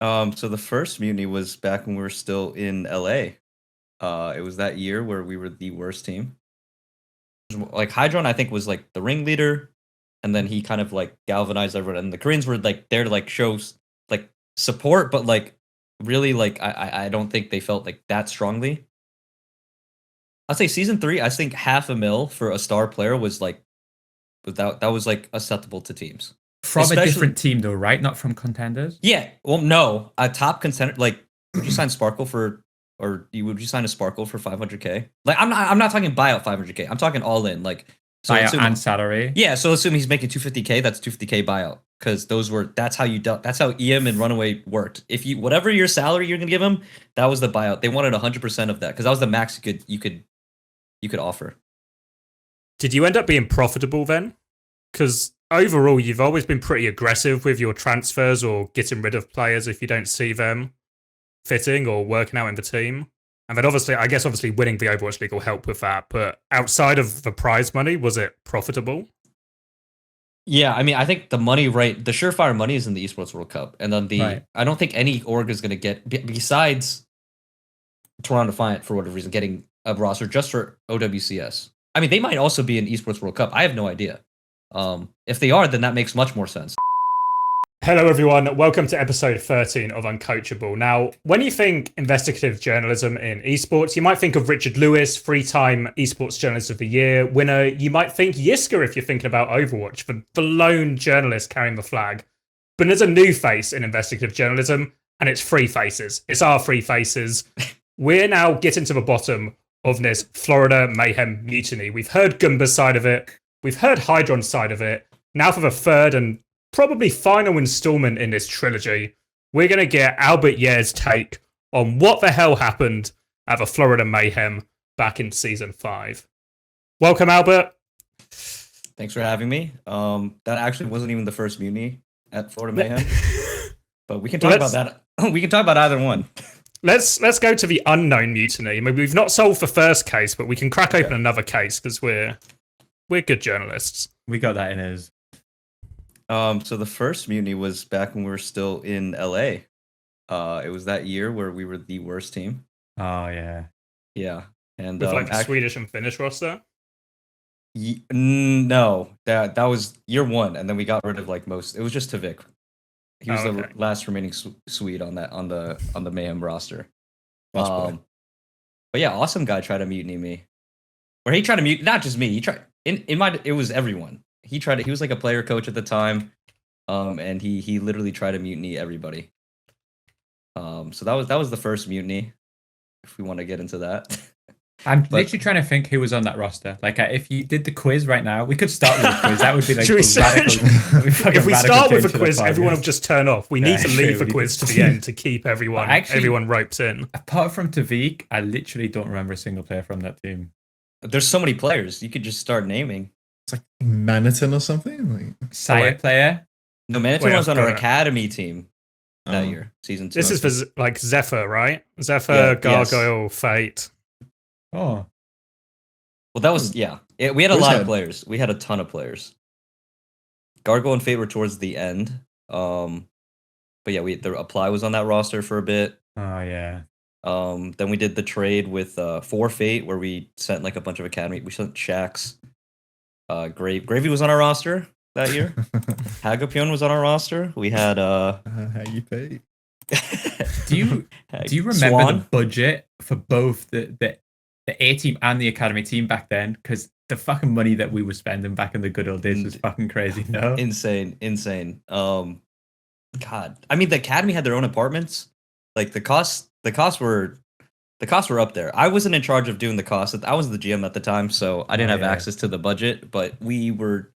So the first mutiny was back when we were still in LA. It was that year where we were the worst team. Like Hydron, I think, was like the ringleader, and then he kind of like galvanized everyone. And the Koreans were like there to like show like support, but like really like I don't think they felt like that strongly. I'd say season 3, I think $500,000 for a star player was like that was like acceptable to teams. From a Especially, different team, though, right? Not from contenders. yeah. Well, no, a top contender. Like, would you sign Sparkle for, or would you sign a Sparkle for 500K? Like, I'm not talking buyout 500K. I'm talking all in. Like, so Buyout assume, and salary. yeah. So assume he's making 250K. That's 250K buyout because that's how you dealt. That's how EM and Runaway worked. If you whatever your salary you're gonna give him, that was the buyout. They wanted 100% of that because that was the max you could offer. Did you end up being profitable then? Because overall, you've always been pretty aggressive with your transfers or getting rid of players if you don't see them fitting or working out in the team. And then obviously winning the Overwatch League will help with that. But outside of the prize money, was it profitable? Yeah, I mean, I think the money, right? The surefire money is in the Esports World Cup, and then I don't think any org is going to get besides Toronto Defiant for whatever reason getting a roster just for OWCS. I mean, they might also be in Esports World Cup. I have no idea. If they are, then that makes much more sense. Hello, everyone. Welcome to episode 13 of Uncoachable. Now, when you think investigative journalism in esports, you might think of Richard Lewis, three-time Esports Journalist of the Year winner. You might think Yiska if you're thinking about Overwatch, the lone journalist carrying the flag. But there's a new face in investigative journalism, and it's Free Faces. It's our Free Faces. We're now getting to the bottom of this Florida Mayhem mutiny. We've heard Gunba's side of it. We've heard Hydron's side of it. Now for the third and probably final installment in this trilogy, we're going to get Albert Ye's take on what the hell happened at the Florida Mayhem back in Season 5. Welcome, Albert. Thanks for having me. That actually wasn't even the first mutiny at Florida Mayhem, but we can talk about that. We can talk about either one. Let's go to the unknown mutiny. I mean, we've not solved the first case, but we can crack open another case because we're good journalists. We got that in us. So the first mutiny was back when we were still in LA. It was that year where we were the worst team. Oh yeah, yeah, and with like the Swedish and Finnish roster. No, that was year 1, and then we got rid of like most. It was just Tavik. He was the last remaining Swede on the Mayhem roster. But yeah, awesome guy tried to mutiny me, or he tried to mute not just me. He tried it was everyone. He tried it. He was like a player coach at the time, and he literally tried to mutiny everybody. So that was the first mutiny. If we want to get into that, I'm literally trying to think who was on that roster. Like, if you did the quiz right now, we could start with the quiz. That would be like if we start with the quiz, everyone will just turn off. We need to leave the quiz to the end to keep everyone roped in. Apart from Tavik, I literally don't remember a single player from that team. There's so many players you could just start naming. It's like Maniton or something. Like Sire player. No, Maniton was on our academy team that year, season 2. This is for like Zephyr, right? Zephyr, Gargoyle, yes. Fate. Oh, well, that was we had a lot of players. We had a ton of players. Gargoyle and Fate were towards the end. But yeah, the Apply was on that roster for a bit. Oh yeah. Then we did the trade with for Fate where we sent like a bunch of academy. We sent Shax. Gravy was on our roster that year. Hagapion was on our roster. We had how you pay? Do you remember the budget for both the A team and the academy team back then? Because the fucking money that we were spending back in the good old days was fucking crazy. No, insane. God, I mean, the academy had their own apartments. Like the costs were up there. I wasn't in charge of doing the costs. I was the GM at the time, so I didn't have access to the budget. But we were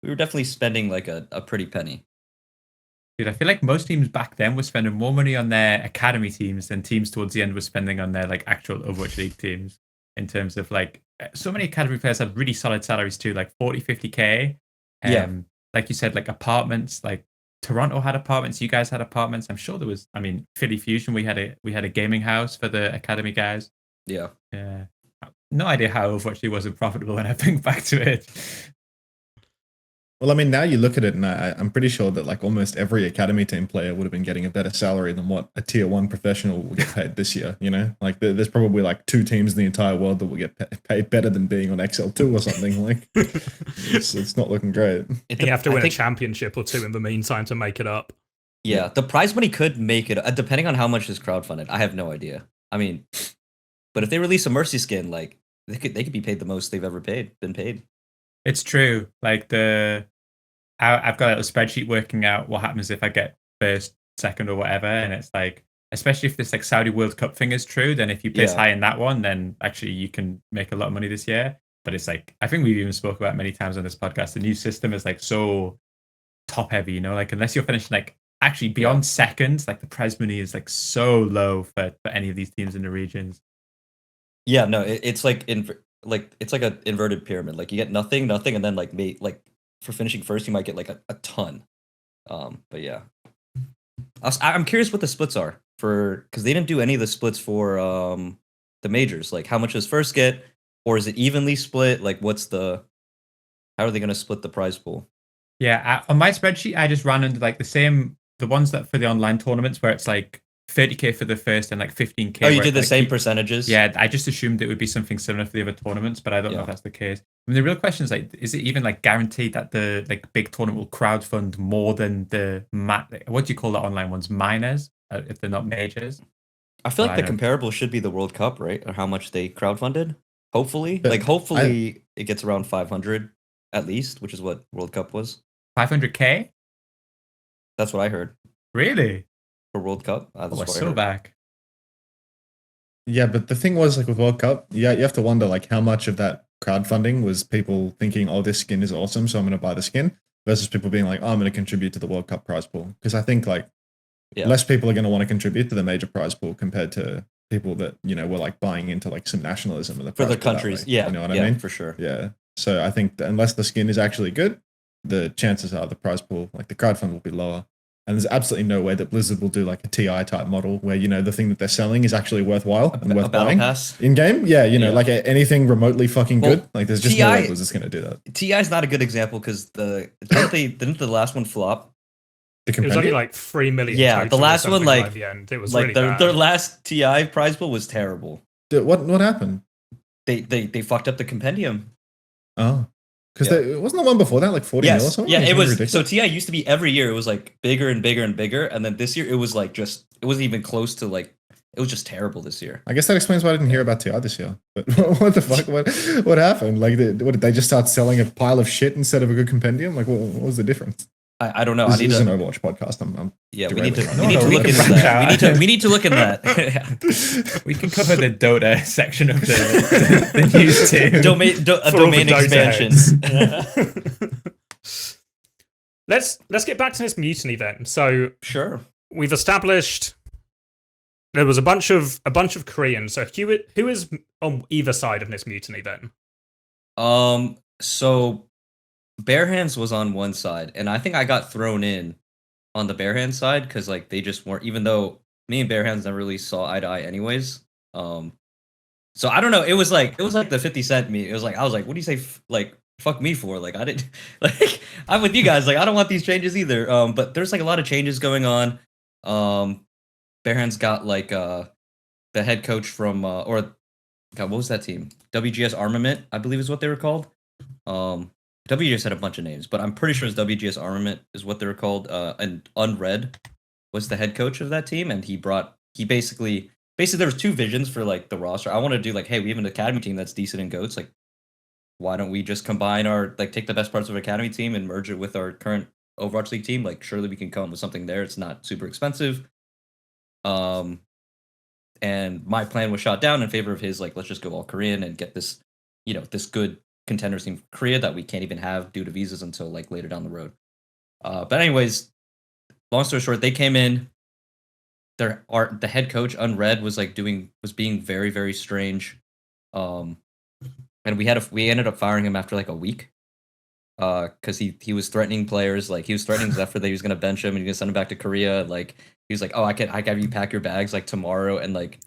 definitely spending like a pretty penny. Dude, I feel like most teams back then were spending more money on their academy teams than teams towards the end were spending on their like actual Overwatch League teams. In terms of like, so many academy players had really solid salaries too, like 40, 50K. Like you said, like apartments, like Toronto had apartments, you guys had apartments. I'm sure there was, I mean, Philly Fusion, we had a gaming house for the academy guys. Yeah. No idea how Overwatch wasn't profitable when I think back to it. Well, I mean, now you look at it, and I'm pretty sure that like almost every academy team player would have been getting a better salary than what a tier 1 professional will get paid this year. You know, like there's probably like 2 teams in the entire world that will get paid better than being on XL2 or something. Like, it's not looking great. You have to win a championship or 2 in the meantime to make it up. Yeah, the prize money could make it, depending on how much is crowdfunded. I have no idea. I mean, but if they release a Mercy skin, like they could be paid the most they've ever been paid. It's true. Like I've got a little spreadsheet working out what happens if I get first, second, or whatever, and it's like, especially if this like Saudi World Cup thing is true, then if you place high in that one, then actually you can make a lot of money this year. But it's like, I think we've even spoke about many times on this podcast, the new system is like so top heavy, you know, like unless you're finishing like actually beyond seconds, like the prize money is like so low for any of these teams in the regions. Yeah, no, it's like it's like an inverted pyramid. Like you get nothing, and then like for finishing first, you might get like a ton. But yeah, I'm curious what the splits are because they didn't do any of the splits for the majors. Like how much does first get, or is it evenly split? Like how are they going to split the prize pool? Yeah, on my spreadsheet, I just ran under like the ones that for the online tournaments where it's like 30k for the first and like 15k. Oh, you did the same percentages? Yeah, I just assumed it would be something similar for the other tournaments, but I don't know if that's the case. I mean, the real question is like, is it even like guaranteed that the like big tournament will crowdfund more than the what do you call the online ones, minors, if they're not majors? I feel like the comparable should be the World Cup, right? Or how much they crowdfunded. Hopefully, it gets around 500 at least, which is what World Cup was. 500k. That's what I heard. Really? For World Cup. We're so back. Yeah, but the thing was like with World Cup, you have to wonder like how much of that crowdfunding was people thinking, oh, this skin is awesome, so I'm going to buy the skin, versus people being like, oh, I'm going to contribute to the World Cup prize pool. Because I think like less people are going to want to contribute to the major prize pool compared to people that, you know, were like buying into like some nationalism of the for the countries. Yeah, you know what I mean? For sure. Yeah. So I think that unless the skin is actually good, the chances are the prize pool, like the crowdfund, will be lower. And there's absolutely no way that Blizzard will do like a TI type model where, you know, the thing that they're selling is actually worthwhile and worth buying in game. Yeah, you know, like anything remotely fucking good. Like there's just no way Blizzard's going to do that. TI is not a good example because didn't the last one flop? It was only like 3 million. Yeah, the last one like the end. It was like really their last TI prize pool was terrible. Dude, what happened? They fucked up the compendium. Oh. Because wasn't the one before that like 40 mil or something? Yeah, it was. Ridiculous. So TI used to be every year. It was like bigger and bigger and bigger, and then this year it was like it wasn't even close to like. It was just terrible this year. I guess that explains why I didn't hear about TI this year. But what the fuck? What happened? Like, what did they just start selling a pile of shit instead of a good compendium? Like, what was the difference? I don't know. This is an Overwatch podcast. We need to look into that. We need to look into that. We can cover the Dota section of the news too. Domain expansions. Let's get back to this mutiny then. So sure, we've established there was a bunch of Koreans. So who is on either side of this mutiny then? So BEARHANDS was on one side, and I think I got thrown in on the BEARHANDS side because like they just weren't. Even though me and BEARHANDS never really saw eye to eye, anyways. So I don't know. It was like the 50 Cent me. It was like I was like, what do you say? Like fuck me for? Like I didn't like I'm with you guys. Like I don't want these changes either. But there's like a lot of changes going on. BEARHANDS got like the head coach from God, what was that team? WGS Armament, I believe is what they were called. WGS had a bunch of names, but I'm pretty sure it's WGS Armament is what they were called. And Unred was the head coach of that team, and he basically there was two visions for like the roster. I want to do like, hey, we have an academy team that's decent in GOATs. Like, why don't we just combine take the best parts of our academy team and merge it with our current Overwatch League team? Like, surely we can come up with something there. It's not super expensive. And my plan was shot down in favor of his, like, let's just go all Korean and get this, this good contenders team from Korea that we can't even have due to visas until like later down the road. But anyways, long story short, they came in. The head coach Unred was being very, very strange. And we ended up firing him after like a week. Because he was threatening players, like he was threatening Zephyr that he was gonna bench him and he was gonna send him back to Korea. Like he was like, oh, I have you pack your bags like tomorrow, and like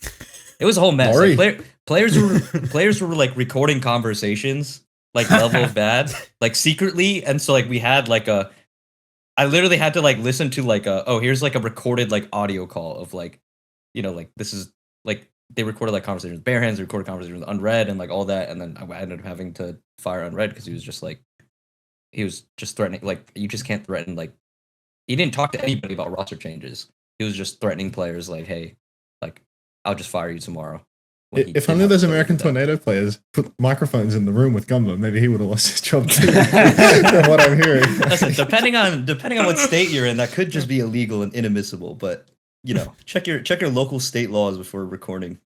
it was a whole mess. Like, players were like recording conversations like level of bad, like secretly, and so like we had like I literally had to like listen to like here's like a recorded like audio call of like, like this is like they recorded like conversations with BEARHANDS, they recorded conversations with Unread and like all that, and then I ended up having to fire Unread because he was just threatening, like you just can't threaten, like he didn't talk to anybody about roster changes. He was just threatening players like, hey, like I'll just fire you tomorrow. If only those American Tornado players put microphones in the room with Gunba, maybe he would have lost his job too. From what I'm hearing. Listen, depending on what state you're in, that could just be illegal and inadmissible. But check your local state laws before recording.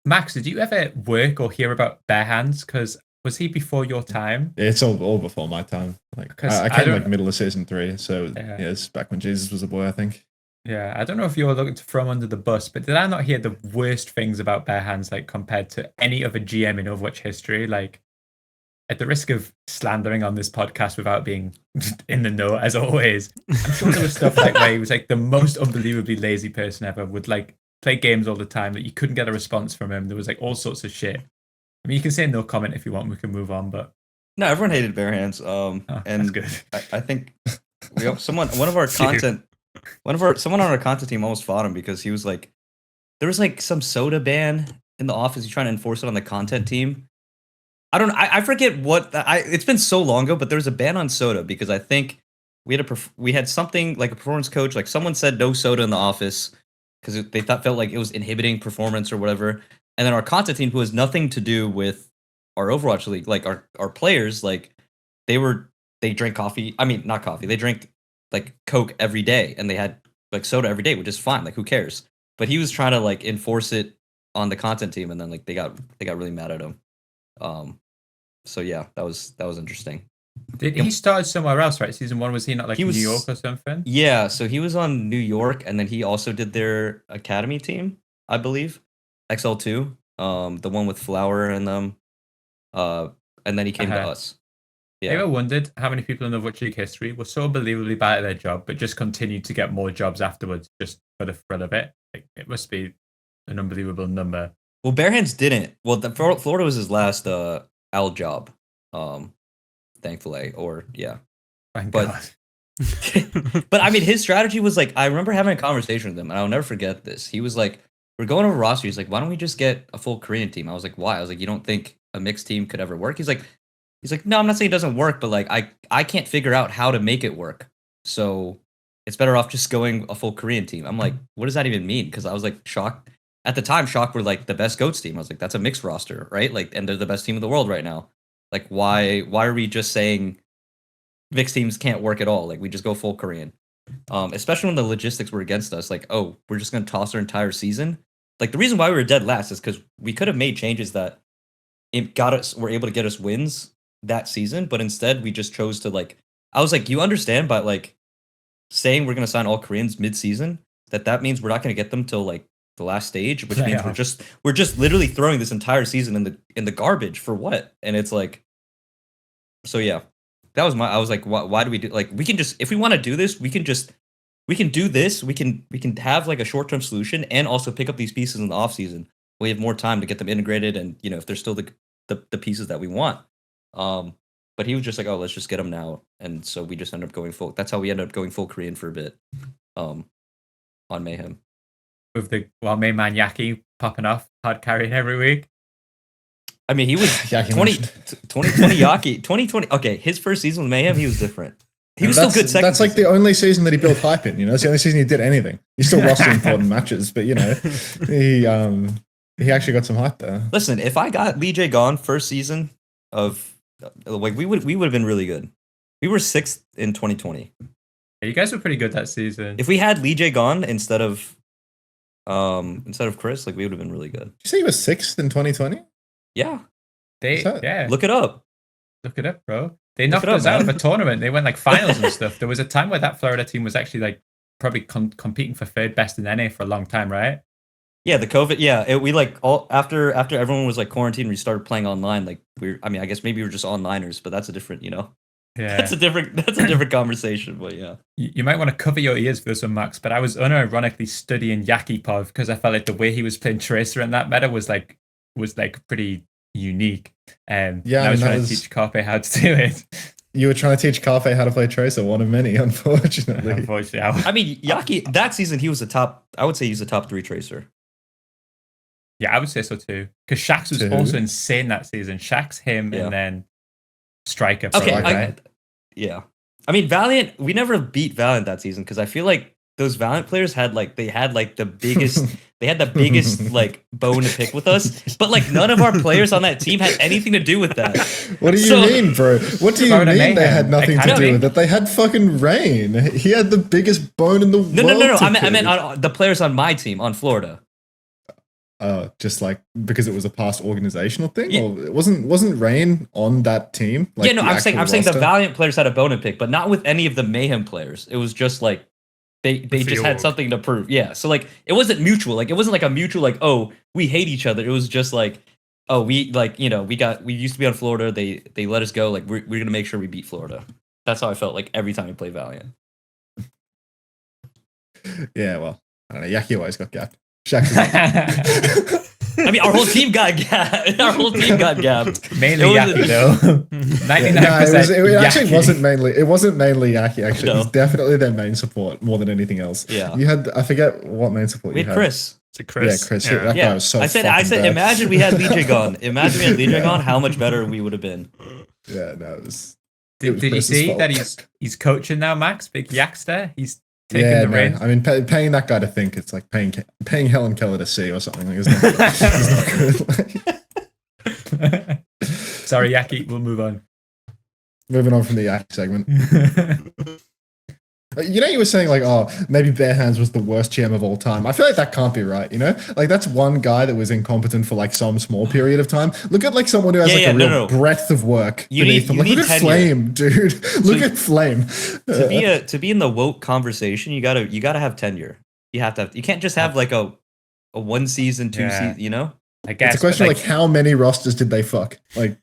Max, did you ever work or hear about BEARHANDS? Because was he before your time? It's all before my time. Like I came like middle of season 3, so yeah, it's back when Jesus was a boy, I think. Yeah, I don't know if you're looking to throw him under the bus, but did I not hear the worst things about BEARHANDS, like compared to any other GM in Overwatch history? Like, at the risk of slandering on this podcast without being in the know, as always, I'm sure there was stuff like where he was like the most unbelievably lazy person ever, would like play games all the time that you couldn't get a response from him. There was like all sorts of shit. I mean, you can say no comment if you want. We can move on, but no, everyone hated BEARHANDS. And that's good. I think someone on our content team almost fought him because he was like, there was like some soda ban in the office. He's trying to enforce it on the content team. I don't know. I forget what it's been so long ago, but there was a ban on soda because I think we had something like a performance coach, like someone said no soda in the office because they felt like it was inhibiting performance or whatever. And then our content team, who has nothing to do with our Overwatch League, like our players, like they drink coffee. I mean, not coffee. They drink like Coke every day, and they had like soda every day, which is fine. Like, who cares? But he was trying to like enforce it on the content team, and then like they got really mad at him. So yeah, that was interesting. Did he start somewhere else, right? Season 1, was he not like New York or something? Yeah, so he was on New York, and then he also did their academy team, I believe, XL2, the one with Flower and them. And then he came to us. Yeah. I ever wondered how many people in the Overwatch League history were so unbelievably bad at their job, but just continued to get more jobs afterwards, just for the thrill of it? Like, it must be an unbelievable number. Well, BEARHANDS didn't. Well, Florida was his last L job, thankfully. Or yeah, Thank God. But I mean, his strategy was like, I remember having a conversation with him, and I'll never forget this. He was like, "We're going over roster." He's like, "Why don't we just get a full Korean team?" I was like, "Why?" I was like, "You don't think a mixed team could ever work?" He's like, "No, I'm not saying it doesn't work, but like I can't figure out how to make it work. So it's better off just going a full Korean team." I'm like, "What does that even mean?" Because I was like shocked. At the time, Shock were like the best GOATs team. I was like, that's a mixed roster, right? Like, and they're the best team in the world right now. Like, why are we just saying mixed teams can't work at all? Like, we just go full Korean. Especially when the logistics were against us. Like, oh, we're just gonna toss our entire season. Like, the reason why we were dead last is because we could have made changes that were able to get us wins that season, but instead we just chose to like. I was like, you understand, but like saying we're gonna sign all Koreans mid-season, that means we're not gonna get them till like the last stage, which means we're just literally throwing this entire season in the garbage for what? And it's like, so yeah, that was I was like, why do we do, like, we can just, if we want to do this, we can do this. We can have like a short-term solution and also pick up these pieces in the off season. We have more time to get them integrated, and if they're still the pieces that we want. But he was just like, oh, let's just get them now. And so we just ended up going full. That's how we ended up going full Korean for a bit. On Mayhem. With the main man Yaki popping off, hard carrying every week. I mean, he was 2020 Yaki. 2020. Okay, his first season with Mayhem, he was different. He was still good. That's like the only season that he built hype in. It's the only season he did anything. He still lost important matches, but he actually got some hype there. Listen, if I got Lee J gone first season of like, we would have been really good. We were 6th in 2020. Yeah, you guys were pretty good that season. If we had Lee J gone instead of Chris, like, we would have been really good. Did you say you were 6th in 2020? Yeah. Look it up. Look it up, bro. They knocked us out of a tournament. They went like finals and stuff. There was a time where that Florida team was actually like probably competing for third best in NA for a long time, right? Yeah, the COVID. Yeah, we like all after everyone was like quarantined, we started playing online. Like, I mean, I guess maybe we were just onliners, but that's a different, Yeah, that's a different conversation. But yeah, you might want to cover your ears for this one, Max. But I was unironically studying Yaki Pov because I felt like the way he was playing Tracer in that meta was like pretty unique. I Yeah, was that trying was- to teach Carpe how to do it. You were trying to teach Carpe how to play Tracer, one of many, unfortunately. Unfortunately, I mean, Yaki that season he was the top. I would say he's the top 3 tracer. yeah, I would say so too. Because Shax was Two. also insane that season. Shax, him, Yeah. and then Striker. Okay, probably, I- right? Yeah. I mean, Valiant. We never beat Valiant that season because I feel like those Valiant players had like the biggest. They had the biggest like bone to pick with us, but like none of our players on that team had anything to do with that. What do you So- mean, bro? What do you Florida mean Mayhem, they had nothing to Academy. do with it? They had fucking Rain. He had the biggest bone in the world. No. to I meant pick. on the players on my team on Florida. Just like because it was a past organizational thing, Yeah. or it wasn't Rain on that team? Like Yeah, no, the I'm saying actual the roster? Valiant players had a bone to pick, but not with any of the Mayhem players. It was just like they just had org. something to prove. Yeah, so like it wasn't mutual. Like it wasn't like a mutual like, oh, we hate each other. It was just like, oh, we like, you know, we used to be on Florida. They let us go. Like we're gonna make sure we beat Florida. That's how I felt like every time we play Valiant. Yeah, well, I don't know. Yaki always got gapped. Shax I mean, our whole team got gapped. Our whole team got gapped. Mainly It was- Yaki though. 99% it actually Yaki. wasn't mainly Yaki. Actually, No. it was definitely their main support more than anything else. Yeah. You had, I forget what main support We you had had. Chris. To Chris. Yeah, Chris. Yeah. That guy was so I said, fucking bad. imagine we had Legion on. Imagine we had Legion on. How much better we would have been. Yeah, no, it was. Did you Chris's see fault. that he's coaching now, Max? Big Yakster. He's taking Yeah, the no, reins. I mean, paying that guy to think, it's like paying Helen Keller to see or something. Like, it's not good. Sorry, Yaki. We'll move on. Moving on from the Yaki segment. You know, you were saying like, oh, maybe BEARHANDS was the worst GM of all time. I feel like that can't be right. You know, like that's one guy that was incompetent for like some small period of time. Look at like someone who has Yeah, like a real no. breadth of work You beneath need- them. you Like, look need at tenure. Flame, dude. Look at Flame. To be in the woke conversation, you gotta have tenure. You have to have. You can't just have like a 1 season, 2 Yeah. season. You know. I guess. It's a question but, like how many rosters did they fuck? Like,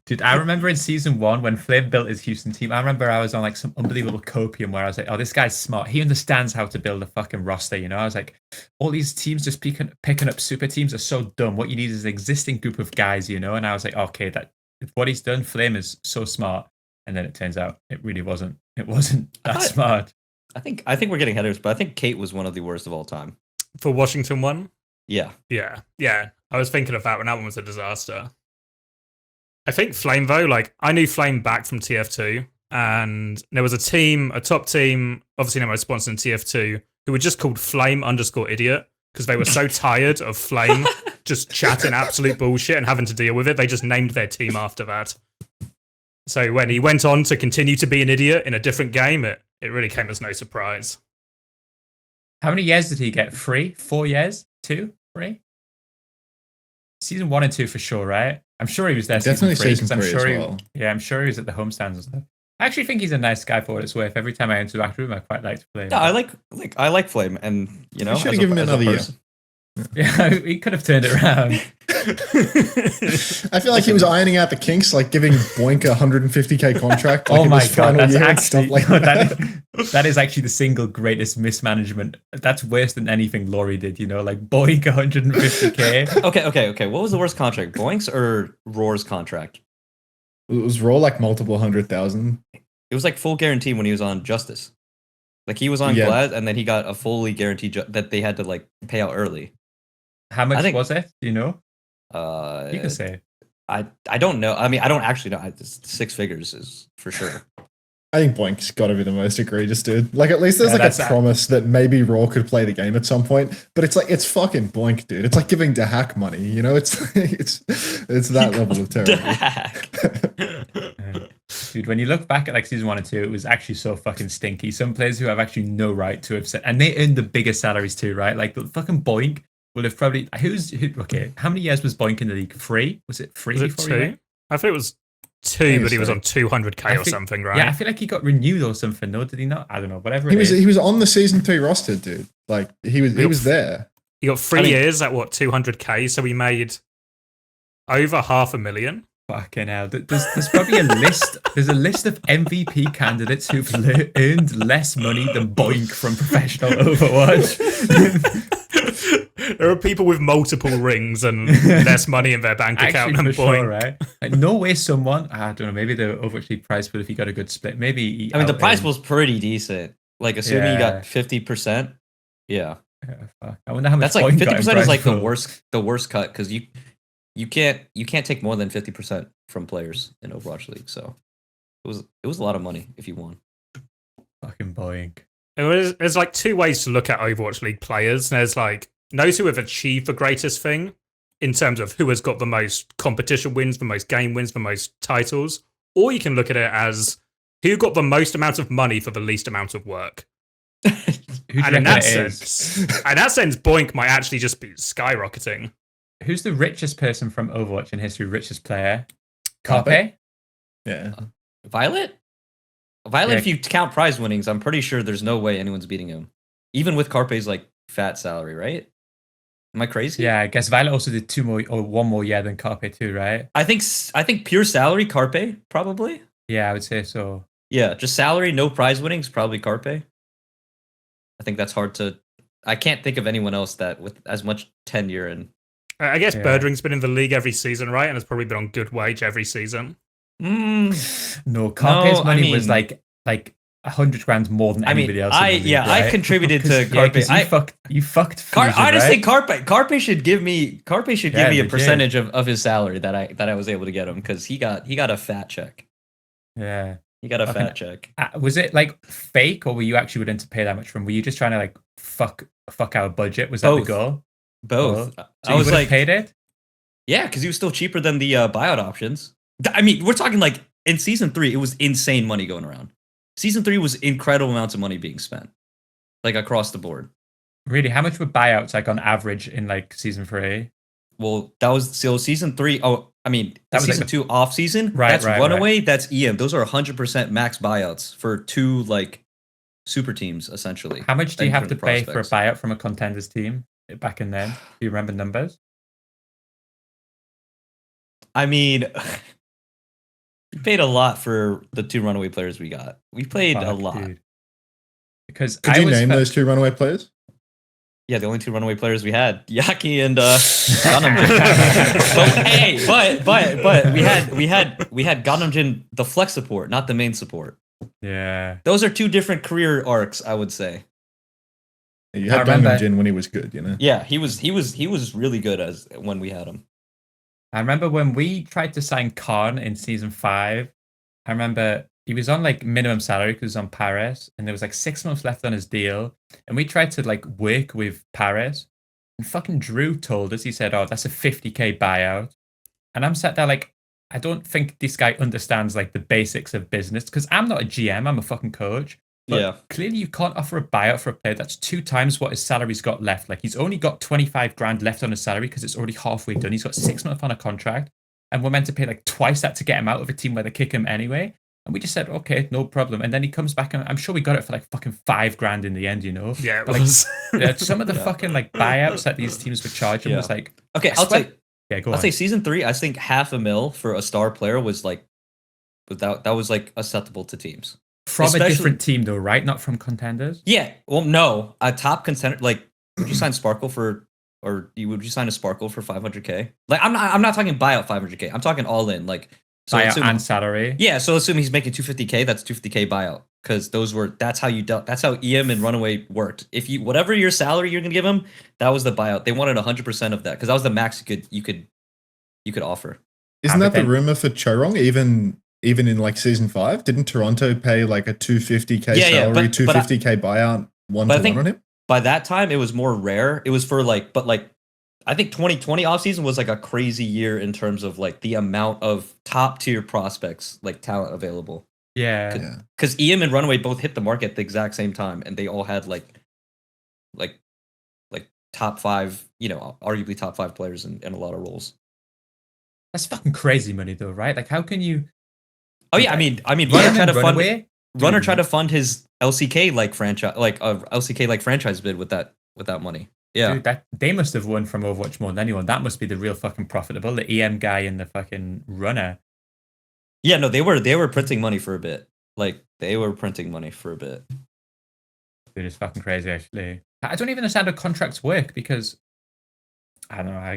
dude, I remember in season 1 when Flame built his Houston team. I remember I was on like some unbelievable copium where I was like, "Oh, this guy's smart. He understands how to build a fucking roster." You know, I was like, "All these teams just picking up super teams are so dumb. What you need is an existing group of guys." You know, and I was like, "Okay, that what he's done, Flame is so smart." And then it turns out it really wasn't. It wasn't that smart. I think we're getting headers, but I think Kate was one of the worst of all time. For Washington one? Yeah. Yeah. I was thinking of that when that one was a disaster. I think Flame though, like I knew Flame back from TF2, and there was a top team, obviously no more sponsored in TF2, who were just called Flame_idiot because they were so tired of Flame just chatting absolute bullshit and having to deal with it. They just named their team after that. So when he went on to continue to be an idiot in a different game, it really came as no surprise. How many years did he get? 3? 4 years? 2? 3? Season 1 and 2 for sure, right? I'm sure he was there. Definitely season 3, 'cause season I'm 3 sure as well. Yeah, I'm sure he was at the homestands and stuff. I actually think he's a nice guy for what it's worth. Every time I interact with him, I quite like to play him. Yeah, I like Flame, and you know, should've as a- given him as a another year. person- Yeah, he could have turned it around. I feel like he was ironing out the kinks, like giving Boink a 150k contract. Like, Oh in my his god, final that's year and actually stuff like that is actually the single greatest mismanagement. That's worse than anything Laurie did. You know, like Boink 150k. Okay. What was the worst contract, Boink's or Roar's contract? It was Raw like multiple 100,000. It was like full guarantee when he was on Justice. Like he was on Yeah. Glad, and then he got a fully guaranteed that they had to like pay out early. How much I think- was it? Do you know? Uh, You can say. I don't know. I mean, I don't actually know. It's 6 figures is for sure. I think Boink's got to be the most egregious, dude. Like, at least there's Yeah, like that's a promise that maybe Raw could play the game at some point. But it's like, it's fucking Boink, dude. It's like giving Dahak money, you know? It's that level of terrible. Dude, when you look back at like season 1 and 2, it was actually so fucking stinky. Some players who have actually no right to have said, and they earned the biggest salaries too, right? Like the fucking Boink will have probably okay. How many years was Boink in the league? 3? Was it 3 Was it before he 2? went? I thought it was 2, think but he it's was on 200k I or think- something, right? Yeah, I feel like he got renewed or something. No, did he not? I don't know. Whatever. He it was is. he was on the season 3 roster, dude. Like he was there. He got 3 I mean- years at what, 200k, so he made over $500,000. Fucking hell. There's probably a list. There's a list of MVP candidates who've earned less money than Boink from professional Overwatch. There are people with multiple rings and less money in their bank account than for Boink. sure, right? Like, no way someone, I don't know, maybe the Overwatch League prize pool, if you got a good split, maybe. I mean, the prize pool's pretty decent. Like, assuming you got 50%. Yeah. Fuck. I wonder how much That's like Boink got in 50% is prize like pool. the worst cut because you can't take more than 50% from players in Overwatch League. So it was a lot of money if you won. Fucking Boink. There's like two ways to look at Overwatch League players. There's like those who have achieved the greatest thing in terms of who has got the most competition wins, the most game wins, the most titles, or you can look at it as who got the most amount of money for the least amount of work. And in that sense, Boink might actually just be skyrocketing. Who's the richest person from Overwatch in history? Richest player? Carpe? Carpe? Yeah. Violet? If you count prize winnings, I'm pretty sure there's no way anyone's beating him. Even with Carpe's like fat salary, right? Am I crazy? Yeah, I guess Violet also did one more year than Carpe too, right? I think pure salary, Carpe, probably. Yeah, I would say so. Yeah, just salary, no prize winnings, probably Carpe. I think that's hard to. I can't think of anyone else that with as much tenure and. I guess Birdring's been in the league every season, right? And has probably been on good wage every season. No, Carpe's money was like 100 grand more than anybody else. I contributed to Carpe. You fucked. I just think right? Carpe should give me a percentage of his salary that I was able to get him because he got a fat check. Yeah. He got a fat check. Was it like fake, or were you actually willing to pay that much for him? Were you just trying to like fuck our budget? Was that the goal? Both. So I was like, paid it. Yeah, because he was still cheaper than the buyout options. I mean, we're talking like in season 3, it was insane money going around. Season 3 was incredible amounts of money being spent, like across the board. Really, how much were buyouts like on average in like season 3? Well, that was season 3. Oh, I mean, that was season like 2 off season. Right, that's Runaway. Right. That's EM. Those are 100% max buyouts for 2 like super teams essentially. How much do you have to pay for a buyout from a contenders team back in then? Do you remember numbers? I mean, we paid a lot for the 2 Runaway players we got. We played a lot. Dude. Because could you name those 2 Runaway players? Yeah, the only 2 Runaway players we had, Yaki and but we had Ganamjin, the flex support, not the main support. Yeah, those are 2 different career arcs, I would say. You had Ganamjin when he was good, you know. Yeah, he was really good as when we had him. I remember when we tried to sign Khan in season 5. I remember he was on like minimum salary because he was on Paris, and there was like 6 months left on his deal. And we tried to like work with Paris, and fucking Drew told us, he said, "Oh, that's a 50k buyout." And I'm sat there like, I don't think this guy understands like the basics of business, because I'm not a GM, I'm a fucking coach. But clearly you can't offer a buyout for a player that's 2 times what his salary's got left. Like, he's only got 25 grand left on his salary because it's already halfway done. He's got 6 months on a contract, and we're meant to pay like twice that to get him out of a team where they kick him anyway. And we just said, okay, no problem. And then he comes back, and I'm sure we got it for like fucking 5 grand in the end, you know? Yeah, it but was. Like, some of the fucking like buyouts that these teams were charging was like, okay, I'll say season 3, I think $500,000 for a star player was like, that was like acceptable to teams. From a different team though, right? Not from contenders? Yeah. Well, no. A top contender, like, would you sign Sparkle for, or would you sign a Sparkle for 500k? Like, I'm not talking buyout 500k. I'm talking all in, like, so buyout and salary. Yeah. So assume he's making 250k, that's 250k buyout, because that's how EM and Runaway worked. If you, whatever your salary you're gonna give him, that was the buyout. They wanted 100% of that because that was the max you could offer. Isn't that the rumor for Chorong? Even in like season 5, didn't Toronto pay like a 250k salary, 250k buyout, 1-to-1 on him? By that time, it was more rare. It was for like, but like, I think 2020 offseason was like a crazy year in terms of like the amount of top tier prospects, like talent available. Yeah. Because EM and Runaway both hit the market at the exact same time, and they all had like top 5, you know, arguably top 5 players in a lot of roles. That's fucking crazy money though, right? Like, how can you? Oh yeah, I mean, Runner tried to fund his LCK like franchise, like a LCK like franchise bid with that money. Yeah, dude, they must have won from Overwatch more than anyone. That must be the real fucking profitable. The EM guy and the fucking Runner. Yeah, no, they were printing money for a bit. Like, they were printing money for a bit. Dude, it's fucking crazy. Actually, I don't even understand how contracts work, because I don't know. I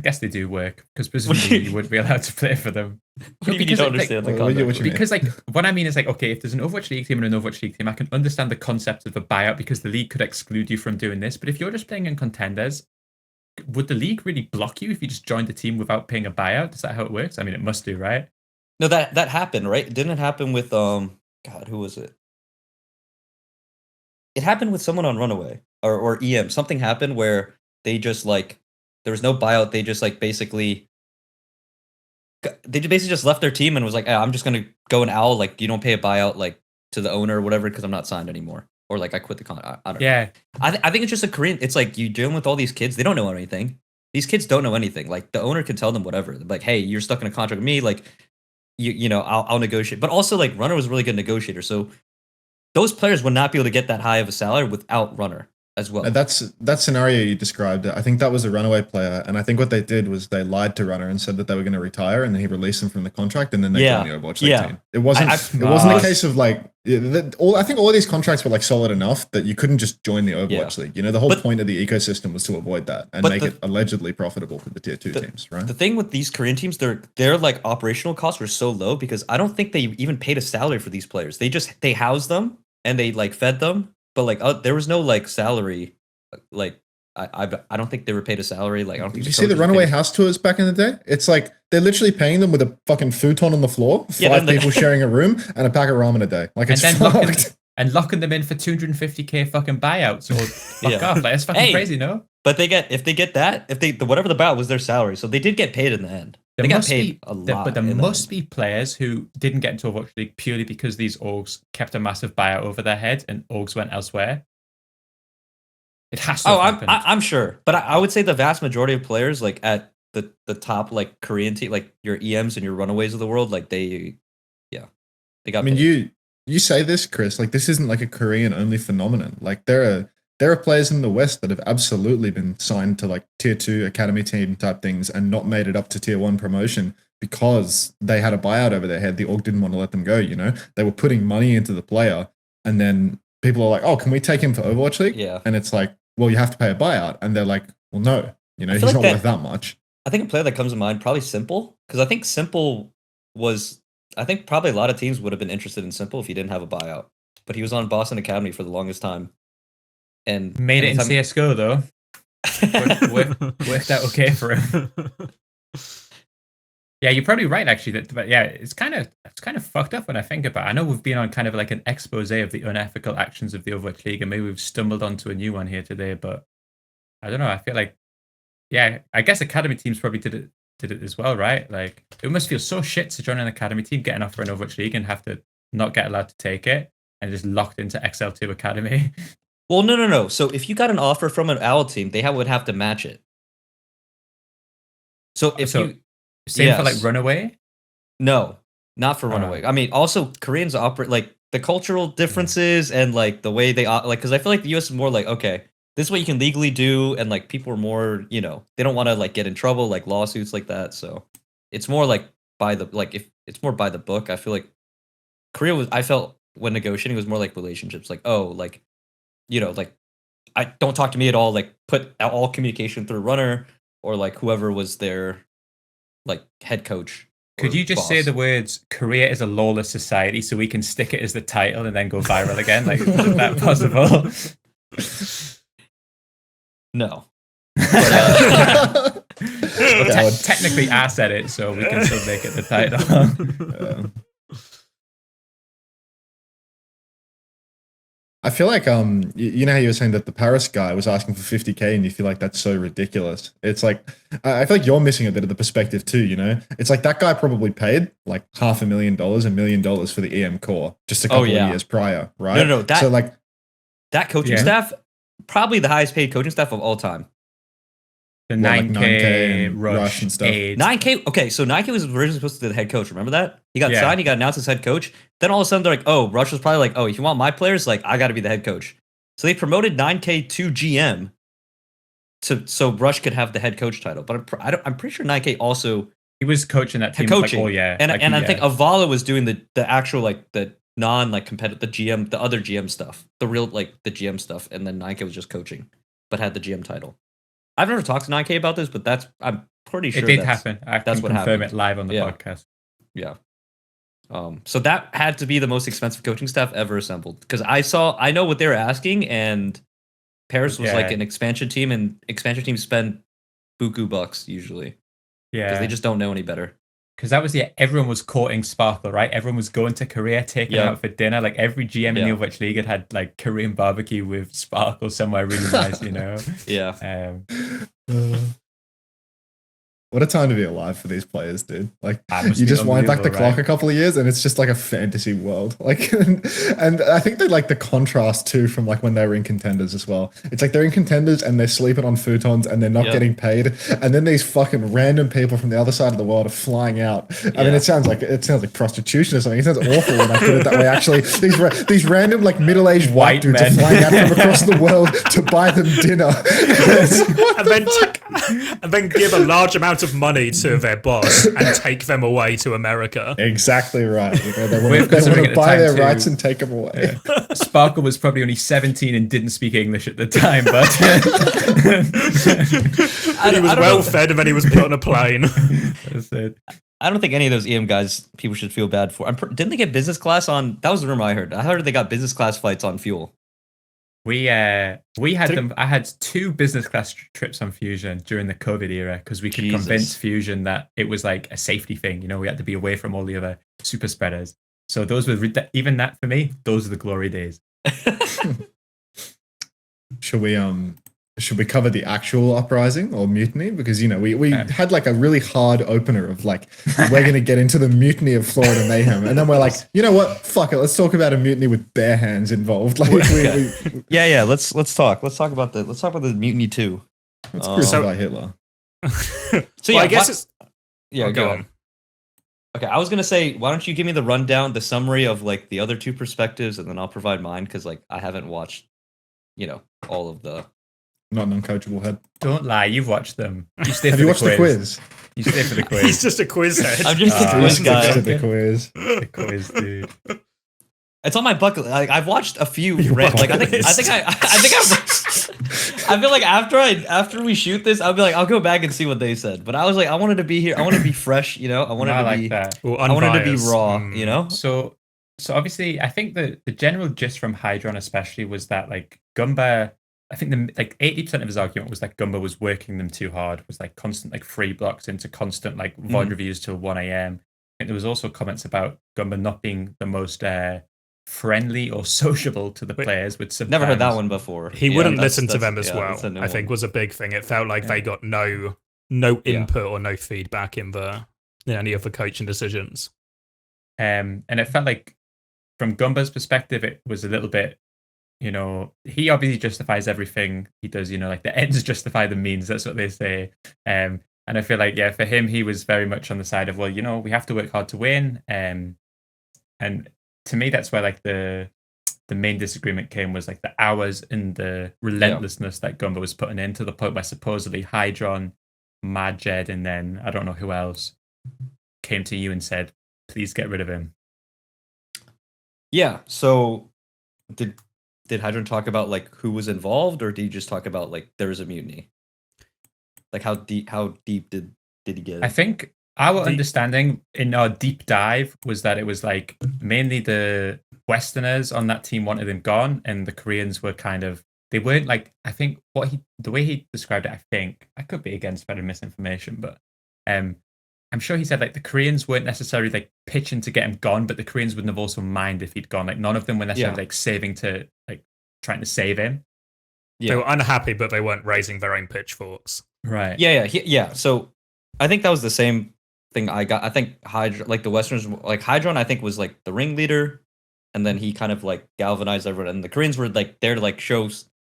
guess they do work because presumably you wouldn't be allowed to play for them. What do you mean you don't understand the what do you concept? mean? Because like what I mean is like, okay, if there's an Overwatch League team and an Overwatch League team, I can understand the concept of a buyout because the league could exclude you from doing this. But if you're just playing in contenders, would the league really block you if you just joined the team without paying a buyout? Is that how it works? I mean, it must do, right? No, that happened, right? Didn't it happen with God, who was it? It happened with someone on Runaway or EM. Something happened where they just like there was no buyout. They just like basically just left their team and was like, I'm just gonna go an owl. Like you don't pay a buyout like to the owner or whatever because I'm not signed anymore. Or like I quit the I don't know. Yeah. I think it's just a Korean. It's like you dealing with all these kids. They don't know anything. These kids don't know anything. Like the owner can tell them whatever. Like, hey, you're stuck in a contract with me. Like, you know, I'll negotiate. But also, like Runner was a really good negotiator. So those players would not be able to get that high of a salary without Runner as well. That scenario you described, I think that was a Runaway player, and I think what they did was they lied to Runner and said that they were going to retire, and then he released them from the contract, and then they joined the Overwatch League team. It wasn't. It wasn't a case of like. I think all of these contracts were like solid enough that you couldn't just join the Overwatch League. You know, the whole point of the ecosystem was to avoid that and make it allegedly profitable for the tier 2 teams, right? The thing with these Korean teams, their like operational costs were so low because I don't think they even paid a salary for these players. They housed them and they like fed them, but like there was no like salary. Like I don't think they were paid a salary. Like I don't think. Did you see the Runaway house tours back in the day? It's like they're literally paying them with a fucking futon on the floor, 5 people sharing a room, and a pack of ramen a day. Like it's fucked. Locking them in for 250k fucking buyouts or fuck off. Like it's fucking crazy, no? But if they get that, whatever the buyout was their salary, so they did get paid in the end. They got paid a lot. But there must be players who didn't get into Overwatch League purely because these orgs kept a massive buyout over their head and orgs went elsewhere. It has to have happened. I'm sure. But I would say the vast majority of players, like at the top, like Korean team, like your EMs and your Runaways of the world, like they got paid. You say this, Chris, like this isn't like a Korean only phenomenon. Like there are players in the West that have absolutely been signed to like tier 2 academy team type things and not made it up to tier 1 promotion because they had a buyout over their head. The org didn't want to let them go, you know? They were putting money into the player and then people are like, oh, can we take him for Overwatch League? Yeah. And it's like, well, you have to pay a buyout. And they're like, well, no, you know, he's not worth that much. I think a player that comes to mind, probably Simple, because I think Simple I think probably a lot of teams would have been interested in Simple if he didn't have a buyout. But he was on Boston Academy for the longest time. And made it in CSGO though. Worked out okay for him. Yeah, you're probably right actually. But yeah, it's kind of fucked up when I think about it. I know we've been on kind of like an expose of the unethical actions of the Overwatch League, and maybe we've stumbled onto a new one here today. But I don't know. I feel like, yeah, I guess academy teams probably did it as well, right? Like it must feel so shit to join an academy team, get an offer in Overwatch League, and have to not get allowed to take it, and just locked into XL2 Academy. Well, no. So if you got an offer from an OWL team, they would have to match it. So if same for like Runaway? No, not for Runaway. I mean, also Koreans operate like the cultural differences and like the way they like, because I feel like the US is more like, okay, this is what you can legally do, and like people are more, you know, they don't want to like get in trouble, like lawsuits like that. So it's more like if it's more by the book. I feel like Korea I felt when negotiating was more like relationships, like, oh, like, you know, like I don't talk to me at all, like put all communication through Runner or like whoever was their like head coach. Could you just say the words Korea is a lawless society so we can stick it as the title and then go viral again? Like, is that possible? No. But, technically I said it, so we can still make it the title. I feel like you know how you were saying that the Paris guy was asking for 50k and you feel like that's so ridiculous. It's like I feel like you're missing a bit of the perspective too, you know? It's like that guy probably paid like $500,000, $1 million for the EM core just a couple of years prior, right? No, so like that coaching staff, probably the highest paid coaching staff of all time. The 9K rush and stuff. 9K. Okay, so 9K was originally supposed to be the head coach. Remember that? He got signed. He got announced as head coach. Then all of a sudden they're like, "Oh, Rush was probably like, oh, if you want my players, like I got to be the head coach." So they promoted 9K to GM, so Rush could have the head coach title. But I'm pretty sure 9K also he was coaching that team. Coaching. Like, and I think Avala was doing the actual like the non like competitive the GM the other GM stuff, the real like the GM stuff, and then 9K was just coaching, but had the GM title. I've never talked to 9K about this, but I'm pretty sure it did happen. I that's can what confirm happened. it live on the Yeah. podcast. Yeah. So that had to be the most expensive coaching staff ever assembled, because I know what they were asking, and Paris was like Yeah. an expansion team, and expansion teams spend buku bucks usually because Yeah, they just don't know any better. because that was everyone was courting Sparkle, right? Everyone was going to Korea, taking Yeah. him out for dinner. Like every GM in the Yeah. Overwatch League had like Korean barbecue with Sparkle somewhere really nice, you know. Yeah. What a time to be alive for these players, dude. Like, That must you be just wind back the unbelievable, clock right? a couple of years and it's just like a fantasy world. Like, and I think they like the contrast too from like when they were in contenders as well. It's like they're in contenders and they're sleeping on futons and they're not Yeah. getting paid. And then these fucking random people from the other side of the world are flying out. I mean, it sounds like prostitution or something. It sounds awful when I put it that way. Actually, these random like middle-aged white dudes men. are flying out from across the world to buy them dinner. and then give a large amount of money to their boss and take them away to America. Exactly right. You know, they We're want considering to at the buy time their too. rights and take them away. Sparkle was probably only 17 and didn't speak English at the time, but He was well fed and then he was put on a plane. that's it. I don't think any of those EM guys people should feel bad for. Didn't they get business class on? That was the rumor I heard. I heard they got business class flights on Fuel. We had them. I had 2 business class trips on Fusion during the COVID era because we could Jesus. convince Fusion that it was like a safety thing. You know, we had to be away from all the other super spreaders. So those were even that for me. Those are the glory days. Should we cover the actual uprising or mutiny? Because, you know, we had like a really hard opener of like, we're going to get into the mutiny of Florida Mayhem. And then we're like, you know what? Fuck it. Let's talk about a mutiny with bare hands involved. Like, Yeah. Let's talk. Let's talk about the mutiny too. let's crucify Hitler. So Well, I guess it's... Yeah, Oh, go on. Okay, I was gonna say, why don't you give me the rundown, the summary of like the other 2 perspectives, and then I'll provide mine, because like I haven't watched, all of the. Not an uncoachable head. Don't lie, you've watched them. You stay Have for you the watched the quiz? You stay for the quiz. He's just a quiz head. I'm just a Ah, quiz he's guy. just The quiz. The quiz, dude. It's on my bucket. Like I've watched a few. Your Like I bucket think list. I feel like after we shoot this, I'll be like, I'll go back and see what they said. But I was like, I wanted to be here. I want to be fresh. I wanted I to like be. that. Well, I wanted to be unbiased. raw. So obviously, I think the general gist from Hydron especially was that like Gunba, I think 80% of his argument was like Gunba was working them too hard, was like constant like free blocks into constant like VOD reviews till 1 a.m. I think there was also comments about Gunba not being the most friendly or sociable to the players. With Never heard that sometimes- one before. He Yeah, wouldn't that's- listen to that's- them as yeah, that's a well, new I think one. was a big thing. It felt like Yeah. they got no Yeah. input or no feedback in any of the coaching decisions. And it felt like from Gumba's perspective, it was a little bit, he obviously justifies everything he does, like the ends justify the means. That's what they say. And I feel like, yeah, for him, he was very much on the side of, well, we have to work hard to win. And to me, that's where like the main disagreement came, was like the hours and the relentlessness that Gunba was putting in, to the point where supposedly Hydron, Mad Jed, and then I don't know who else came to you and said, please get rid of him. Yeah. So, did Hydron talk about like who was involved, or did he just talk about like there was a mutiny? Like how deep did he get? I think our The- understanding in our deep dive was that it was like mainly the Westerners on that team wanted him gone, and the Koreans were they weren't like, I think the way he described it, I think I could be again spreading misinformation, but I'm sure he said like the Koreans weren't necessarily like pitching to get him gone, but the Koreans wouldn't have also mind if he'd gone. Like none of them were necessarily like saving to like trying to save him. They were unhappy, but they weren't raising their own pitchforks. Right. Yeah. So, I think that was the same thing I got. I think Hydron, like the Westerners, like Hydron, I think was like the ringleader, and then he kind of like galvanized everyone. And the Koreans were like there to like show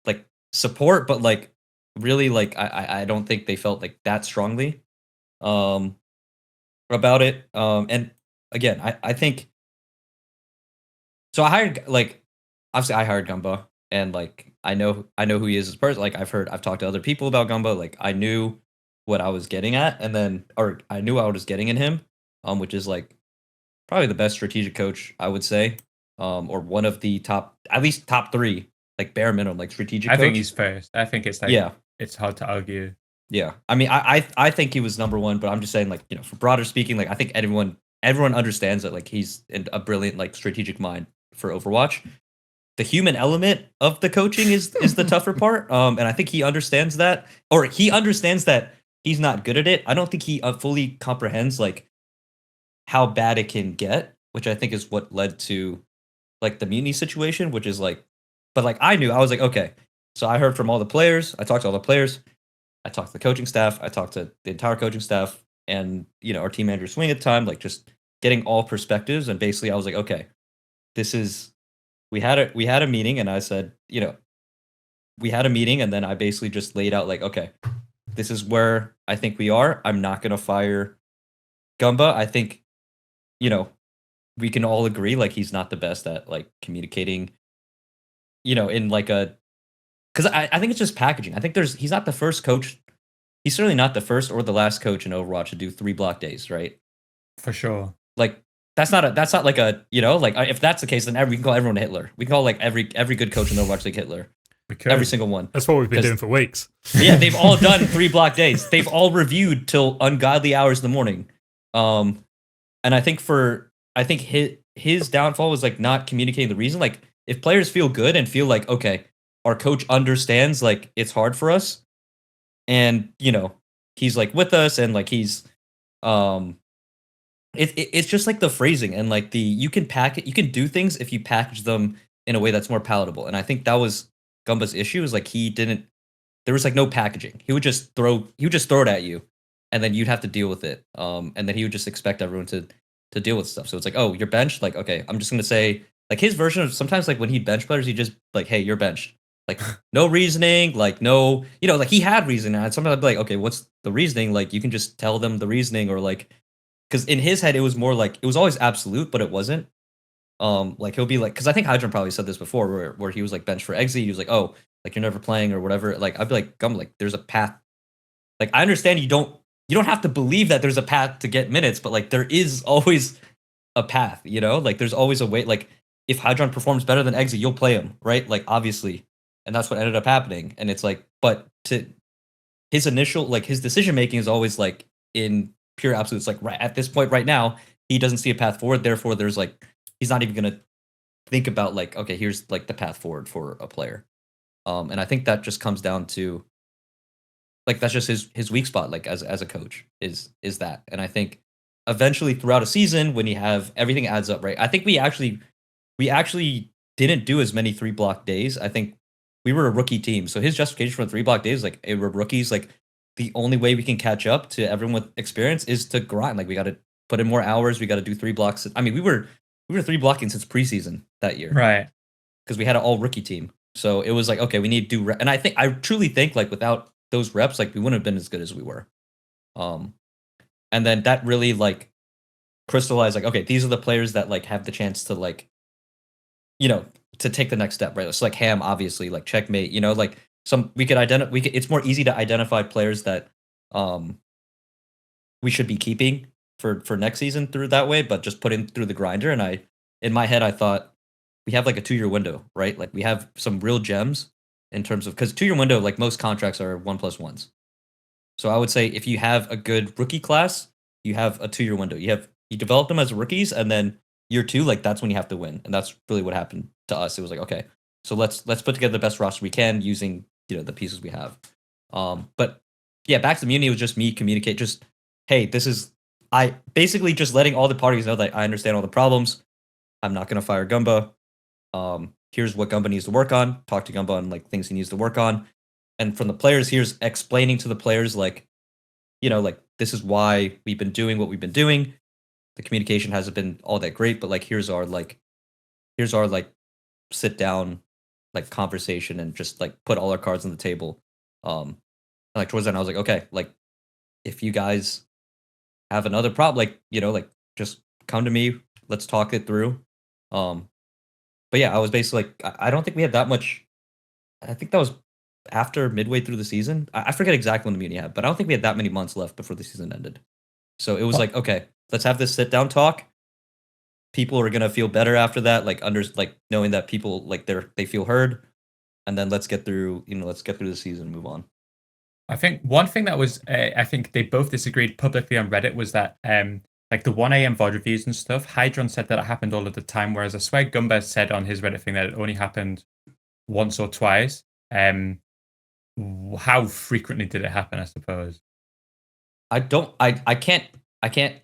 like support, but like really like I don't think they felt like that strongly about it. And again, I think so. Obviously I hired Gunba, and like I know who he is as a person. Like I've talked to other people about Gunba. Like I knew what I was getting at, or I knew I was getting in him, which is like probably the best strategic coach, I would say, or one of the at least top 3, like bare minimum, like strategic. I coach. think he's first. I think it's like Yeah. it's hard to argue. Yeah, I mean, I think he was number one, but I'm just saying, like, for broader speaking, like, I think everyone understands that, like, he's a brilliant, like, strategic mind for Overwatch. The human element of the coaching is the tougher part, and I think he understands that, or he understands that he's not good at it. I don't think he fully comprehends like how bad it can get, which I think is what led to like the Mutiny situation, which is like, but like I was like, okay, so I heard from all the players, I talked to all the players, I talked to the coaching staff, I talked to the entire coaching staff, and our team manager Swing at the time, like just getting all perspectives, and basically I was like, okay, this is. We had a meeting, and I said, we had a meeting, and then I basically just laid out like, okay, this is where I think we are. I'm not gonna fire Gunba. I think, we can all agree like he's not the best at like communicating, in like a, because I think it's just packaging. I think he's not the first coach. He's certainly not the first or the last coach in Overwatch to do 3 block days, right? For sure. Like. That's not like a, like if that's the case, then we can call everyone Hitler. We can call like every good coach in Overwatch like Hitler. We could. Every single one. That's what we've been doing for weeks. Yeah, they've all done 3 block days. They've all reviewed till ungodly hours in the morning. And I think his downfall was like not communicating the reason. Like if players feel good and feel like, okay, our coach understands like it's hard for us, and he's like with us, and like he's It's just like the phrasing and like you can do things if you package them in a way that's more palatable. And I think that was Gunba's issue, is like there was like no packaging. He would just throw it at you, and then you'd have to deal with it. And then he would just expect everyone to deal with stuff. So it's like, oh, you're benched? Like, okay, I'm just gonna say like his version of sometimes like when he'd bench players, he just like, hey, you're benched. Like no reasoning, like no, like he had reasoning. And sometimes I'd be like, okay, what's the reasoning? Like you can just tell them the reasoning, or like, because in his head, it was more like, it was always absolute, but it wasn't. Like he'll be like, because I think Hydron probably said this before, where he was like benched for Exi. He was like, oh, like you're never playing or whatever. Like I'd be like, like there's a path. Like I understand you don't have to believe that there's a path to get minutes, but like there is always a path, like there's always a way. Like if Hydron performs better than Exi, you'll play him, right? Like obviously, and that's what ended up happening. And it's like, but to his initial, like his decision making is always like in pure absolutes. Like right at this point right now, he doesn't see a path forward. Therefore, there's like, he's not even gonna think about like, okay, here's like the path forward for a player. And I think that just comes down to like that's just his weak spot, like as a coach is that. And I think eventually throughout a season, when you have everything adds up, right? I think we actually didn't do as many 3 block days. I think we were a rookie team, so his justification for 3 block days, like we're rookies, like the only way we can catch up to everyone with experience is to grind. Like we got to put in more hours. We got to do 3 blocks. I mean, we were 3 blocking since preseason that year, right? Because we had an all rookie team. So it was like, okay, we need to do. And I truly think like without those reps, like we wouldn't have been as good as we were. And then that really like crystallized like, okay, these are the players that like have the chance to like, to take the next step, right? So like Ham, obviously, like Checkmate, like. We could identify. It's more easy to identify players that we should be keeping for next season through that way, but just put in through the grinder. And in my head, I thought we have like a 2-year window, right? Like we have some real gems in terms of, because 2-year window, like most contracts are 1+1s. So I would say if you have a good rookie class, you have a 2-year window. You develop them as rookies, and then year 2, like that's when you have to win. And that's really what happened to us. It was like, okay, so let's put together the best roster we can using the pieces we have. But yeah, back to the Munity, was just me communicate, just, hey, I basically just letting all the parties know that I understand all the problems. I'm not going to fire Gunba. Here's what Gunba needs to work on. Talk to Gunba on like things he needs to work on. And from the players, here's explaining to the players like, like this is why we've been doing what we've been doing. The communication hasn't been all that great, but like here's our sit down like conversation, and just like put all our cards on the table. Like towards the end, I was like, okay, like if you guys have another problem, like like just come to me, let's talk it through. But yeah, I was basically like, I don't think we had that much. I think that was after midway through the season. I forget exactly when the Mutiny had, but I don't think we had that many months left before the season ended. So it was like, okay, let's have this sit down talk. People are gonna feel better after that, like knowing that people like they feel heard, and then let's get through the season and move on. I think one thing that was, I think they both disagreed publicly on Reddit was that, like the 1 a.m. VOD reviews and stuff, Hydron said that it happened all of the time, whereas I swear Gunba said on his Reddit thing that it only happened once or twice. How frequently did it happen, I suppose? I can't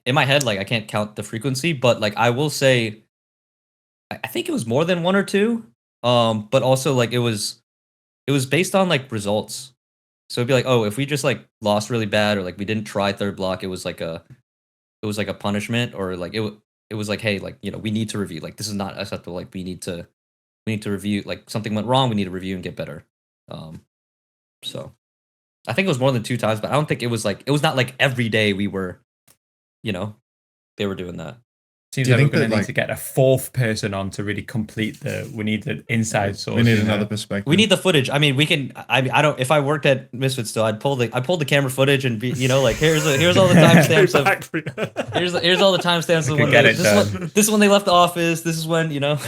in my head, like I can't count the frequency, but like I will say I think it was more than one or two. But also like it was based on like results. So it'd be like, oh, if we just like lost really bad or like we didn't try third block, it was like a punishment, or like it was like, hey, like, you know, we need to review, like this is not acceptable, like we need to review, like something went wrong, we need to review and get better. So I think it was more than 2 times, but I don't think it was not like every day we were, you know, they were doing that. Seems like we're going to need to get a 4th person on to really complete we need the inside source. We need another perspective. We need the footage. I mean, we can, I don't, if I worked at Misfits still, I'd pull the camera footage and be, you know, like here's all the timestamps of, here's all the timestamps of when this is when they left the office. This is when, you know.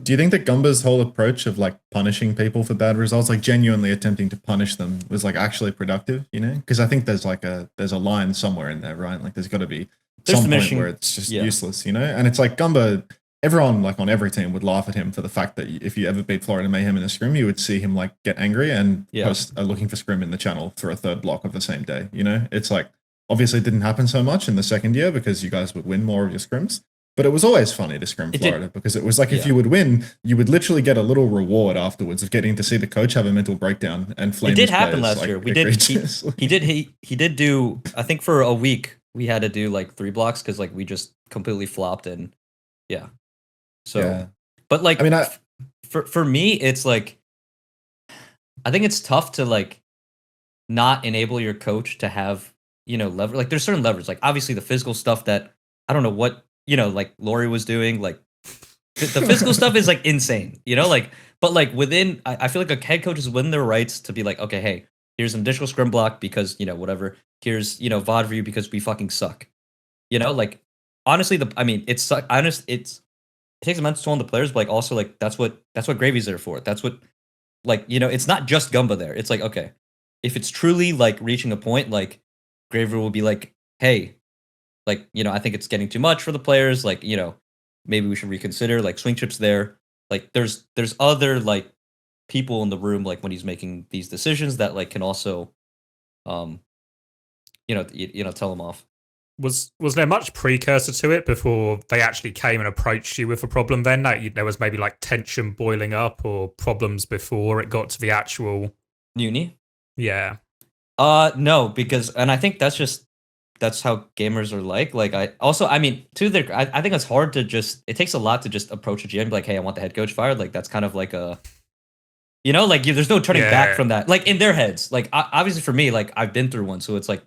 Do you think that Gumba's whole approach of like punishing people for bad results, like genuinely attempting to punish them, was like actually productive, you know? Because I think there's a line somewhere in there, right? Like there's got to be some point where it's just useless, you know? And it's like Gunba, everyone like on every team would laugh at him for the fact that if you ever beat Florida Mayhem in a scrim, you would see him like get angry and post looking for scrim in the channel for a 3rd block of the same day, you know? It's like, obviously it didn't happen so much in the 2nd year because you guys would win more of your scrims. But it was always funny to scrim Florida because it was like if you would win, you would literally get a little reward afterwards of getting to see the coach have a mental breakdown and flame. It did happen last year. We did. He did do. I think for a week we had to do like 3 blocks because like we just completely flopped and So, but like I mean, for me, it's like I think it's tough to like not enable your coach to have, you know, lever. Like there's certain levers. Like obviously the physical stuff that I don't know what. You know, like Lori was doing, like the physical stuff is like insane, you know, like, but like within, I feel like a head coach is within their rights to be like, okay, hey, here's an additional scrim block because, you know, whatever, here's, you know, VOD view because we fucking suck, you know, like, honestly, it takes a mental toll on the players, but like also like, that's what Gravy's there for. That's what, like, you know, it's not just Gunba there. It's like, okay, if it's truly like reaching a point, like Gravy will be like, hey, like, you know, I think it's getting too much for the players. Like, you know, maybe we should reconsider. Like, swing chips there. Like, there's other like people in the room. Like when he's making these decisions that like can also, you know, tell him off. Was there much precursor to it before they actually came and approached you with a problem? Then that there was maybe like tension boiling up or problems before it got to the actual Uni? Yeah. No, because and I think that's how gamers are like I mean I think it's hard to it takes a lot to just approach a GM and be like, hey, I want the head coach fired. Like that's kind of like a, you know, like there's no turning back from that, like in their heads. Like obviously for me, like I've been through one, so it's like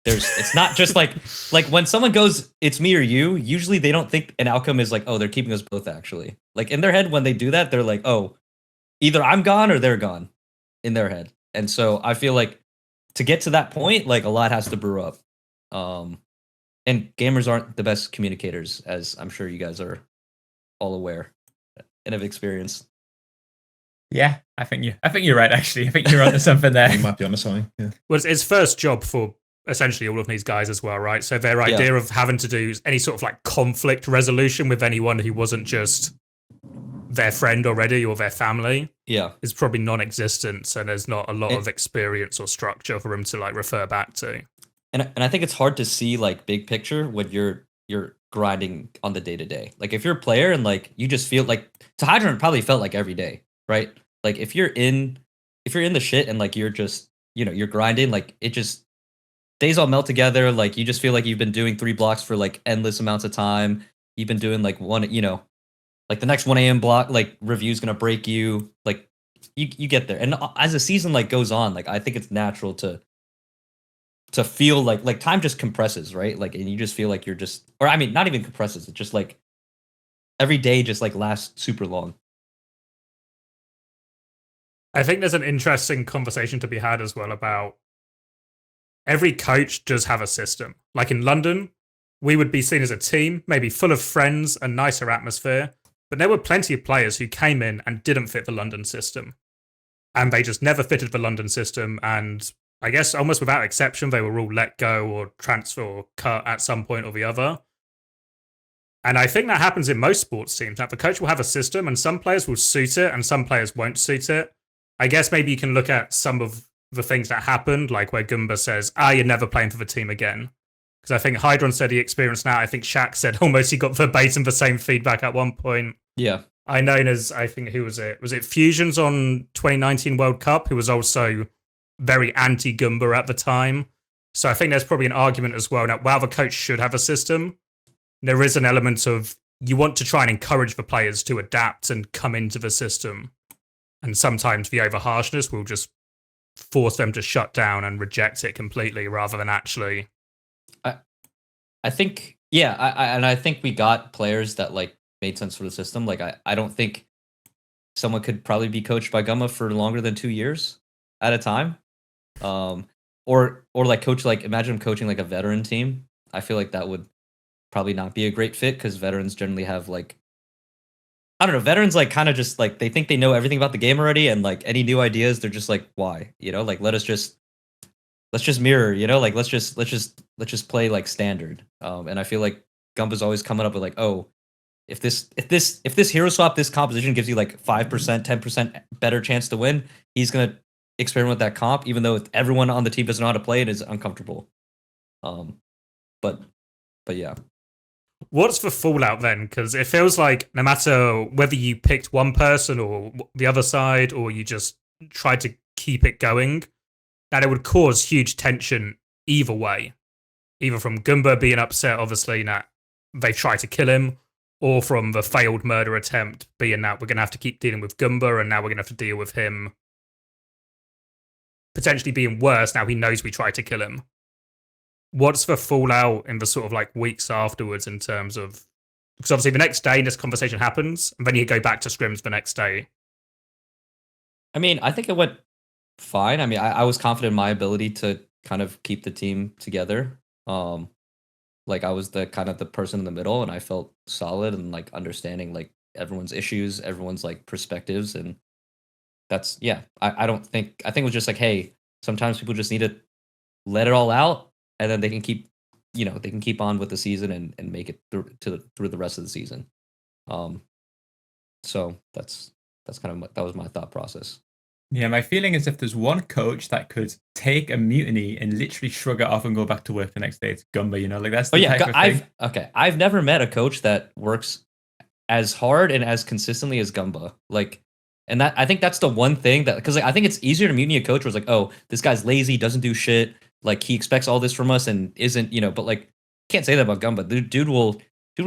it's not just like when someone goes it's me or you, usually they don't think an outcome is like, oh, they're keeping us both. Actually, like in their head when they do that, they're like, oh, either I'm gone or they're gone in their head. And so I feel like to get to that point, like a lot has to brew up. And gamers aren't the best communicators, as I'm sure you guys are all aware and have experienced. Yeah, I think you're right. Actually, I think you're onto something there. You might be onto something. Yeah. Well, it's his first job for essentially all of these guys as well, right? So their idea of having to do any sort of like conflict resolution with anyone who wasn't just their friend already or their family, is probably non-existent. So there's not a lot of experience or structure for them to like refer back to. And I think it's hard to see like big picture when you're grinding on the day to day. Like if you're a player and like you just feel like to Hydron probably felt like every day, right? Like if you're in the shit and like you're just, you know, you're grinding, like it just days all melt together. Like you just feel like you've been doing 3 blocks for like endless amounts of time. You've been doing like one, you know, like the next 1 a.m. block like review's gonna break you. Like you get there, and as the season like goes on, like I think it's natural to feel like time just compresses, right? Like, and you just feel like you're just, or I mean, not even compresses. It's just like every day just like lasts super long. I think there's an interesting conversation to be had as well about every coach does have a system. Like in London, we would be seen as a team, maybe full of friends and nicer atmosphere, but there were plenty of players who came in and didn't fit the London system. and they just never fitted the London system. And I guess almost without exception, they were all let go or transfer or cut at some point or the other. And I think that happens in most sports teams. That the coach will have a system, and some players will suit it, and some players won't suit it. I guess maybe you can look at some of the things that happened, like where Gunba says, you're never playing for the team again. Because I think Hydron said he experienced that. I think Shaq said almost he got verbatim the same feedback at one point. Yeah. I know as, I think, who was it? Was it Fusions on 2019 World Cup, who was also very anti-Gunba at the time? So I think there's probably an argument as well. Now, while the coach should have a system, there is an element of you want to try and encourage the players to adapt and come into the system. And sometimes the over-harshness will just force them to shut down and reject it completely rather than actually... I think, yeah, I think we got players that like made sense for the system. Like I don't think someone could probably be coached by Gunba for longer than 2 years at a time. Or like coach, like imagine coaching like a veteran team. I feel like that would probably not be a great fit because veterans generally have like, I don't know, veterans like kind of just like they think they know everything about the game already, and like any new ideas, they're just like, why? You know, like let's just mirror, you know, like let's just play like standard. And I feel like Gunba's always coming up with like, oh, if this hero swap, this composition gives you like 5%, 10% better chance to win, he's gonna experiment with that comp, even though everyone on the team doesn't know how to play it, is uncomfortable. But yeah. What's the fallout then? Because it feels like no matter whether you picked one person or the other side, or you just tried to keep it going, that it would cause huge tension either way. Either from Gunba being upset, obviously, that they try to kill him, or from the failed murder attempt being that we're going to have to keep dealing with Gunba, and now we're going to have to deal with him potentially being worse now he knows we tried to kill him. What's the fallout in the sort of like weeks afterwards in terms of, because obviously the next day this conversation happens and then you go back to scrims the next day. I mean, I think it went fine. I mean, I was confident in my ability to kind of keep the team together. Like I was the kind of the person in the middle, and I felt solid and like understanding like everyone's issues, everyone's like perspectives. And that's, yeah, I think it was just like, hey, sometimes people just need to let it all out, and then they can keep, you know, they can keep on with the season and make it through the rest of the season. So that's kind of that was my thought process. Yeah, my feeling is if there's one coach that could take a mutiny and literally shrug it off and go back to work the next day, it's Gunba. You know, like that's the type of thing. I've never met a coach that works as hard and as consistently as Gunba. Like, and that I think that's the one thing that, because like, I think it's easier to mutiny a coach where it's like, oh, this guy's lazy, doesn't do shit. Like he expects all this from us and isn't, you know, but like can't say that about Gunba. The dude will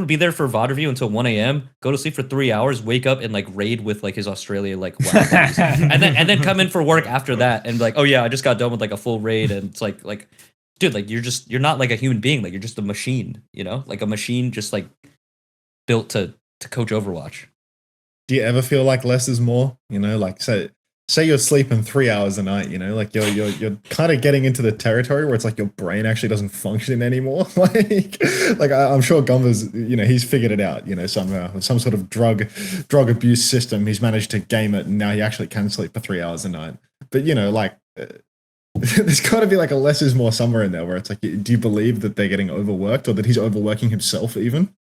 be there for VOD review until 1 a.m., go to sleep for 3 hours, wake up and like raid with like his Australia like and then come in for work after that and like, oh yeah, I just got done with like a full raid. And it's like dude, like you're not like a human being, like you're just a machine, you know, like a machine just like built to coach Overwatch. Do you ever feel like less is more? You know, like say you're sleeping 3 hours a night, you know, like you're kind of getting into the territory where it's like your brain actually doesn't function anymore. like I'm sure Gunba's, you know, he's figured it out, you know, somehow, some sort of drug abuse system. He's managed to game it, and now he actually can sleep for 3 hours a night. But you know, like there's got to be like a less is more somewhere in there where it's like, do you believe that they're getting overworked or that he's overworking himself even?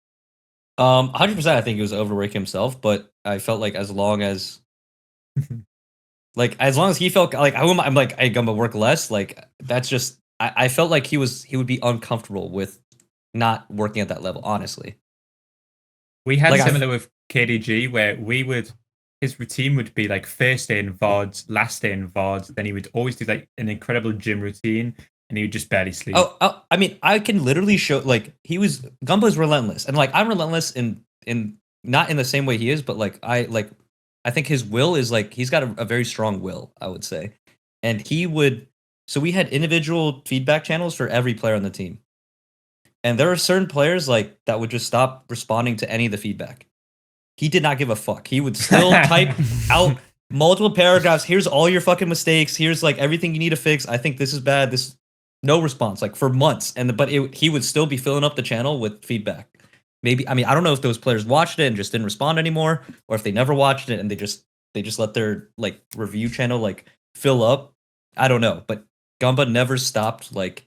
100%. I think he was overworking himself, but I felt like as long as he felt like I'm like, hey, Gunba, work less. Like that's just I felt like he would be uncomfortable with not working at that level. Honestly, we had like similar with KDG where his routine would be like first day in VODs, last day in VODs. Then he would always do like an incredible gym routine, and he would just barely sleep. Oh, I mean, I can literally show like Gunba's relentless, and like I'm relentless in not in the same way he is, but like I think his will is like, he's got a very strong will, I would say. And so we had individual feedback channels for every player on the team. And there are certain players like that would just stop responding to any of the feedback. He did not give a fuck. He would still type out multiple paragraphs. Here's all your fucking mistakes. Here's like everything you need to fix. I think this is bad. No response, like for months. But he would still be filling up the channel with feedback. Maybe, I mean, I don't know if those players watched it and just didn't respond anymore, or if they never watched it and they just they just let their like review channel like fill up. I don't know, but Gunba never stopped like,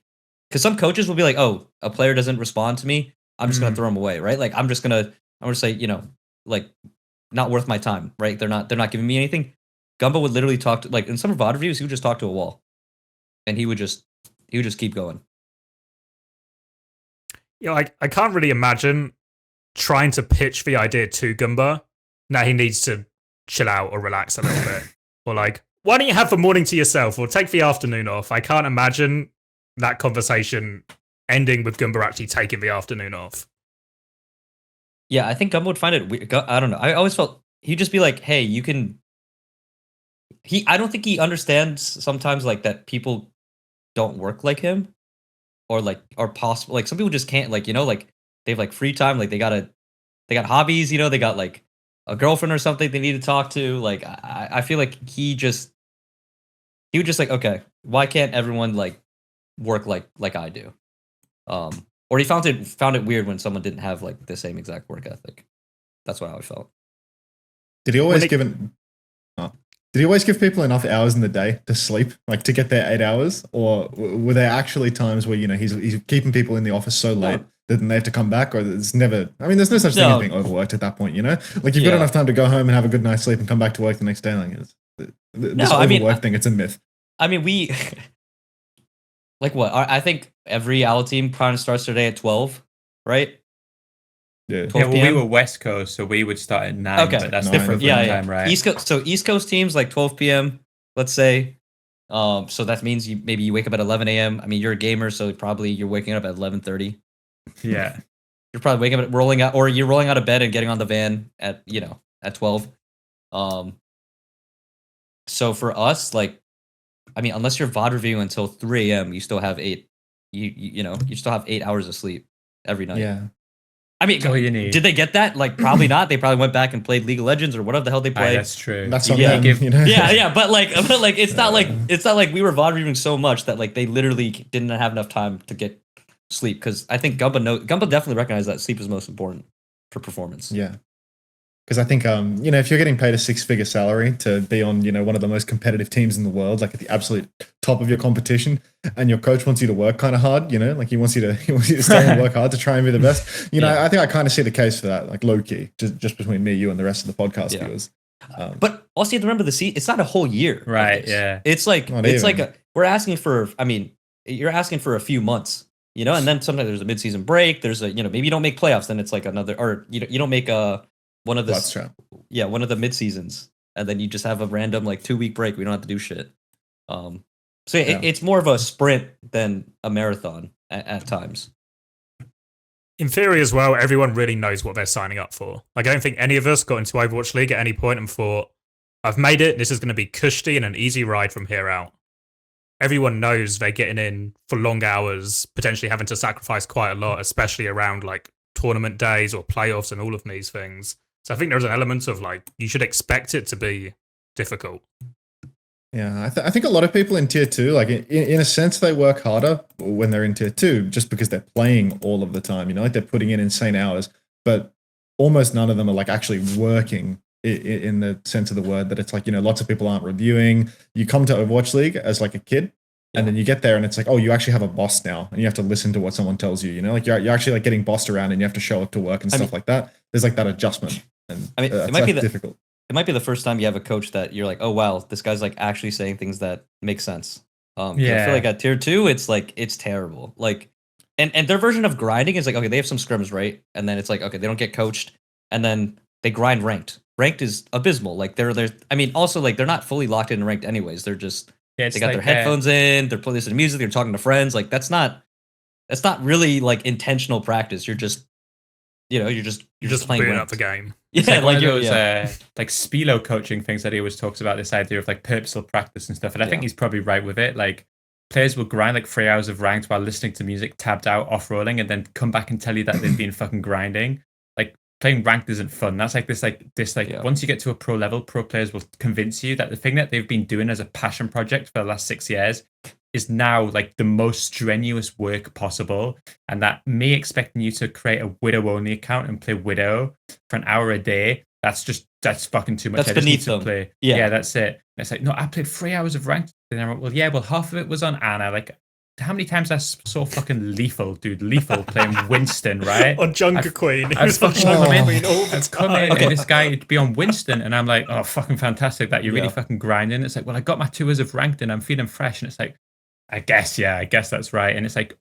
because some coaches will be like, oh, a player doesn't respond to me, I'm just gonna throw him away, right? Like I'm gonna say, you know, like not worth my time, right? They're not giving me anything. Gunba would literally talk to, like in some VOD reviews, he would just talk to a wall, and he would just keep going. Yeah, I can't really imagine trying to pitch the idea to Gunba. Now he needs to chill out or relax a little bit, or like, why don't you have the morning to yourself, or take the afternoon off? I can't imagine that conversation ending with Gunba actually taking the afternoon off. Yeah, I think Gunba would find it weird. I don't know. I always felt he'd just be like, hey, you can. I don't think he understands sometimes like that people don't work like him, or possible, like some people just can't, like, you know, like they have like free time, like they got hobbies, you know, they got like a girlfriend or something they need to talk to. Like I feel like he would just like, okay, why can't everyone like work like I do? Or he found it weird when someone didn't have like the same exact work ethic. That's what I always felt. Did he always Did he always give people enough hours in the day to sleep, like to get their 8 hours? Or were there actually times where, you know, he's keeping people in the office so late that they have to come back? Or there's never, I mean, there's no such thing as being overworked at that point, you know? Like you've got enough time to go home and have a good night's sleep and come back to work the next day. Like this overwork thing, it's a myth. I mean, we, like what? I think every OWL team kind of starts their day at 12, right? Yeah. Well, we were West Coast, so we would start at 9. Okay, but that's 9, different yeah. time, right? East Coast teams like 12 p.m. Let's say. So that means maybe you wake up at 11 a.m. I mean, you're a gamer, so probably you're waking up at 11:30. Yeah, you're probably waking up, rolling out of bed and getting on the van at 12. So for us, like, I mean, unless you're VOD reviewing until 3 a.m., you still have 8. You still have 8 hours of sleep every night. Yeah. I mean, did they get that? Like, probably not. They probably went back and played League of Legends or whatever the hell they played. that's true. That's on them, you know? Yeah. But it's not like we were VOD reviewing so much that like they literally didn't have enough time to get sleep. Because I think Gunba definitely recognized that sleep is most important for performance. Yeah. Because I think, you know, if you're getting paid a 6-figure salary to be on, you know, one of the most competitive teams in the world, like at the absolute top of your competition, and your coach wants you to work kind of hard, you know, like he wants you to stay and work hard to try and be the best. You know, I think I kind of see the case for that, like low key, just between me, you, and the rest of the podcast viewers. But also you have to remember it's not a whole year, right? Yeah, it's like we're asking for. I mean, you're asking for a few months, you know, and then sometimes there's a mid-season break. There's maybe you don't make playoffs, then it's like another, or you don't make one of the mid seasons, and then you just have a random like 2-week break. We don't have to do shit. It's more of a sprint than a marathon at times. In theory as well, everyone really knows what they're signing up for. Like, I don't think any of us got into Overwatch League at any point and thought, I've made it, this is going to be cushy and an easy ride from here out. Everyone knows they're getting in for long hours, potentially having to sacrifice quite a lot, especially around like tournament days or playoffs and all of these things. So I think there's an element of like, you should expect it to be difficult. Yeah, I think a lot of people in tier 2, like in a sense, they work harder when they're in tier 2 just because they're playing all of the time, you know, like they're putting in insane hours, but almost none of them are like actually working in the sense of the word, that it's like, you know, lots of people aren't reviewing. You come to Overwatch League as like a kid, and then you get there and it's like, oh, you actually have a boss now, and you have to listen to what someone tells you, you know, like you're actually like getting bossed around and you have to show up to work and stuff like that. There's like that adjustment. And I mean, it might be difficult. It might be the first time you have a coach that you're like, oh wow, this guy's like actually saying things that make sense. I feel like at tier 2, it's like it's terrible. Like, and their version of grinding is like, okay, they have some scrims, right? And then it's like, okay, they don't get coached, and then they grind ranked. Ranked is abysmal. Like they're I mean, also like they're not fully locked in ranked anyways. They're just they got their headphones in, they're listening to music, they're talking to friends. Like that's not really like intentional practice. You're just you're just playing up the game. It's like one of those like Spilo coaching things that he always talks about, this idea of like purposeful practice and stuff. And I think he's probably right with it. Like players will grind like 3 hours of ranked while listening to music, tabbed out, off rolling, and then come back and tell you that they've been fucking grinding. Like playing ranked isn't fun. That's like this once you get to a pro level, pro players will convince you that the thing that they've been doing as a passion project for the last 6 years is now like the most strenuous work possible, and that me expecting you to create a Widow only account and play Widow for an hour a day that's fucking too much. That's I just need beneath to them. play. Yeah. That's it. And it's like, no, I played 3 hours of ranked. And I'm like, well, yeah, well, half of it was on Anna. Like, how many times I saw fucking Lethal playing Winston, right? On Junker Queen. He I've was on fucking Junker come in, Queen all the I've come in, time. and this guy would be on Winston, and I'm like, oh, fucking fantastic that you're really Yeah. fucking grinding. It's like, well, I got my 2 hours of ranked, and I'm feeling fresh, and it's like, I guess that's right. And it's like,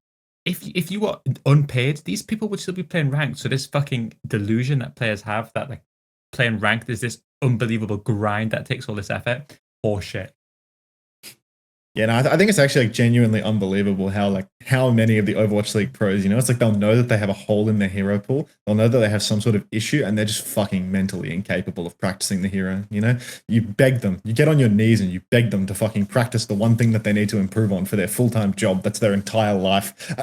if you were unpaid, these people would still be playing ranked. So this fucking delusion that players have that like playing ranked is this unbelievable grind that takes all this effort. Horseshit. Yeah, no, I think it's actually like genuinely unbelievable how many of the Overwatch League pros, it's like they'll know that they have a hole in their hero pool, they'll know that they have some sort of issue, and they're just fucking mentally incapable of practicing the hero. You beg them, you get on your knees and you beg them to fucking practice the one thing that they need to improve on for their full-time job. That's their entire life.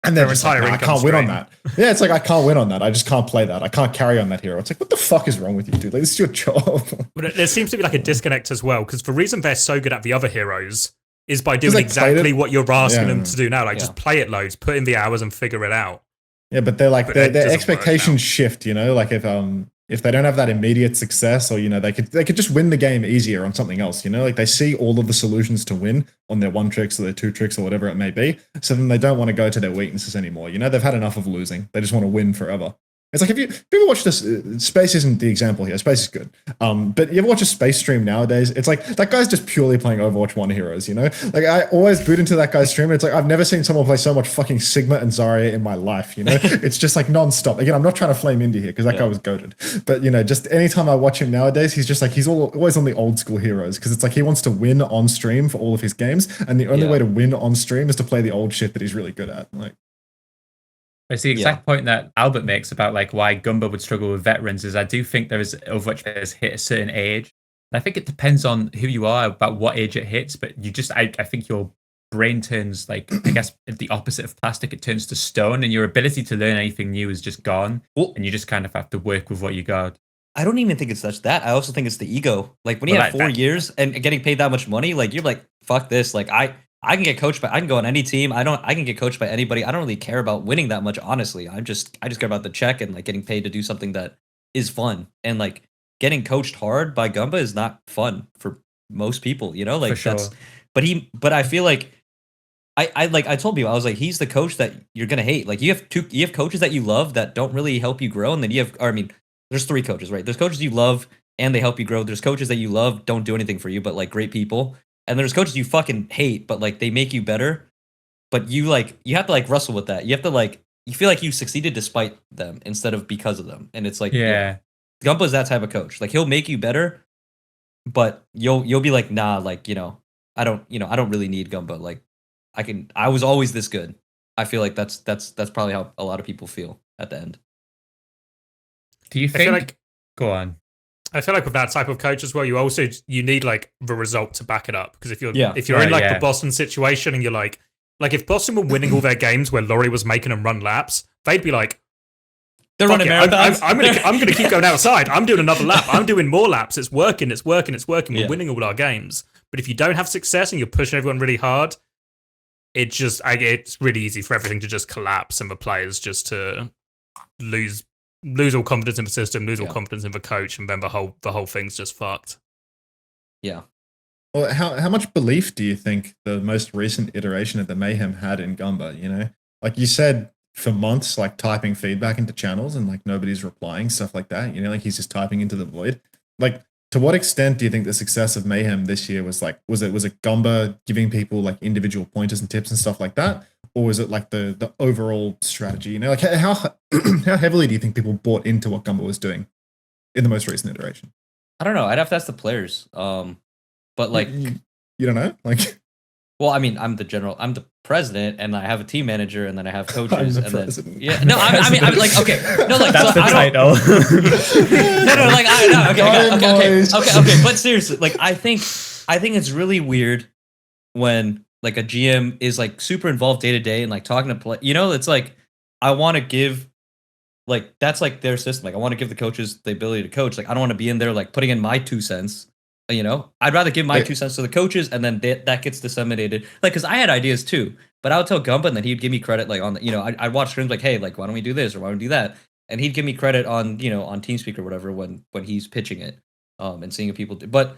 And they're just like, I can't win on that. Yeah, it's like, I can't win on that. I just can't play that. I can't carry on that hero. It's like, what the fuck is wrong with you, dude? Like, this is your job. But there seems to be like a disconnect as well, because the reason they're so good at the other heroes is by doing exactly what you're asking them to do now. Like, just play it loads, put in the hours and figure it out. Yeah, but they're like, their expectations shift, like if they don't have that immediate success, or they could just win the game easier on something else, like they see all of the solutions to win on their 1 tricks or their 2 tricks or whatever it may be, so then they don't want to go to their weaknesses anymore. They've had enough of losing. They just want to win forever. It's like, if you ever watch this, Space isn't the example here. Space is good. But you ever watch a Space stream nowadays? It's like, that guy's just purely playing Overwatch 1 heroes, Like, I always boot into that guy's stream, and it's like, I've never seen someone play so much fucking Sigma and Zarya in my life, It's just like non-stop. Again, I'm not trying to flame Indy here, because that guy was goated. But, just anytime I watch him nowadays, he's just like, he's always on the old school heroes, because it's like he wants to win on stream for all of his games, and the only way to win on stream is to play the old shit that he's really good at. Like, it's the exact point that Albert makes about like why Gunba would struggle with veterans. Is I do think there is Overwatch players hit a certain age. I think it depends on who you are about what age it hits, but I think your brain turns like, I guess the opposite of plastic, it turns to stone, and your ability to learn anything new is just gone. And you just kind of have to work with what you got. I don't even think it's such that. I also think it's the ego. Like, when you have 4 years and getting paid that much money, like, you're like, fuck this. Like, I can get coached by, I can go on any team. I can get coached by anybody. I don't really care about winning that much, honestly. I just care about the check and like getting paid to do something that is fun. And like, getting coached hard by Gunba is not fun for most people, like, for sure. But I feel like I told people, I was like, he's the coach that you're gonna hate. Like, you have coaches that you love that don't really help you grow, and then there's 3 coaches, right? There's coaches you love and they help you grow. There's coaches that you love, don't do anything for you, but like great people. And there's coaches you fucking hate, but like they make you better. But you have to like wrestle with that. You have to like, you feel like you succeeded despite them instead of because of them. And it's like, Gumpa's that type of coach. Like, he'll make you better, but you'll be like, nah, like, I don't really need Gunba. Like, I was always this good. I feel like that's probably how a lot of people feel at the end. Do you think? Go on. I feel like with that type of coach as well, you need like the result to back it up. Because if you're in like the Boston situation, and you're like if Boston were winning all their games where Laurie was making them run laps, they'd be like, they're running marathons. I'm gonna keep going outside. I'm doing another lap. I'm doing more laps. It's working. We're winning all our games. But if you don't have success and you're pushing everyone really hard, it's really easy for everything to just collapse, and the players just to lose all confidence in the system, lose all confidence in the coach, and then the whole thing's just fucked. Yeah. Well, how much belief do you think the most recent iteration of the Mayhem had in Gunba? Like you said, for months, like typing feedback into channels and like nobody's replying, stuff like that. Like he's just typing into the void. Like, to what extent do you think the success of Mayhem this year was like? Was it Gunba giving people like individual pointers and tips and stuff like that? Or was it like the overall strategy? Like, how heavily do you think people bought into what Gunba was doing in the most recent iteration? I don't know. I'd have to ask the players. But like, you don't know? Like, well, I mean, I'm the president, and I have a team manager, and then I have coaches, and president. then I'm like, okay, no, like, that's so the title. no, like, okay. But seriously, like, I think it's really weird when like a GM is like super involved day to day and like talking to play. It's like, I want to give, like, that's like their system. Like, I want to give the coaches the ability to coach. Like, I don't want to be in there like putting in my 2 cents. I'd rather give my 2 cents to the coaches, and then that gets disseminated. Like, because I had ideas too, but I would tell Gunba, and then he'd give me credit. Like, on the, I'd watch streams like, hey, like, why don't we do this or why don't we do that? and he'd give me credit on on TeamSpeak or whatever when he's pitching it, and seeing what people do. But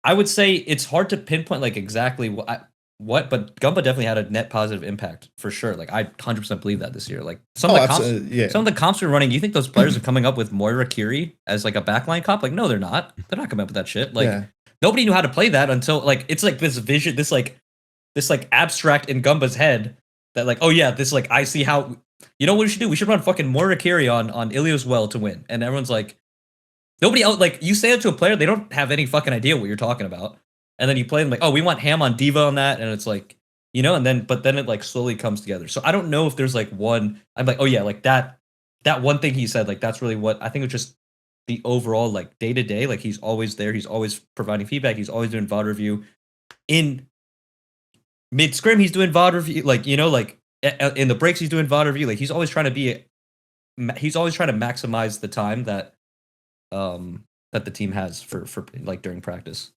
I would say it's hard to pinpoint like exactly what, but Gunba definitely had a net positive impact for sure. Like I 100% believe that this year. Like some of the comps we're running, you think those players are coming up with Moira Kiri as like a backline comp? Like no, they're not. They're not coming up with that shit. Like nobody knew how to play that until like it's like this vision, this abstract in Gumba's head that like, oh yeah, this like I see how. You know what we should do? We should run fucking Moira Kiri on Ilios well to win, and everyone's like. Nobody else, like, you say it to a player, they don't have any fucking idea what you're talking about. And then you play them like, oh, we want Ham on Diva on that. And it's like, but then it like slowly comes together. So I don't know if there's like one, I'm like, oh yeah, like that one thing he said, like, that's really what I think it's just the overall, like, day to day. Like, he's always there. He's always providing feedback. He's always doing VOD review. In mid scrim, he's doing VOD review. Like, like in the breaks, he's doing VOD review. Like, he's always trying to maximize the time that the team has for like during practice.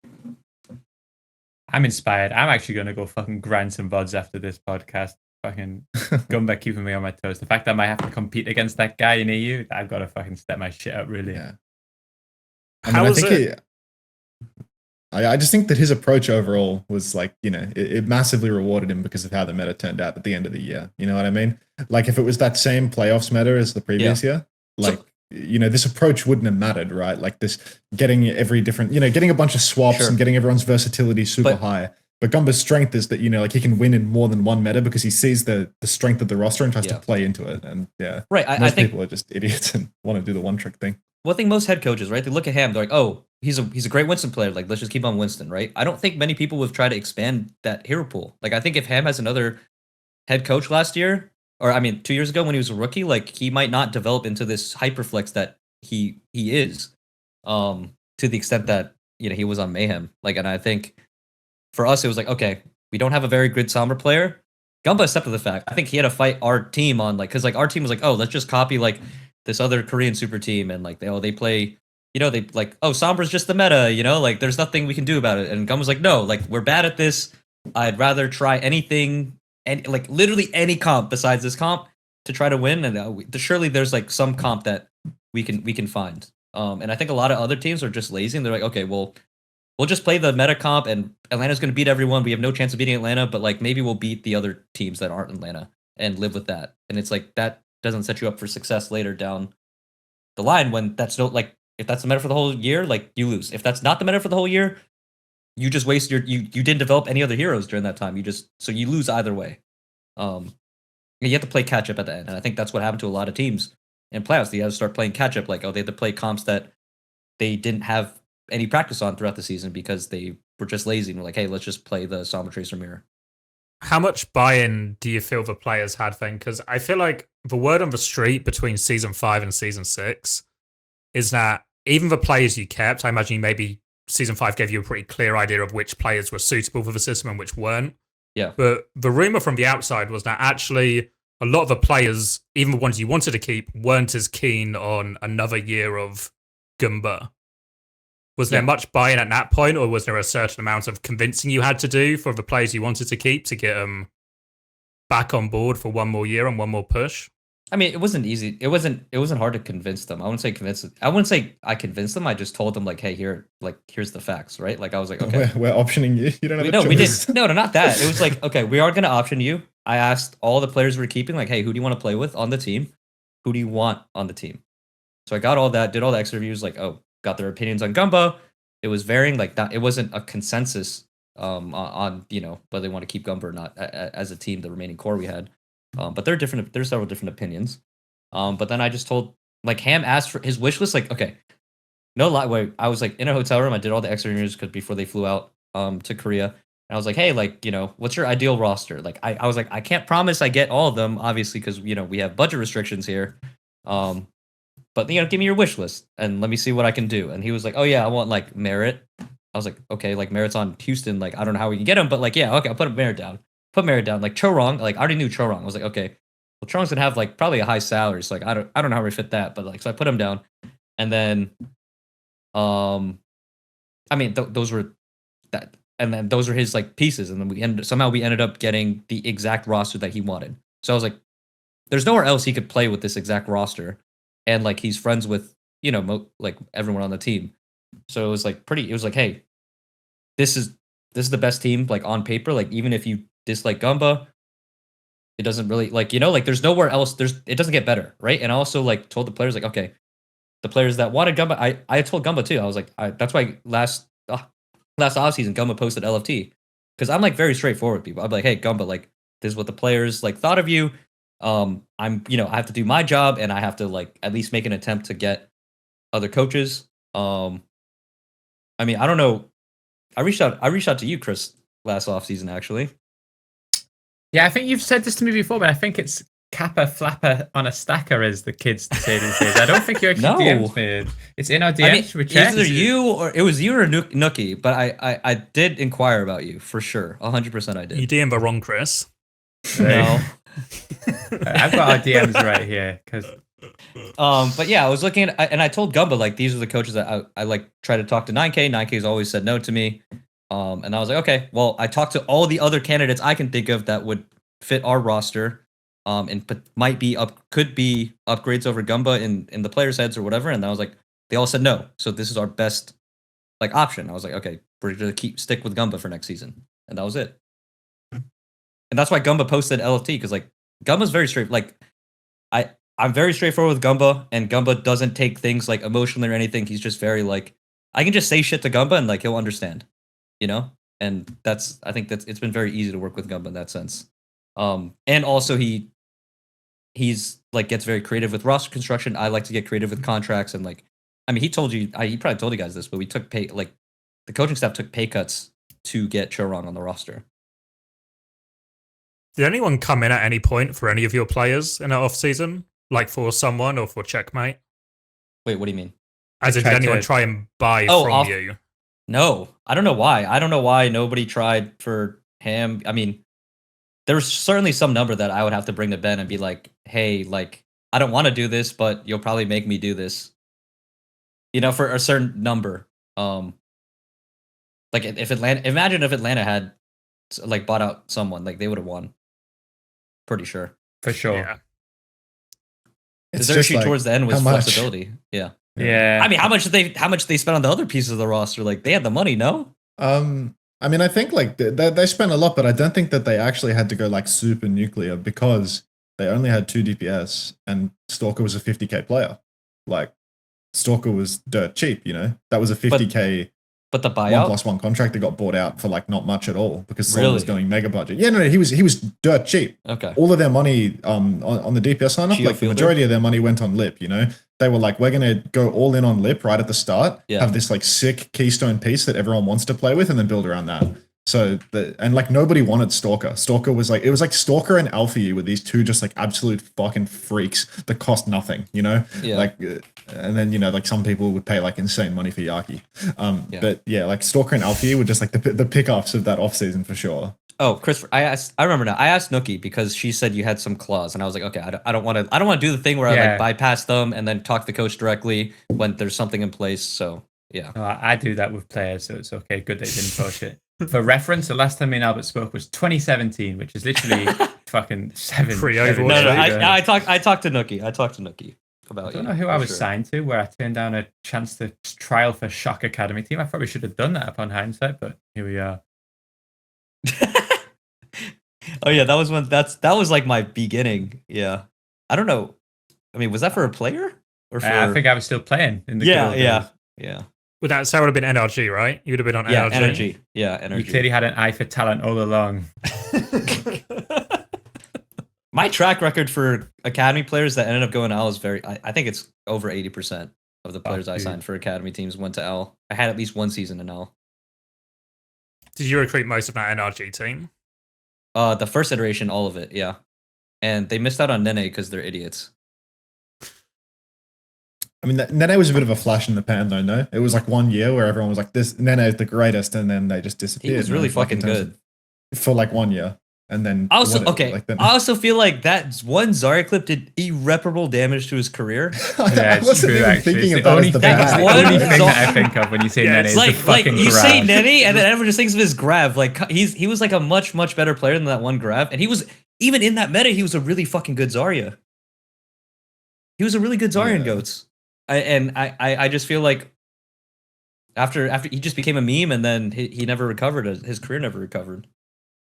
I'm inspired. I'm actually gonna go fucking grind some VODs after this podcast. Fucking Gunba keeping me on my toes. The fact that I might have to compete against that guy in EU, I've got to fucking step my shit up really. Yeah. I just think that his approach overall was like, it massively rewarded him because of how the meta turned out at the end of the year. You know what I mean? Like if it was that same playoffs meta as the previous year, like. This approach wouldn't have mattered, right? Like this getting every different, getting a bunch of swaps and getting everyone's versatility super high. But Gumba's strength is that, like he can win in more than one meta because he sees the strength of the roster and tries to play into it. And right. I think people are just idiots and want to do the one trick thing. Well, I think most head coaches, right? They look at him, they're like, oh, he's a great Winston player. Like, let's just keep on Winston, right? I don't think many people would try to expand that hero pool. Like, I think if Ham has another head coach last year, or 2 years ago when he was a rookie, like he might not develop into this hyperflex that he is, to the extent that he was on Mayhem. Like, and I think for us it was like, okay, we don't have a very good Sombra player. Gunba stepped to the fact. I think he had to fight our team on like, because like our team was like, oh, let's just copy like this other Korean super team, and like they play, they like, oh, Sombra's just the meta, like there's nothing we can do about it. And Gunba's like, no, like we're bad at this. I'd rather try anything. And like literally any comp besides this comp to try to win, and surely there's like some comp that we can find. And I think a lot of other teams are just lazy, and they're like, okay, well, we'll just play the meta comp, and Atlanta's going to beat everyone. We have no chance of beating Atlanta, but like maybe we'll beat the other teams that aren't Atlanta and live with that. And it's like that doesn't set you up for success later down the line when that's like if that's the meta for the whole year, like you lose. If that's not the meta for the whole year, you just waste you didn't develop any other heroes during that time. So you lose either way. You have to play catch up at the end, and I think that's what happened to a lot of teams in playoffs. They had to start playing catch up, like they had to play comps that they didn't have any practice on throughout the season because they were just lazy and were like, hey, let's just play the Sombra Tracer mirror. How much buy-in do you feel the players had then? Because I feel like the word on the street between season 5 and season 6 is that even the players you kept, I imagine maybe season 5 gave you a pretty clear idea of which players were suitable for the system and which weren't. Yeah. But the rumor from the outside was that actually a lot of the players, even the ones you wanted to keep, weren't as keen on another year of Gunba. Was there much buy-in at that point, or was there a certain amount of convincing you had to do for the players you wanted to keep to get them back on board for one more year and one more push? It wasn't easy. It wasn't hard to convince them. I wouldn't say I convinced them. I just told them like, hey, here's the facts, right? Like I was like, okay, we're optioning you. You don't have no, a choice. We didn't. No, not that. It was like, okay, we are gonna option you. I asked all the players we're keeping, like, hey, who do you want to play with on the team? Who do you want on the team? So I got all that, did all the extra reviews, like, oh, got their opinions on Gunba. It was varying, like that. It wasn't a consensus on whether they want to keep Gunba or not as a team. The remaining core we had. But there's several different opinions. But then I just told, like, Ham asked for his wish list, like, okay, no lie, wait, I was like in a hotel room, I did all the extra interviews because before they flew out to Korea, and I was like, hey, like, what's your ideal roster? Like, I was like, I can't promise I get all of them, obviously, because we have budget restrictions here. But give me your wish list and let me see what I can do. And he was like, oh yeah, I want like Merit. I was like, okay, like Merit's on Houston, like I don't know how we can get him, but like yeah, okay, I'll put Merit down. Like Chorong, like I already knew Chorong. I was like, okay, well Chorong's gonna have like probably a high salary, so like I don't know how we fit that, but like so I put him down, and then those were that, and then those were his like pieces, and then we ended up getting the exact roster that he wanted. So I was like, there's nowhere else he could play with this exact roster. and like he's friends with like everyone on the team. So it was like it was like, hey, this is the best team like on paper. Like even if you dislike Gunba, it doesn't really like like there's nowhere else. It doesn't get better, right? And I also like told the players like, okay, the players that wanted Gunba, I told Gunba too. I was like, that's why last offseason Gunba posted LFT, because I'm like very straightforward with people. I'm like, hey Gunba, like this is what the players like thought of you. I'm I have to do my job, and I have to like at least make an attempt to get other coaches. I mean, I don't know. I reached out to you, Chris, last offseason actually. Yeah, I think you've said this to me before, but I think it's Kappa Flapper on a stacker, as the kids say these days. I don't think you actually DM'd me. It's in our DMs. I mean, either you or it was you or Nookie, but I did inquire about you for sure. 100% I did. You DM'd the wrong Chris. No. I've got our DMs right here because. But yeah, I was looking at, and I told Gunba like these are the coaches that I like try to talk to 9K. 9K's always said no to me. And I was like, okay, well, I talked to all the other candidates I can think of that would fit our roster. And could be upgrades over Gunba in the players' heads or whatever. And I was like, they all said no. So this is our best like option. I was like, okay, we're gonna stick with Gunba for next season, and that was it. And that's why Gunba posted LFT, because like Gumba's very straight. Like I'm very straightforward with Gunba, and Gunba doesn't take things like emotionally or anything. He's just very like, I can just say shit to Gunba and like he'll understand, And I think it's been very easy to work with Gunba in that sense. And also he's like gets very creative with roster construction. I like to get creative with contracts, and like, I mean, he probably told you guys this, but we took the coaching staff took pay cuts to get Choron on the roster. Did anyone come in at any point for any of your players in our off season, like for someone or for Checkmate? Wait, what do you mean? As in, did anyone try and buy from you? No, I don't know why. I don't know why nobody tried for him. I mean, there's certainly some number that I would have to bring to Ben and be like, hey, like, I don't want to do this, but you'll probably make me do this. For a certain number. Like imagine if Atlanta had like bought out someone, like they would have won. Pretty sure. For sure. Yeah. It's their issue towards the end was flexibility. Yeah. Yeah. I mean, how much they spent on the other pieces of the roster? Like they had the money, no? I mean, I think like they spent a lot, but I don't think that they actually had to go like super nuclear, because they only had 2 DPS and Stalker was a 50k player. Like Stalker was dirt cheap, that was a 50k. But the buyout 1+1 contract that got bought out for like not much at all, because someone was going mega budget. Yeah, no, he was dirt cheap. Okay. All of their money on the DPS sign up, like the majority of their money went on Lip. They were like, we're gonna go all in on Lip right at the start. Yeah. Have this like sick keystone piece that everyone wants to play with, and then build around that. So and like nobody wanted Stalker. Stalker was like, it was like Stalker and Alpha were these two just like absolute fucking freaks that cost nothing, Yeah. Like, and then like some people would pay like insane money for Yaki. But yeah, like Stalker and Alpha were just like the pickups of that off season for sure. Oh, Chris, I remember now. I asked Nookie because she said you had some clause, and I was like, okay, I don't want to do the thing where I like bypass them and then talk to the coach directly when there's something in place. So yeah, no, I do that with players, so it's okay. Good they didn't push it. For reference, the last time me and Albert spoke was 2017, which is literally fucking 7. Pre-Overwatch. No, I talked to Nookie. About. I don't know who I was signed to, where I turned down a chance to trial for Shock Academy team. I probably should have done that upon hindsight, but here we are. Oh yeah, that was like my beginning. Yeah, I don't know. I mean, was that for a player or for? I think I was still playing in the yeah. Well, that would have been NRG, right? You would have been on NRG. Yeah, energy. You clearly had an eye for talent all along. My track record for academy players that ended up going to L is I think it's over 80% of the players I signed for academy teams went to L. I had at least one season in L. Did you recruit most of that NRG team? The first iteration, all of it, yeah. And they missed out on Nene because they're idiots. I mean, Nene was a bit of a flash in the pan, though, no? It was like 1 year where everyone was like, this Nene is the greatest, and then they just disappeared. He was really fucking good. For like 1 year. And then I also feel like that one Zarya clip did irreparable damage to his career. I wasn't even thinking about it. That's the only thing that I think of when you say Nene. Is like you say Nene, and then everyone just thinks of his grab. Like he was like a much better player than that one grab, and he was even in that meta. He was a really fucking good Zarya. he was a really good Zarya in Yeah. GOATs. I just feel like after he just became a meme, and then he never recovered. His career never recovered.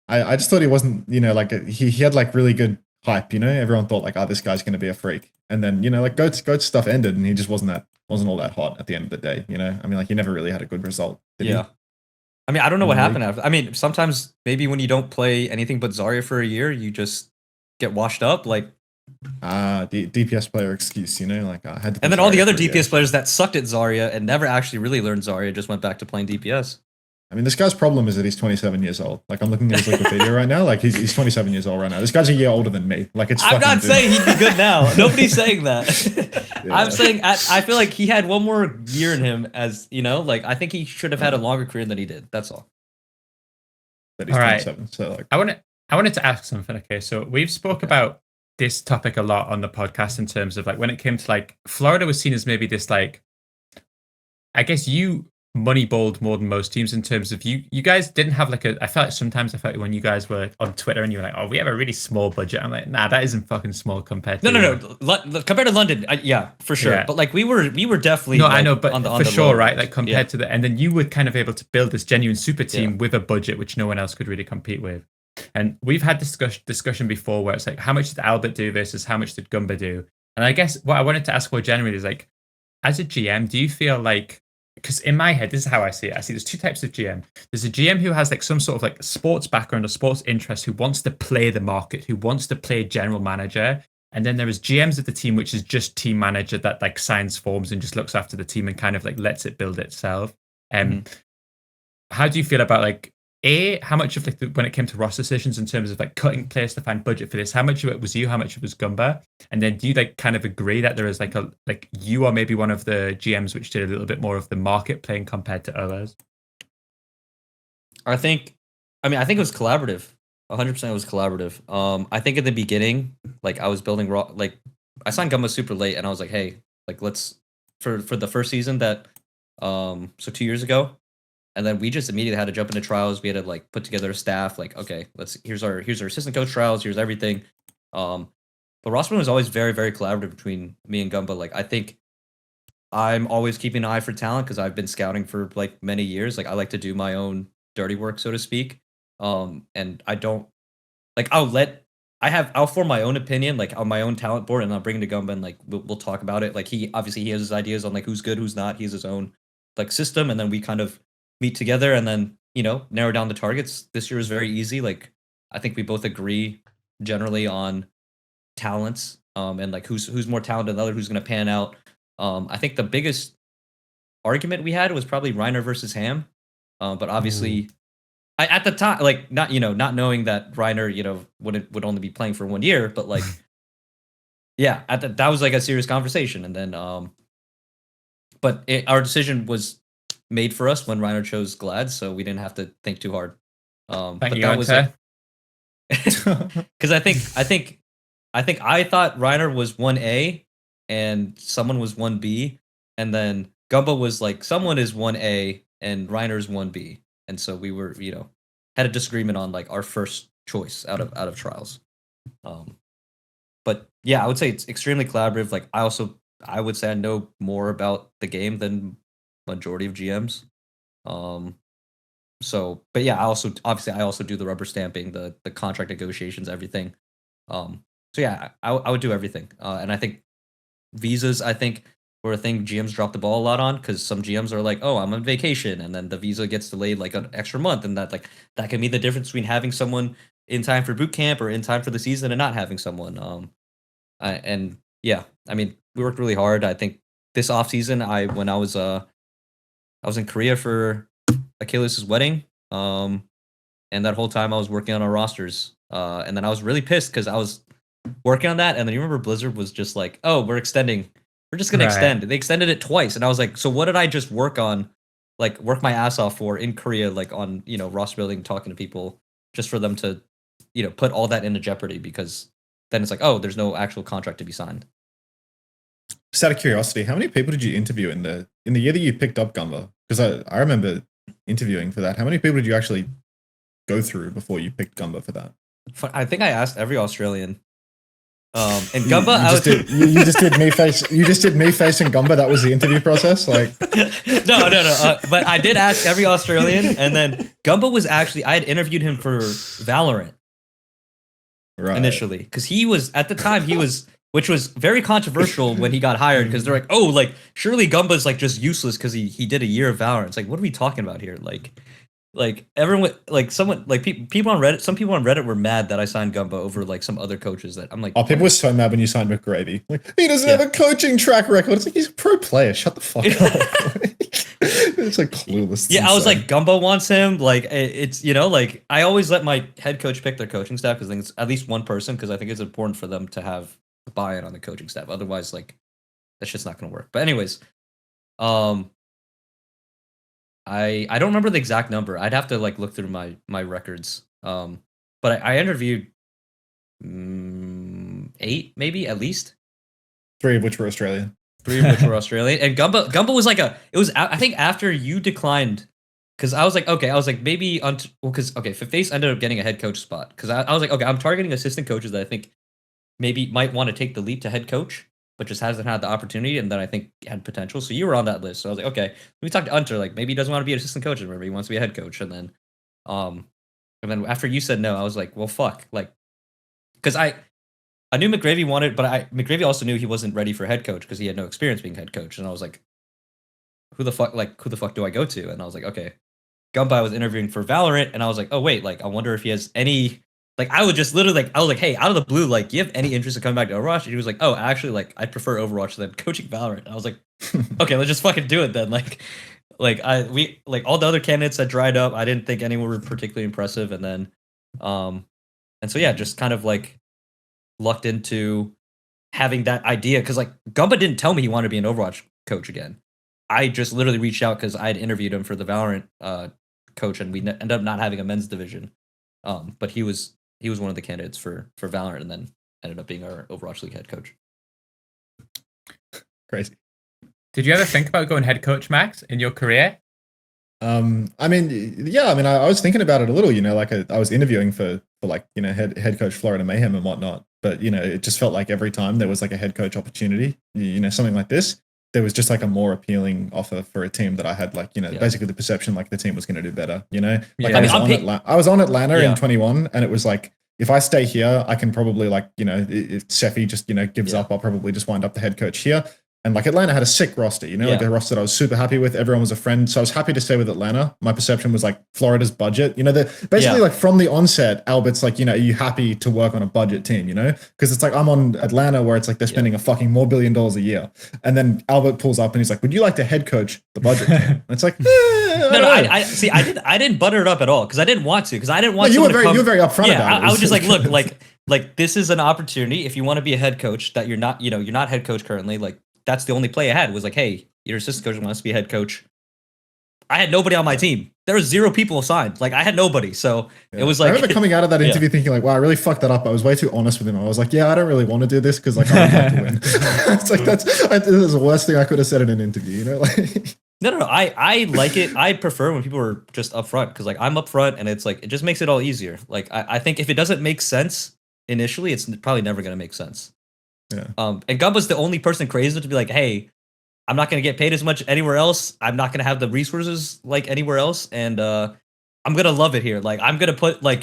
I just thought he wasn't, like he had like really good hype, everyone thought like, oh, this guy's going to be a freak. And then, like Goat's stuff ended and he just wasn't all that hot at the end of the day, I mean, like he never really had a good result. Did Yeah. he? I mean, I don't know what Really? happened after. I mean, sometimes maybe when you don't play anything but Zarya for a year, you just get washed up. Like, The DPS player excuse, like I had to. and then play all the Zarya other for a year. DPS players that sucked at Zarya and never actually really learned Zarya just went back to playing DPS. I mean, this guy's problem is that he's 27 years old. Like I'm looking at his Wikipedia right now. Like he's 27 years old right now. This guy's a year older than me. Like it's. I'm not fucking saying he'd be good now. Nobody's saying that. Yeah. I'm saying I feel like he had one more year in him, as like I think he should have had a longer career than he did. That's all. But he's All right. 27. So like. I wanted to ask something. Okay, so we've spoke about this topic a lot on the podcast in terms of like when it came to like Florida was seen as maybe this like, I guess you moneyballed more than most teams in terms of you guys didn't have like I felt like when you guys were on Twitter and you were like, oh, we have a really small budget. I'm like, nah, that isn't fucking small compared to No. Compared to London, yeah, for sure. Yeah. But like we were definitely. No, like, I know, but on the for sure, low. right? Like compared Yeah. to and then you were kind of able to build this genuine super team Yeah. with a budget which no one else could really compete with. And we've had discussion before where it's like, how much did Albert do versus how much did Gunba do? And I guess what I wanted to ask more generally is like, as a GM, do you feel like, because in my head, this is how I see it. I see there's two types of GM. There's a GM who has like some sort of like sports background or sports interest, who wants to play the market, who wants to play general manager. And then there is GMs of the team, which is just team manager that like signs forms and just looks after the team and kind of like lets it build itself. How do you feel about like, how much of like when it came to roster decisions in terms of like cutting players to find budget for this, how much of it was you, how much of it was Gunba? And then do you like kind of agree that there is like you are maybe one of the GMs which did a little bit more of the market playing compared to others? I think it was collaborative. 100% it was collaborative. I think in the beginning, like I was building like I signed Gunba super late, and I was like, hey, like let's for the first season that so 2 years ago. And then we just immediately had to jump into trials. We had to like put together a staff. Like, okay, here's our assistant coach trials. Here's everything. But Rossman was always very, very collaborative between me and Gunba. Like, I think I'm always keeping an eye for talent because I've been scouting for like many years. Like, I like to do my own dirty work, so to speak. And I don't like. I'll form my own opinion, like on my own talent board, and I'll bring it to Gunba, and like we'll talk about it. Like he has his ideas on like who's good, who's not. He has his own like system, and then we kind of meet together and then narrow down the targets. This year was very easy. Like I think we both agree generally on talents and like who's more talented than the other, who's going to pan out. I think the biggest argument we had was probably Reiner versus Ham, but obviously I at the time like not knowing that Reiner would only be playing for 1 year, but like yeah, that was like a serious conversation. And then but our decision was made for us when Reiner chose Glad, so we didn't have to think too hard. But that was because I think I thought Reiner was 1A and someone was 1B, and then Gunba was like someone is 1A and Reiner's 1B, and so we were had a disagreement on like our first choice out of trials. But yeah, I would say it's extremely collaborative. Like I would say I know more about the game than majority of GMs. So, but yeah, I also do the rubber stamping, the contract negotiations, everything. So yeah, I would do everything. And I think visas, were a thing GMs drop the ball a lot on, because some GMs are like, oh, I'm on vacation, and then the visa gets delayed like an extra month, and that can be the difference between having someone in time for boot camp or in time for the season and not having someone. And yeah, I mean, we worked really hard. I think this off season, when I was in Korea for Achilles' wedding, and that whole time I was working on our rosters, and then I was really pissed because I was working on that, and then you remember Blizzard was just like, oh, we're just gonna extend. They extended it twice, and I was like, so what did I just work my ass off for in Korea, like on roster building, talking to people, just for them to put all that into jeopardy, because then it's like, oh, there's no actual contract to be signed. Just out of curiosity, how many people did you interview in the year that you picked up Gunba? Because I remember interviewing for that. How many people did you actually go through before you picked Gunba for that? I think I asked every Australian. And Gunba, you just did me face. You just did me facing Gunba. That was the interview process. Like, no. But I did ask every Australian, and then Gunba was actually I had interviewed him for Valorant initially because he was at the time which was very controversial when he got hired because they're like, oh, like surely Gumba's like just useless because he did a year of Valorant. It's like, what are we talking about here? Like everyone, like someone, like people on Reddit, some people on Reddit were mad that I signed Gunba over like some other coaches that I'm like, oh, people were so mad when you signed McGravy. Like, he doesn't have a coaching track record. It's like, he's a pro player. Shut the fuck up. It's like clueless. Yeah, I was like, Gunba wants him. Like it's, like I always let my head coach pick their coaching staff because I think it's at least one person because I think it's important for them to have buy-in on the coaching staff. Otherwise, like that's just not going to work. But anyways, I don't remember the exact number. I'd have to like look through my records. But I interviewed 8 maybe at least. 3 of which were Australian. 3 of which were Australian. And Gunba was like I think after you declined, because I was like, okay, I was like maybe because okay, Face ended up getting a head coach spot because I was like, okay, I'm targeting assistant coaches that I think maybe might want to take the leap to head coach, but just hasn't had the opportunity, and then I think had potential. So you were on that list. So I was like, okay, we talked to Hunter, like maybe he doesn't want to be an assistant coach anymore, he wants to be a head coach. And then after you said no, I was like, well, fuck, like, because I knew McGravy wanted, but McGravy also knew he wasn't ready for head coach because he had no experience being head coach. And I was like, who the fuck do I go to? And I was like, okay, Gunba was interviewing for Valorant, and I was like, oh wait, like I wonder if he has any. Like, I would just literally, like, I was like, hey, out of the blue, like, do you have any interest in coming back to Overwatch? And he was like, oh, actually, like, I prefer Overwatch than coaching Valorant. And I was like, okay, let's just fucking do it then. Like all the other candidates that dried up, I didn't think anyone were particularly impressive. And then, and so, yeah, just kind of, like, lucked into having that idea. Because, like, Gunba didn't tell me he wanted to be an Overwatch coach again. I just literally reached out because I had interviewed him for the Valorant coach, and we ended up not having a men's division. But he was one of the candidates for Valorant, and then ended up being our Overwatch League head coach. Crazy. Did you ever think about going head coach, Max, in your career? I mean, yeah. I mean, I was thinking about it a little. Like I was interviewing for like head coach Florida Mayhem and whatnot. But it just felt like every time there was like a head coach opportunity, something like this, there was just like a more appealing offer for a team that I had like basically the perception like the team was going to do better. Like I was on Atlanta in 21, and it was like, if I stay here, I can probably like if Sephi just gives up, I'll probably just wind up the head coach here. And like Atlanta had a sick roster, like a roster that I was super happy with. Everyone was a friend. So I was happy to stay with Atlanta. My perception was like Florida's budget, basically like from the onset, Albert's like, are you happy to work on a budget team, Because it's like, I'm on Atlanta where it's like they're spending a fucking more $1 billion a year. And then Albert pulls up and he's like, would you like to head coach the budget team? And it's like, I didn't butter it up at all because I didn't want to, because I didn't want you were very upfront about it. I was just like, look, like this is an opportunity. If you want to be a head coach that you're not head coach currently, like, that's the only play I had was like, hey, your assistant coach wants to be a head coach. I had nobody on my team. There was 0 people signed. Like, I had nobody. So it was like, I remember coming out of that interview thinking like, wow, I really fucked that up. I was way too honest with him. I was like, yeah, I don't really want to do this because like, I would like to win. It's like, this is the worst thing I could have said in an interview, Like, No. I like it. I prefer when people are just upfront because like I'm upfront and it's like, it just makes it all easier. Like, I think if it doesn't make sense initially, it's probably never going to make sense. Yeah. And Gunba's the only person crazy enough to be like, hey, I'm not going to get paid as much anywhere else. I'm not going to have the resources like anywhere else. And I'm going to love it here. Like, I'm going to put like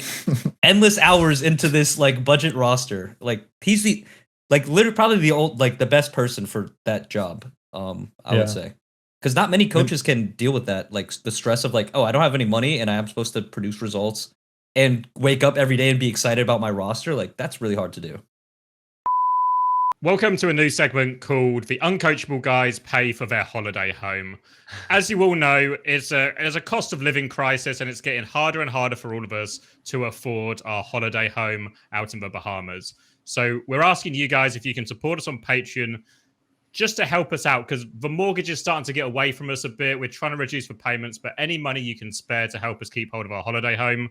endless hours into this like budget roster. Like, he's the, like, literally probably the best person for that job. I would say. Because not many coaches can deal with that. Like the stress of like, oh, I don't have any money and I'm supposed to produce results and wake up every day and be excited about my roster. Like, that's really hard to do. Welcome to a new segment called The Uncoachable Guys Pay for Their Holiday Home. As you all know, there's a cost of living crisis, and it's getting harder and harder for all of us to afford our holiday home out in the Bahamas. So we're asking you guys if you can support us on Patreon just to help us out, because the mortgage is starting to get away from us a bit. We're trying to reduce the payments, but any money you can spare to help us keep hold of our holiday home,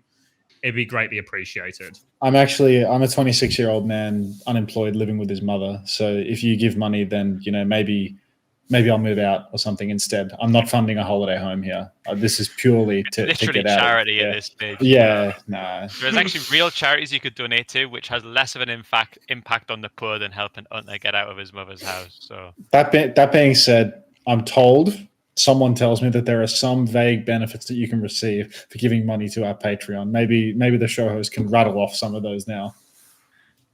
it'd be greatly appreciated. I'm a 26-year-old man, unemployed, living with his mother. So if you give money, then, maybe maybe I'll move out or something instead. I'm not funding a holiday home here. This is purely to Literally get out. charity at this stage. Yeah, nah. There's actually real charities you could donate to, which has less of an impact on the poor than helping Unter get out of his mother's house. So That being said, I'm told, someone tells me that there are some vague benefits that you can receive for giving money to our Patreon. Maybe the show host can rattle off some of those now.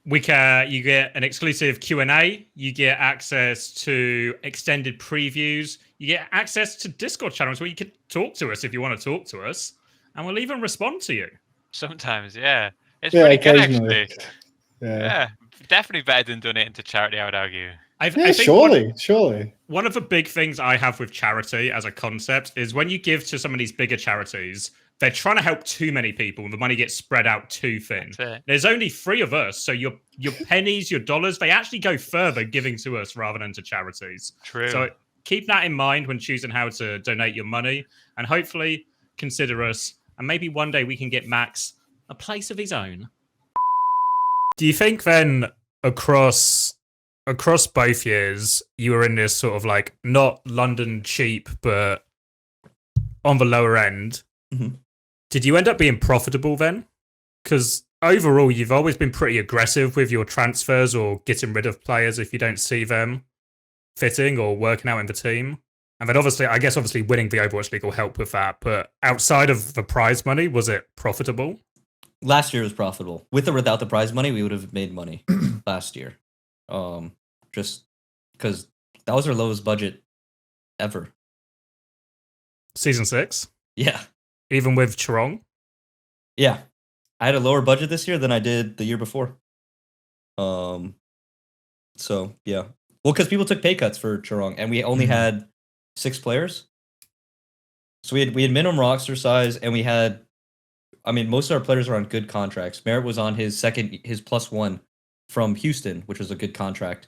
You get an exclusive Q&A, you get access to extended previews, you get access to Discord channels where you can talk to us if you want to talk to us, and we'll even respond to you. sometimes, yeah. It's pretty good, occasionally. actually. Yeah, definitely better than donating to charity, I would argue. I think surely. One of the big things I have with charity as a concept is when you give to some of these bigger charities, they're trying to help too many people and the money gets spread out too thin. There's only 3 of us, so your pennies, your dollars, they actually go further giving to us rather than to charities. True. So keep that in mind when choosing how to donate your money, and hopefully consider us, and maybe one day we can get Max a place of his own. Do you think then across both years you were in this sort of like not London cheap but on the lower end? Mm-hmm. Did you end up being profitable then? Because overall you've always been pretty aggressive with your transfers or getting rid of players if you don't see them fitting or working out in the team. And then obviously winning the Overwatch League will help with that. But outside of the prize money, was it profitable? Last year was profitable. With or without the prize money, we would have made money last year. Just because that was our lowest budget ever. Season 6? Yeah. Even with Chorong? Yeah. I had a lower budget this year than I did the year before. So, yeah. Well, because people took pay cuts for Chorong, and we only had 6 players. So we had minimum roster size, and we had, most of our players were on good contracts. Merritt was on his +1 from Houston, which was a good contract.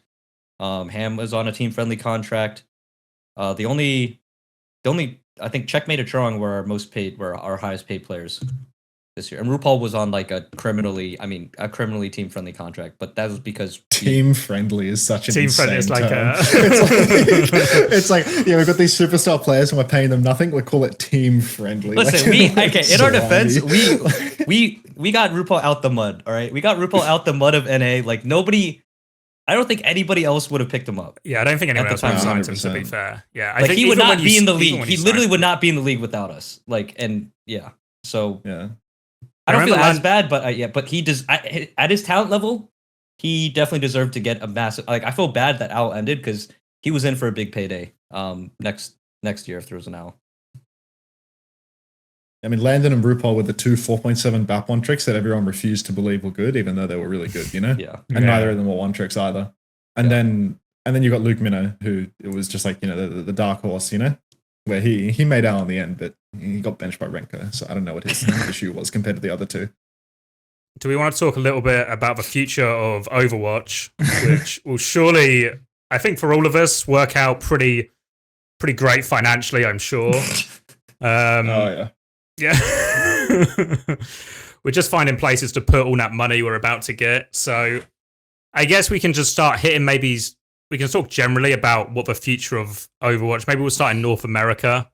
Ham was on a team-friendly contract. The only I think Checkmate and Chorong were our highest paid players this year. And RuPaul was on like a criminally team-friendly contract, but that was because team-friendly is such an team-friendly is like term. It's like we've got these superstar players and we're paying them nothing. We call it team-friendly. Listen, in our defense, we got RuPaul out the mud. All right, we got RuPaul out the mud of NA. Like nobody. I don't think anybody else would have picked him up. Yeah, I don't think anyone else would have signed him, to be fair. Yeah, I think he would not be in the league. He literally would not be in the league without us. So yeah. I don't feel as bad, but he does at his talent level. He definitely deserved to get a massive. Like I feel bad that Owl ended because he was in for a big payday. Next year if there was an Owl. Landon and RuPaul were the 2 4.7 BAP1 tricks that everyone refused to believe were good, even though they were really good, you know? Yeah. And neither of them were 1 tricks either. And then you got Luke Minnow, who it was just like, the dark horse, where he made out in the end, but he got benched by Renko. So I don't know what his issue was compared to the other 2. Do we want to talk a little bit about the future of Overwatch, which will surely, I think for all of us, work out pretty great financially, I'm sure. Yeah. We're just finding places to put all that money we're about to get. So I guess we can just start hitting we can talk generally about what the future of Overwatch, maybe we'll start in North America,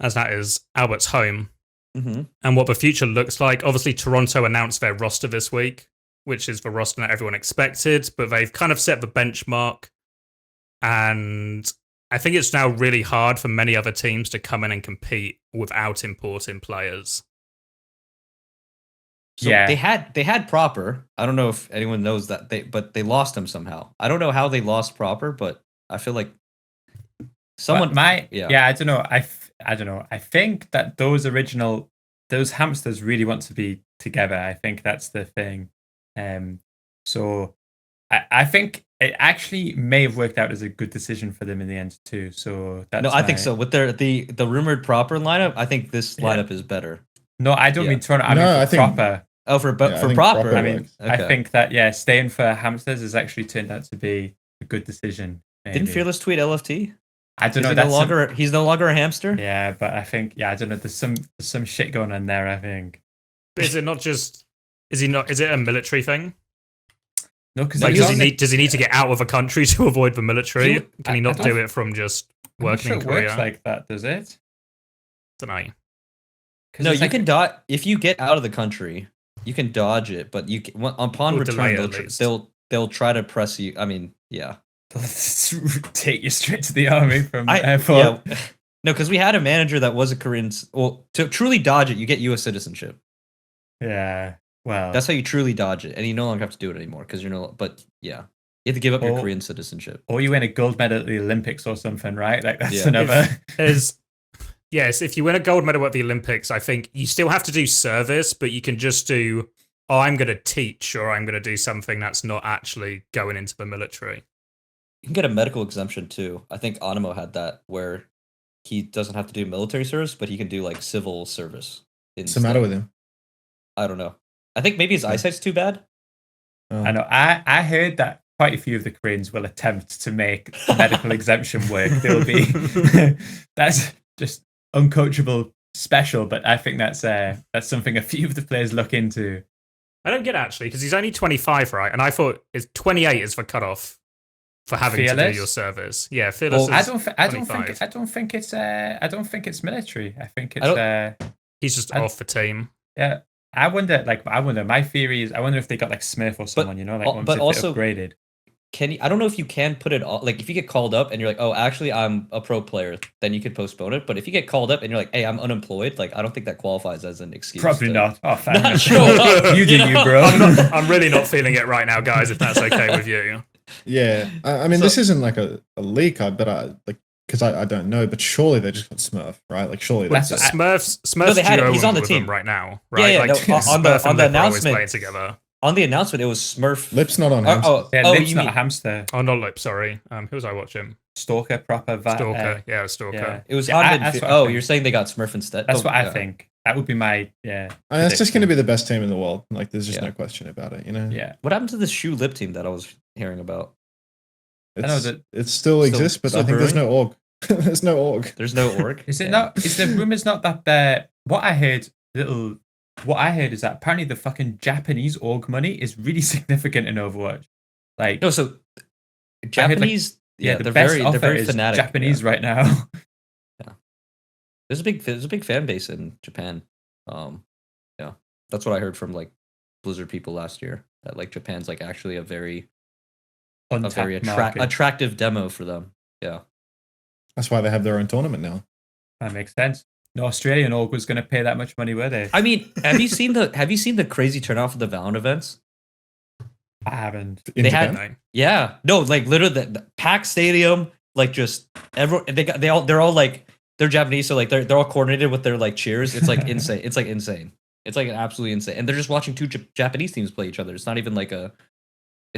as that is Albert's home, and what the future looks like. Obviously, Toronto announced their roster this week, which is the roster that everyone expected, but they've kind of set the benchmark. And I think it's now really hard for many other teams to come in and compete without importing players. So they had Proper. I don't know if anyone knows that but they lost him somehow. I don't know how they lost Proper, but I feel like someone. I don't know. I don't know. I think that those hamsters really want to be together. I think that's the thing. So I think it actually may have worked out as a good decision for them in the end too. So I think so. With the rumored Proper lineup, I think this lineup is better. No, I don't mean Toronto. I think Proper. Oh, for Proper. I think that staying for hamsters has actually turned out to be a good decision. Maybe. Didn't Fearless tweet LFT? I don't know. He's no longer a hamster. Yeah, but I think I don't know. There's some shit going on there. I think. Is it not just? Is he not? Is it a military thing? No, because Like, does he need to get out of a country to avoid the military? Can he not do it from just working in Korea? It works like that, does it? Tonight. No, you can dodge if you get out of the country. You can dodge it, but upon return, they'll try to press you. I mean, yeah, take you straight to the army from airport. Yeah. No, because we had a manager that was a Korean. Well, to truly dodge it, you get U.S. citizenship. Yeah, well, that's how you truly dodge it, and you no longer have to do it anymore because you're no. But yeah, you have to give up your Korean citizenship. Or you win a gold medal at the Olympics or something, right? Like that's another. Yes, if you win a gold medal at the Olympics, I think you still have to do service, but you can just do, I'm going to teach, or I'm going to do something that's not actually going into the military. You can get a medical exemption too. I think Animo had that where he doesn't have to do military service, but he can do like civil service. What's the matter with him? I don't know. I think maybe his eyesight's too bad. I know. I heard that quite a few of the Koreans will attempt to make medical exemption work. They'll be that's just uncoachable special, but I think that's something a few of the players look into. I don't get it, actually, because he's only 25, right? And I thought 28 is the cutoff for having to do your service. Yeah, Fearless. I don't think it's military. I think it's he's just off the team. Yeah, I wonder. My theory is, I wonder if they got like Smurf or someone, but also upgraded. I don't know if you can put it all, like if you get called up and you're like, oh, actually I'm a pro player, then you could postpone it. But if you get called up and you're like, hey, I'm unemployed, like I don't think that qualifies as an excuse. Probably not. Oh, thank not show up. You do you, bro. I'm really not feeling it right now, guys. If that's okay with you. Yeah, I mean, this isn't like a leak, but because I don't know, but surely they just got Smurf, right? Like surely that's Smurf's. No, they had it. He's on the team right now, right? Yeah, on the announcement playing together. On the announcement, it was Smurf. Lip's not on hamster. Lip's not a hamster. Oh, not Lip, sorry. Who was I watching? Stalker, proper. Stalker, Stalker. Yeah. It was you're saying they got Smurf instead? That's what I think. That would be my, And it's just going to be the best team in the world. Like, there's just no question about it, you know? Yeah. What happened to the Shoe Lip team that I was hearing about? It still exists, but I think there's no org. There's no org. There's no org? Is it not? Is the rumors not that what I heard is that apparently the fucking Japanese org money is really significant in Overwatch. Like no, so Japanese, they're very fanatic. Japanese right now. Yeah, there's a big fan base in Japan. Yeah, that's what I heard from like Blizzard people last year. That like Japan's like actually a very attractive demo for them. Yeah, that's why they have their own tournament now. That makes sense. No Australian org was going to pay that much money, were they? I mean, have you seen the crazy turnout for the Valorant events? I haven't. Yeah, no, like literally the packed stadium, like just everyone. They're all like they're Japanese, so like they're all coordinated with their like cheers. It's like insane. It's like insane. It's like absolutely insane, and they're just watching two Japanese teams play each other. It's not even like a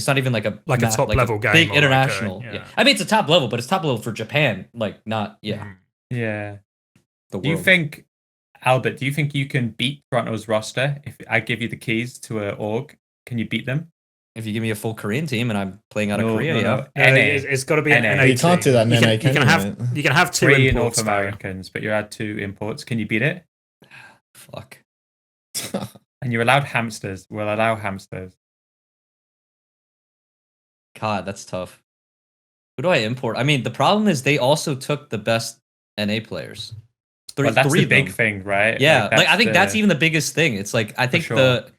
top level game, big international. I mean, it's a top level, but it's top level for Japan. Like not yeah. Do you think, Albert, do you think you can beat Toronto's roster if I give you the keys to an org? Can you beat them? If you give me a full Korean team and I'm playing out of Korea, NA. It's got to be an NA. You can't do that in NA. You can have 2 3 imports, North Americans, but you're allowed 2 imports. Can you beat it? Fuck. And you're allowed hamsters. We'll allow hamsters. God, that's tough. Who do I import? I mean, the problem is they also took the best NA players. That's the big thing, right? Yeah, like I think that's even the biggest thing. It's like I think I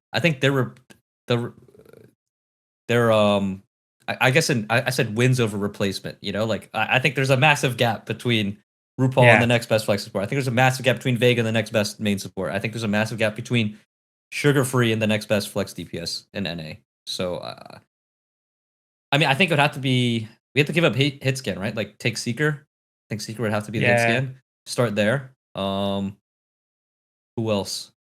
guess I said wins over replacement. You know, like I think there's a massive gap between RuPaul and the next best flex support. I think there's a massive gap between Vega and the next best main support. I think there's a massive gap between Sugar Free and the next best flex DPS in NA. So I mean, I think it would have to be we have to give up hit scan, right? Like take Seeker. I think Seeker would have to be the hit scan. Start there. Who else?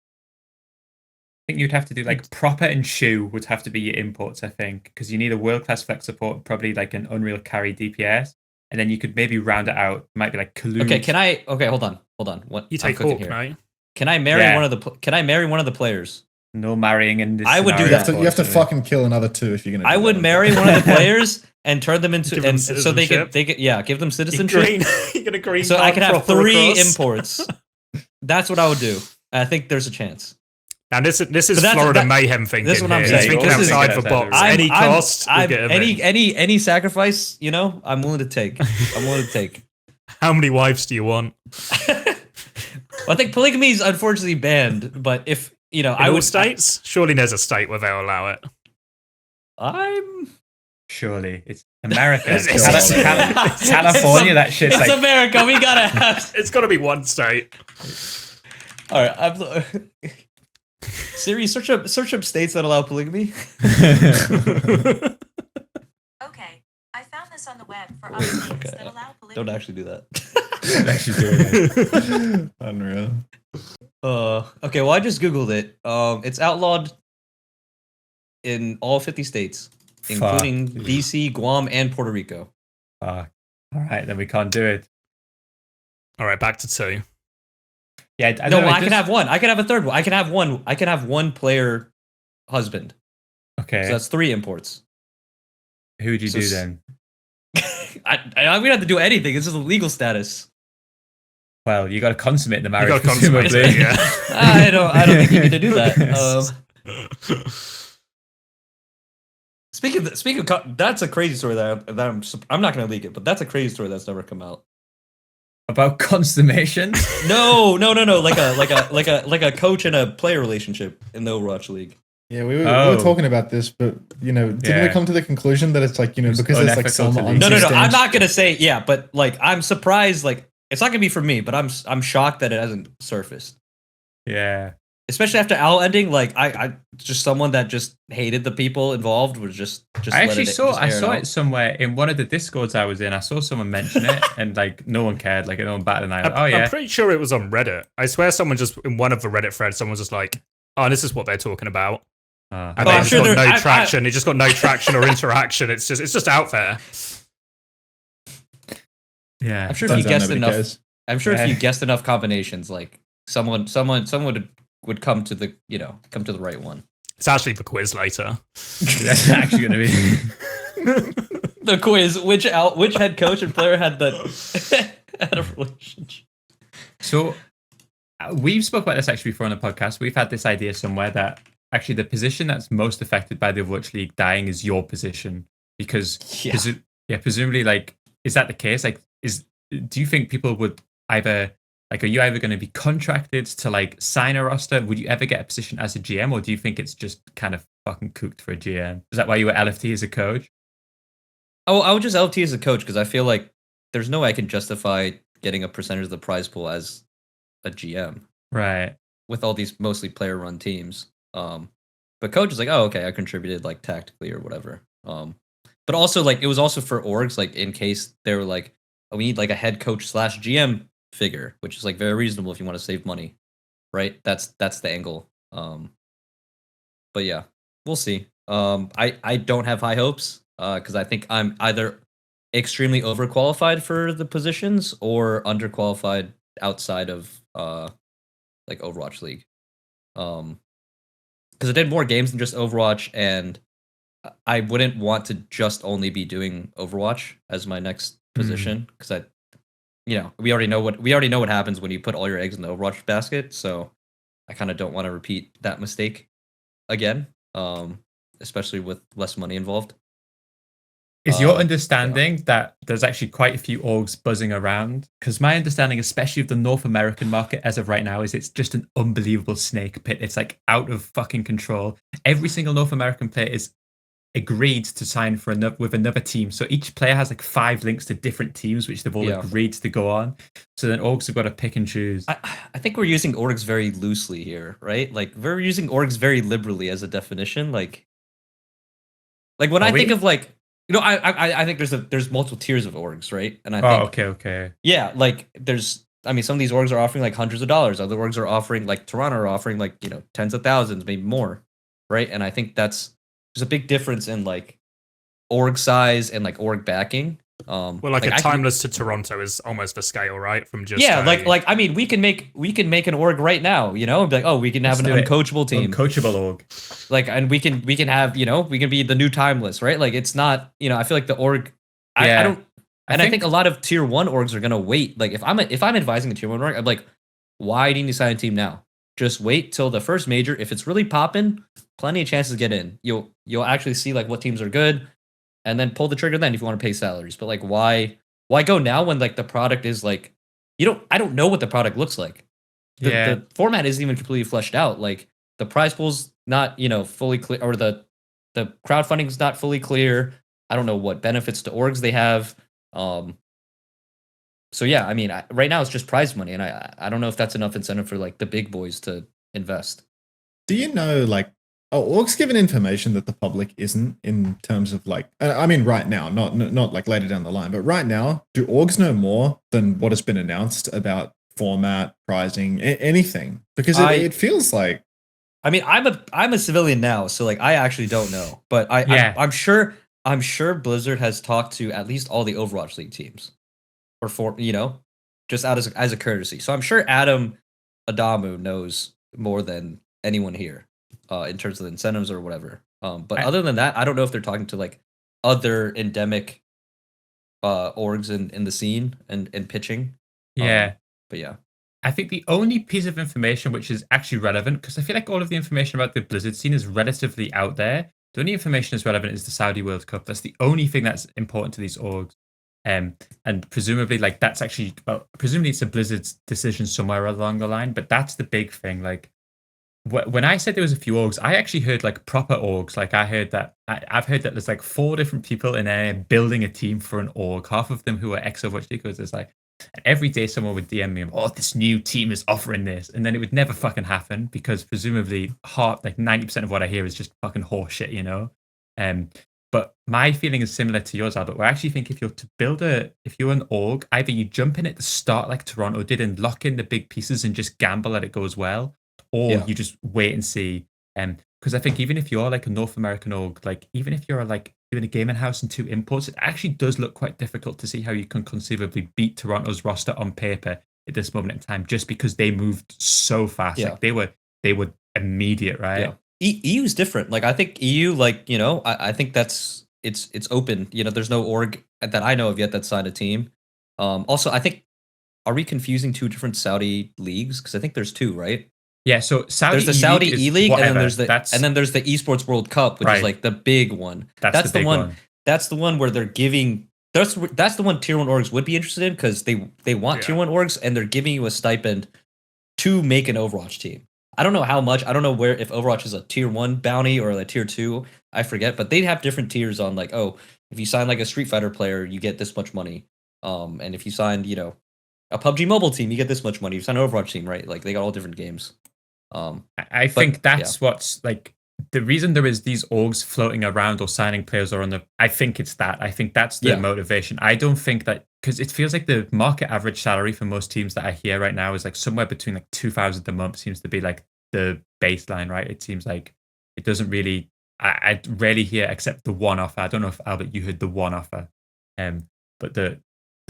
I think you'd have to do like Proper and Shoe would have to be your imports, I think, because you need a world-class flex support, probably like an Unreal carry DPS, and then you could maybe round it out. It might be like Kaloo. Okay, hold on. What you take Hawk, right? Can I marry one of the players? No marrying in this. I would do that. You have to fucking kill another 2 if you're gonna. I would marry one of the players and turn them into so they get give them citizenship. You get a green so I can have 3 imports. That's what I would do. I think there's a chance. Now this is But that's- Florida that- Mayhem thinking this is what I'm here. saying. He's thinking This is- outside the box. Any cost, we'll get him in. any sacrifice, you know, I'm willing to take. I'm willing to take. How many wives do you want? I think polygamy is unfortunately banned, but if you know, In all states? Surely there's a state where they'll allow it. I'm Surely it's America, It's- California. That shit's it's like America. We gotta have. It's got to be one state. All right, Siri, search up states that allow polygamy. Okay, I found this on the web for other states Okay. that allow polygamy. Don't actually do that. actually doing it. Unreal. Okay. Well, I just googled it. It's outlawed in all 50 states, including Fuck. DC, Guam, and Puerto Rico. All right, then we can't do it. All right, back to 2. Yeah, I No, don't know, I can have one. I can have a third one. I can have one player husband. Okay, So that's 3 imports. who would you so do s- then? I don't have to do anything. It's just a legal status. Well, you got to consummate the You marriage. got to consummate presumably. it, yeah. I don't think you need to do that. Speaking of, that's a crazy story I'm not going to leak it, but that's a crazy story that's never come out. About consummation. No, like a coach and a player relationship in the Overwatch League. Yeah, we were Oh. talking about this, but didn't we Yeah. come to the conclusion that it's like It's because there's like unethical some to on leave. No, I'm stage- not gonna say but like I'm surprised. Like it's not gonna be for me, but I'm shocked that it hasn't surfaced. Yeah. Especially after Owl ending, like I just someone that just hated the people involved was just. I actually saw I saw it somewhere in one of the discords I was in. I saw someone mention it, and like no one cared. Like no one batted an eye. Like, oh yeah, I'm pretty sure it was on Reddit. I swear someone just, in one of the Reddit threads, someone was just like, oh, this is what they're talking about. And Well, they I'm just sure got there- no I- traction. It just got no traction or interaction. It's just out there. yeah. I'm sure if you Turns out guessed nobody enough. cares. I'm sure Yeah. if you guessed enough combinations, like someone would come to the right one. It's actually the quiz later. That's actually going to be. The quiz: which head coach and player had had a relationship? So we've spoke about this actually before on the podcast. We've had this idea somewhere that actually the position that's most affected by the Overwatch League dying is your position, because presumably, like, is that the case? Like, do you think people would either, like, are you either going to be contracted to like sign a roster? Would you ever get a position as a GM, or do you think it's just kind of fucking cooked for a GM? Is that why you were LFT as a coach? Oh, I would just LT as a coach because I feel like there's no way I can justify getting a percentage of the prize pool as a GM Right. with all these mostly player-run teams. But coach is like, oh, okay, I contributed like tactically or whatever. But also like it was also for orgs, like in case they were like, oh, we need like a head coach / GM figure, which is like very reasonable if you want to save money, right? That's the angle. But yeah, we'll see. I don't have high hopes because I think I'm either extremely overqualified for the positions or underqualified outside of like Overwatch League. Because I did more games than just Overwatch, and I wouldn't want to just only be doing Overwatch as my next position because we already know what happens when you put all your eggs in the Overwatch basket. So I kind of don't want to repeat that mistake again, especially with less money involved. Is your understanding that there's actually quite a few orgs buzzing around? Because my understanding, especially of the North American market as of right now, is it's just an unbelievable snake pit. It's like out of fucking control. Every single North American player is agreed to sign with another team. So each player has like 5 links to different teams, which they've all agreed to go on. So then orgs have got to pick and choose. I think we're using orgs very loosely here, right? Like we're using orgs very liberally as a definition. Like when I think of like, I think there's multiple tiers of orgs, right? And I think okay. Yeah, like some of these orgs are offering like hundreds of dollars. Other orgs are offering like Toronto are offering like, tens of thousands, maybe more, right? And I think there's a big difference in like org size and like org backing. Well, like a Timeless to Toronto is almost the scale, right? From just I mean, we can make an org right now, be like, oh, we can have an uncoachable team, uncoachable org, like, and we can have, we can be the new Timeless, right? Like, it's not, I feel like the org, I don't, and I think a lot of tier 1 orgs are gonna wait. Like, if I'm advising a tier 1 org, I'm like, why do you need to sign a team now? just wait till the first major. If it's really popping, plenty of chances to get in. You'll actually see like what teams are good, and then pull the trigger then if you want to pay salaries. But like, why go now when like the product is like, I don't know what the product looks like. The format isn't even completely fleshed out. Like the prize pool's not fully clear, or the crowdfunding's not fully clear. I don't know what benefits to orgs they have. So yeah, I mean, right now it's just prize money, and I don't know if that's enough incentive for like the big boys to invest. Do you know, like, are orgs given information that the public isn't, in terms of like, I mean, right now, not like later down the line, but right now, do orgs know more than what has been announced about format, prizing, anything? Because it feels like. I mean, I'm a civilian now, so like I actually don't know, but I'm sure Blizzard has talked to at least all the Overwatch League teams, or just out as a courtesy. So I'm sure Adam Adamu knows more than anyone here, in terms of the incentives or whatever. But other than that, I don't know if they're talking to like other endemic orgs in the scene and pitching. Yeah. But yeah. I think the only piece of information which is actually relevant, because I feel like all of the information about the Blizzard scene is relatively out there. The only information that's relevant is the Saudi World Cup. That's the only thing that's important to these orgs. And presumably, like, that's actually, presumably it's a Blizzard's decision somewhere along the line, but that's the big thing. Like, when I said there was a few orgs, I actually heard like proper orgs. Like I've heard that there's like 4 different people in there building a team for an org. Half of them who are ex-Overwatch Leaguers. It's like, and every day someone would DM me, "Oh, this new team is offering this," and then it would never fucking happen because presumably, like 90% of what I hear is just fucking horseshit, But my feeling is similar to yours, Albert. Where I actually think if you're an org, either you jump in at the start like Toronto did and lock in the big pieces and just gamble that it goes well, or you just wait and see. Because I think even if you're like a North American org, like even if you're like doing a gaming house and 2 imports, it actually does look quite difficult to see how you can conceivably beat Toronto's roster on paper at this moment in time, just because they moved so fast. Yeah. Like they were immediate, right? Yeah. EU's different. Like I think EU, like I think it's open. There's no org that I know of yet that signed a team. Also, I think, are we confusing 2 different Saudi leagues? Because I think there's 2, right? Yeah, so there's the Saudi E-League, and then there's the Esports World Cup, which is like the big one. That's the one. That's the one where they're giving. That's the one Tier 1 orgs would be interested in, because they want Tier 1 orgs, and they're giving you a stipend to make an Overwatch team. I don't know how much. I don't know if Overwatch is a Tier 1 bounty or a Tier 2. I forget, but they'd have different tiers on like, oh, if you sign like a Street Fighter player, you get this much money. And if you signed, a PUBG Mobile team, you get this much money. If you sign an Overwatch team, right? Like they got all different games. I think that's what's like the reason there is these orgs floating around or signing players or I think it's that. I think that's the motivation. I don't think that, because it feels like the market average salary for most teams that I hear right now is like somewhere between like 2,000 a month seems to be like the baseline, right? It seems like it doesn't really, I rarely hear except the one offer. I don't know if Albert, you heard the one offer. But the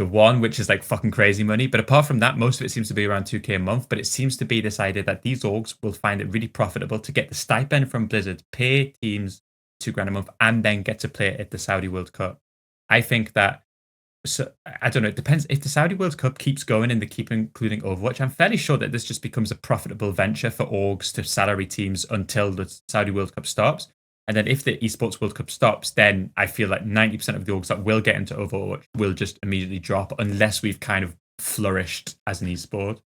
one, which is like fucking crazy money. But apart from that, most of it seems to be around 2K a month. But it seems to be this idea that these orgs will find it really profitable to get the stipend from Blizzard, pay teams $2,000 a month, and then get to play at the Saudi World Cup. I think that, so I don't know, it depends. If the Saudi World Cup keeps going and they keep including Overwatch, I'm fairly sure that this just becomes a profitable venture for orgs to salary teams until the Saudi World Cup stops. And then if the Esports World Cup stops, then I feel like 90% of the orgs that will get into Overwatch will just immediately drop unless we've kind of flourished as an esport.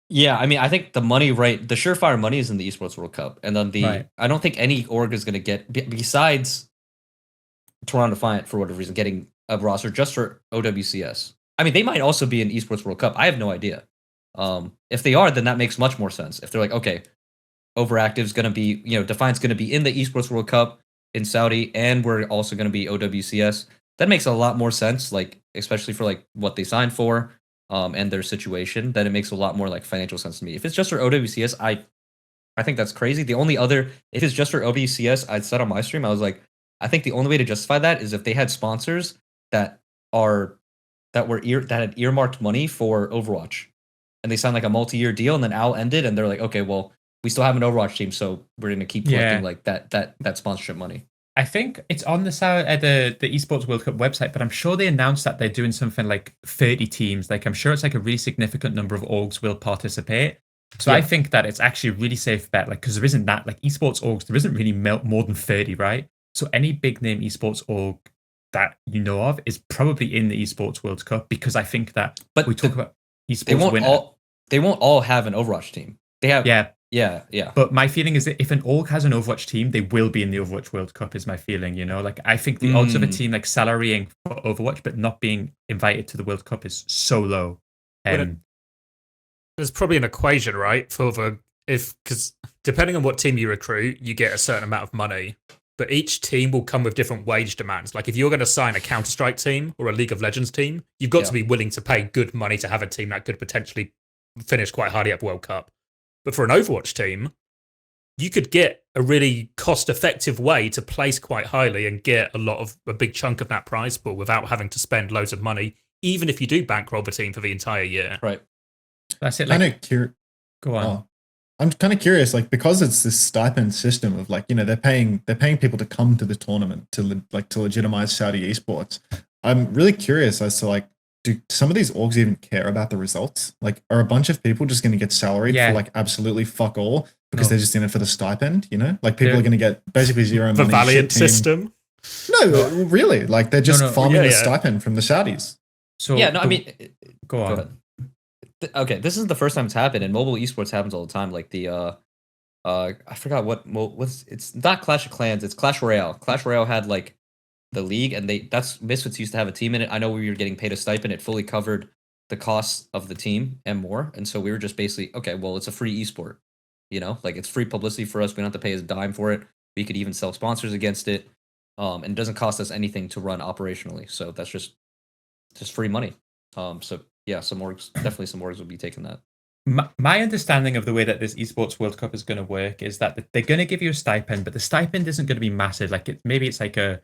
Yeah, I mean, I think the money, right? The surefire money is in the Esports World Cup. And then I don't think any org is going to get, besides Toronto Defiant, for whatever reason, getting a roster just for OWCS. I mean, they might also be in Esports World Cup. I have no idea. If they are, then that makes much more sense. If they're like, okay, Overactive's going to be, Defiant's going to be in the Esports World Cup in Saudi, and we're also going to be OWCS. That makes a lot more sense, like, especially for like what they signed for, and their situation. Then it makes a lot more like financial sense to me. If it's just for OWCS, I think that's crazy. The only other, if it's just for OWCS, I said on my stream, I was like, I think the only way to justify that is if they had sponsors that had earmarked money for Overwatch, and they signed like a multi-year deal, and then Owl ended, and they're like, okay, well, we still have an Overwatch team, so we're going to keep collecting like that sponsorship money. I think it's on the Esports World Cup website, but I'm sure they announced that they're doing something like 30 teams. Like, I'm sure it's like a really significant number of orgs will participate. So I think that it's actually a really safe bet, like, because there isn't that, like, esports orgs, there isn't really more than 30, right? So any big name esports org that you know of is probably in the Esports World Cup, because I think that we talk about esports they won't all have an Overwatch team. They have yeah. But my feeling is that if an org has an Overwatch team, they will be in the Overwatch World Cup, is my feeling, you know? Like, I think the odds of a team, like, salarying for Overwatch but not being invited to the World Cup is so low. There's probably an equation, right? Because depending on what team you recruit, you get a certain amount of money. But each team will come with different wage demands. Like, if you're going to sign a Counter-Strike team or a League of Legends team, you've got to be willing to pay good money to have a team that could potentially finish quite highly up World Cup. But for an Overwatch team, you could get a really cost-effective way to place quite highly and get a big chunk of that prize pool without having to spend loads of money, even if you do bankroll the team for the entire year. Right. That's it. Like, go on. Oh, I'm kind of curious, like, because it's this stipend system of, like, you know, they're paying people to come to the tournament to legitimize Saudi esports. I'm really curious as to, like, do some of these orgs even care about the results? Like, are a bunch of people just going to get salaried for, like, absolutely fuck all because they're just in it for the stipend? You know, like, people are going to get basically zero money. The Valiant system. No, really, like, they're just farming the stipend from the Saudis. So I mean, go on. Go ahead. Okay, this isn't the first time it's happened, and mobile esports happens all the time. Like the I forgot what's it's not Clash of Clans, it's Clash Royale. Clash Royale had like the league, and that's Misfits used to have a team in it. I know we were getting paid a stipend; it fully covered the costs of the team and more. And so we were just basically, okay, well, it's a free esport, you know, like it's free publicity for us. We don't have to pay a dime for it. We could even sell sponsors against it, and it doesn't cost us anything to run operationally. So that's just free money. So yeah, some orgs will be taking that. My understanding of the way that this Esports World Cup is going to work is that they're going to give you a stipend, but the stipend isn't going to be massive. Like maybe it's like a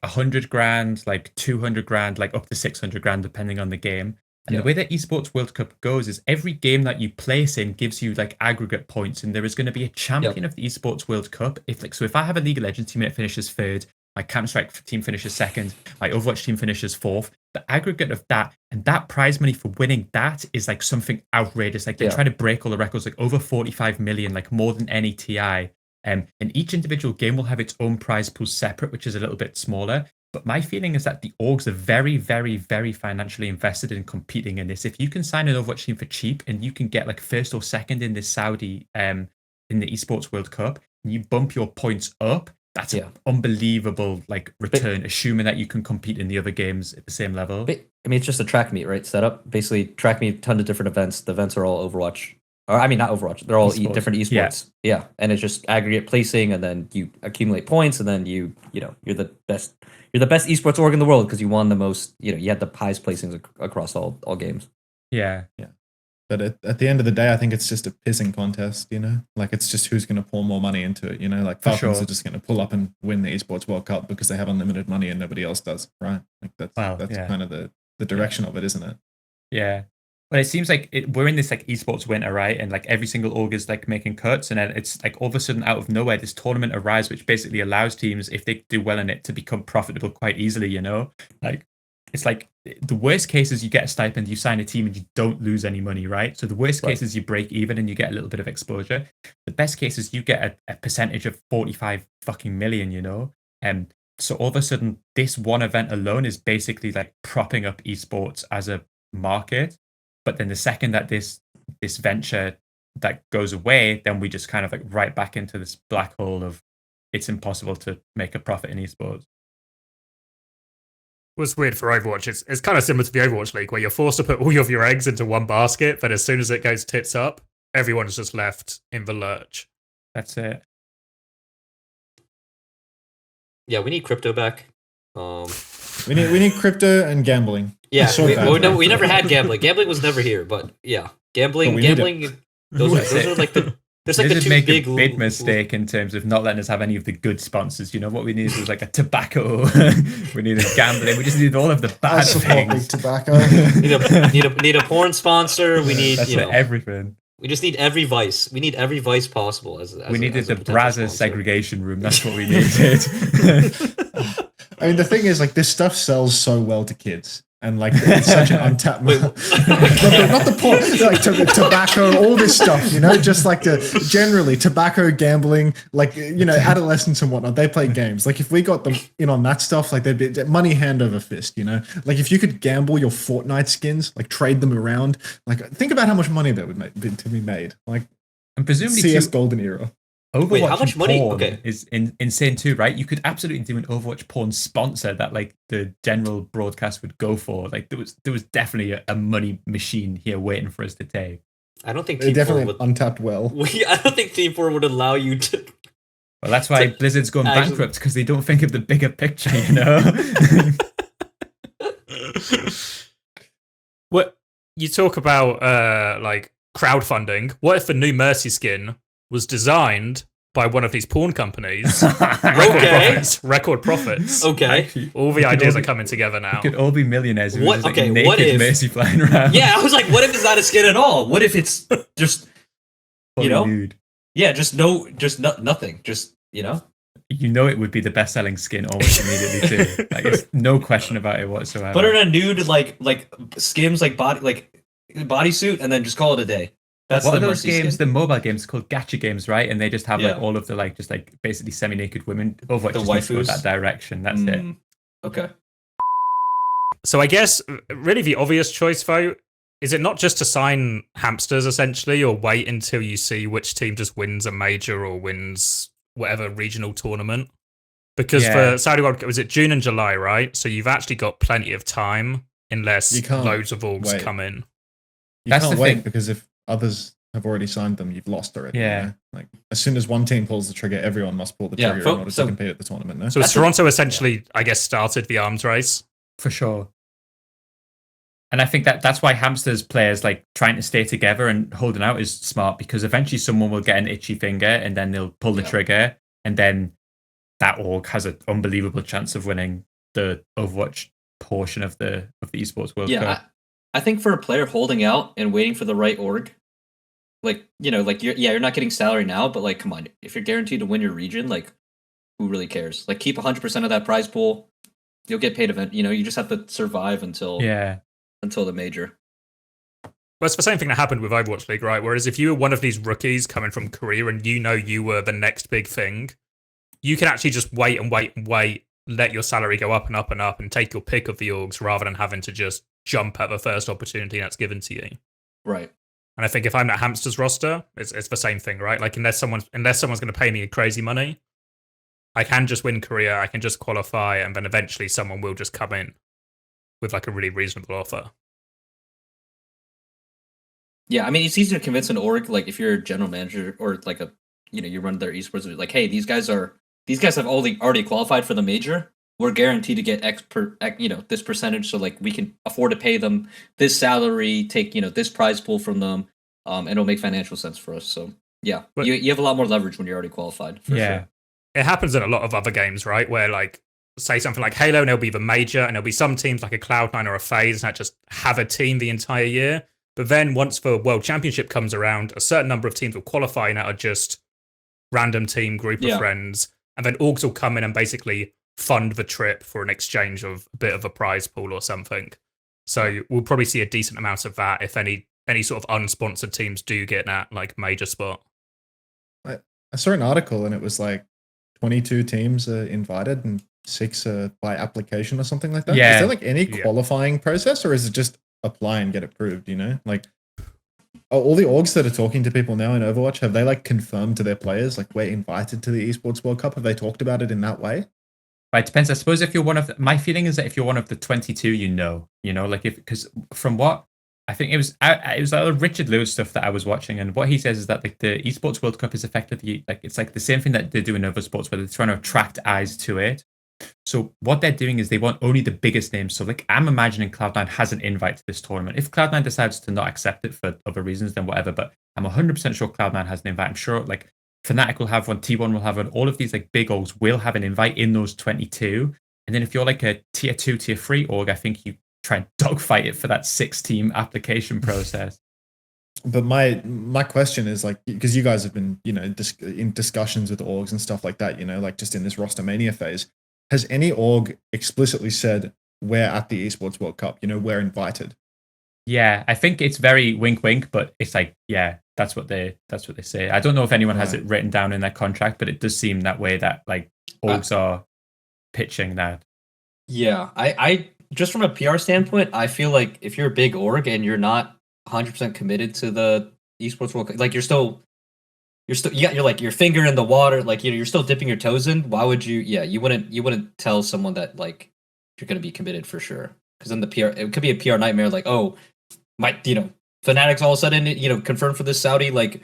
100 grand, like 200 grand, like up to 600 grand, depending on the game. And the way that Esports World Cup goes is every game that you place in gives you like aggregate points, and there is going to be a champion of the Esports World Cup. If I have a League of Legends team and it finishes third, my Counter-Strike team finishes second, my Overwatch team finishes fourth, the aggregate of that and that prize money for winning that is like something outrageous. Like they try to break all the records, like over 45 million, like more than any TI. And each individual game will have its own prize pool separate, which is a little bit smaller. But my feeling is that the orgs are very, very, very financially invested in competing in this. If you can sign an Overwatch team for cheap and you can get like first or second in this Saudi, in the Esports World Cup, and you bump your points up, that's an unbelievable like return, assuming that you can compete in the other games at the same level. I mean, it's just a track meet, right? Setup. Basically, track meet, ton of different events. The events are all Overwatch. Or I mean, not Overwatch. They're all different esports. Yeah, and it's just aggregate placing, and then you accumulate points, and then you're the best. You're the best esports org in the world because you won the most. You had the highest placings across all games. Yeah. But at the end of the day, I think it's just a pissing contest, you know? Like, it's just who's going to pour more money into it, you know? Like, Falcons are just going to pull up and win the Esports World Cup because they have unlimited money and nobody else does, right? Like, that's kind of the direction of it, isn't it? Yeah. But it seems like we're in this, like, esports winter, right? And, like, every single org is, like, making cuts. And then it's, like, all of a sudden, out of nowhere, this tournament arrives, which basically allows teams, if they do well in it, to become profitable quite easily, you know? Like, it's like the worst case is you get a stipend, you sign a team and you don't lose any money, right? So the worst case is you break even and you get a little bit of exposure. The best case is you get a percentage of 45 fucking million, you know? And so all of a sudden, this one event alone is basically like propping up esports as a market. But then the second that this venture that goes away, then we just kind of like right back into this black hole of it's impossible to make a profit in esports. What's weird for Overwatch, it's kind of similar to the Overwatch League, where you're forced to put all of your eggs into one basket, but as soon as it goes tits up, everyone's just left in the lurch. That's it. Yeah, we need crypto back. We need crypto and gambling. Yeah, we never had gambling. Gambling was never here, but yeah, gambling. Those are like the. There's like the two big mistake in terms of not letting us have any of the good sponsors. You know what we needed was like a tobacco. We needed gambling. We just needed all of the bad things. Tobacco. need a porn sponsor. We need everything. We just need every vice. We need every vice possible. We needed the Brazos segregation room. That's what we needed. I mean, the thing is, like, this stuff sells so well to kids. and like it's such an untapped not the porn, like tobacco, all this stuff, you know, just like generally tobacco, gambling, like, you know, adolescents and whatnot, they play games. Like if we got them in on that stuff, like they'd be money hand over fist, you know. Like if you could gamble your Fortnite skins, like trade them around, like think about how much money that would make to be made. Like, and presumably CS golden era. Overwatch Wait, how much money? porn Okay. is insane too, right? You could absolutely do an Overwatch porn sponsor that like the general broadcast would go for. Like there was definitely a money machine here waiting for us to take. I don't think They're Team 4 definitely would. an untapped well. I don't think Team 4 would allow you to. Well, that's why Blizzard's going actually- bankrupt, because they don't think of the bigger picture, you know? What you talk about, like crowdfunding? What if the new Mercy skin was designed by one of these porn companies? Okay. Record profits. Okay. Actually, All the we could ideas all are be- coming together now. We could all be millionaires. If What- It was just, okay, like, what naked if- Mercy flying around. Yeah, I was like, what if it's not a skin at all? What if it's just Fully you know? nude. yeah, just nothing, just you know. You know it would be the best-selling skin almost immediately too. Like it's no question about it whatsoever. Put it in a nude like skims like bodysuit and then just call it a day. That's What the are those Mercy games? skin. The mobile games called gacha games, right? And they just have like Yeah. all of the like just like basically semi-naked women. Overwatch The just needs to go waifus. that direction. That's it. Mm, okay. So I guess really the obvious choice vote is it not just to sign hamsters essentially, or wait until you see which team just wins a major or wins whatever regional tournament? Because Yeah. for Saudi World Cup, was it June and July, right? So you've actually got plenty of time unless You can't loads of orgs wait. come in. You That's can't the wait thing. because if others have already signed them, you've lost already. Yeah. You know? Like as soon as one team pulls the trigger, everyone must pull the Yeah, trigger in order so- to compete at the tournament. No? So That's Toronto essentially, I guess, started the arms race. For sure. And I think that's why hamsters players like trying to stay together and holding out is smart, because eventually someone will get an itchy finger and then they'll pull the Yeah. trigger, and then that org has an unbelievable chance of winning the Overwatch portion of the Esports World Cup. I think for a player holding out and waiting for the right org, like you know, like you're not getting salary now, but like come on, if you're guaranteed to win your region, like who really cares? Like keep 100% of that prize pool, you'll get paid event. You know, you just have to survive until the major. Well, it's the same thing that happened with Overwatch League, right? Whereas if you were one of these rookies coming from Korea and you know you were the next big thing, you can actually just wait and wait and wait, let your salary go up and up and up, and take your pick of the orgs rather than having to just jump at the first opportunity that's given to you. Right. And I think if I'm that hamsters roster, it's the same thing, right? Like unless someone's going to pay me crazy money, I can just win Korea, I can just qualify, and then eventually someone will just come in with like a really reasonable offer. Yeah, I mean it's easy to convince an org, like if you're a general manager or like you run their esports, like hey, these guys have already qualified for the major. We're guaranteed to get this percentage, so like we can afford to pay them this salary, take this prize pool from them, and it'll make financial sense for us. So yeah, But- you have a lot more leverage when you're already qualified. For sure. It happens in a lot of other games, right? Where like say something like Halo, and there'll be the major, and there'll be some teams like a Cloud9 or a FaZe that just have a team the entire year. But then once the World Championship comes around, a certain number of teams will qualify, and that are just random team, group of friends, and then orgs will come in and basically fund the trip for an exchange of a bit of a prize pool or something. So we'll probably see a decent amount of that if any sort of unsponsored teams do get that like major spot. I saw an article and it was like 22 teams are invited and 6 are by application or something like that. Yeah. Is there like any Yeah. qualifying process, or is it just apply and get approved, like are all the orgs that are talking to people now in Overwatch, have they like confirmed to their players like we're invited to the Esports World Cup? Have they talked about it in that way? But it depends. I suppose if you're one of my feeling is that if you're one of the 22, like because from what I think it was Richard Lewis stuff that I was watching, and what he says is that like the Esports World Cup is effectively like it's like the same thing that they do in other sports, where they're trying to attract eyes to it. So what they're doing is they want only the biggest names. So like I'm imagining Cloud9 has an invite to this tournament. If Cloud9 decides to not accept it for other reasons, then whatever. But I'm 100% sure Cloud9 has an invite. I'm sure like Fnatic will have one, T1 will have one. All of these like big orgs will have an invite in those 22. And then if you're like a tier 2, tier 3 org, I think you try and dogfight it for that 6-team application process. But my question is like, because you guys have been in discussions with orgs and stuff like that, like just in this roster mania phase, has any org explicitly said we're at the Esports World Cup. You know, we're invited. Yeah, I think it's very wink wink, but it's like, yeah, that's what they say. I don't know if anyone has Right. it written down in their contract, but it does seem that way, that like orgs are pitching that. Yeah, I just from a PR standpoint, I feel like if you're a big org and you're not 100% committed to the Esports World Cup, like you're still you're like your finger in the water, like you're still dipping your toes in. Why would you? Yeah, you wouldn't tell someone that like you're going to be committed for sure, because then the PR, it could be a PR nightmare. Like, oh, Fanatics all of a sudden confirmed for this Saudi like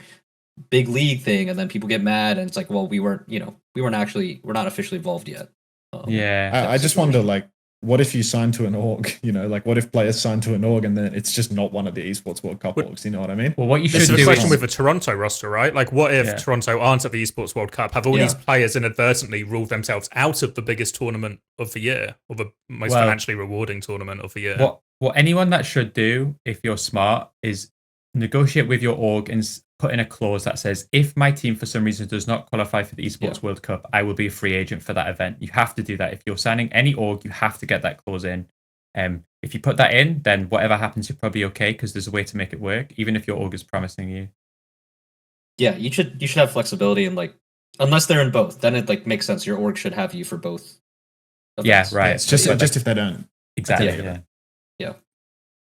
big league thing, and then people get mad, and it's like, well, we're not officially involved yet. Yeah, I just wonder, like, what if you sign to an org? You know, like, what if players sign to an org and then it's just not one of the Esports World Cup orgs? You know what I mean? Well, what you This should is a do question is with the Toronto roster, right? Like, what if Toronto aren't at the Esports World Cup? Have all these players inadvertently ruled themselves out of the biggest tournament of the year, or the most financially rewarding tournament of the year? What anyone that should do, if you're smart, is negotiate with your org and put in a clause that says, if my team for some reason does not qualify for the Esports World Cup, I will be a free agent for that event. You have to do that. If you're signing any org, you have to get that clause in. If you put that in, then whatever happens, you're probably okay, because there's a way to make it work, even if your org is promising you. Yeah, you should have flexibility, and like, unless they're in both, then it like makes sense. Your org should have you for both events. Yeah, right. It's just if they don't. Exactly. Yeah.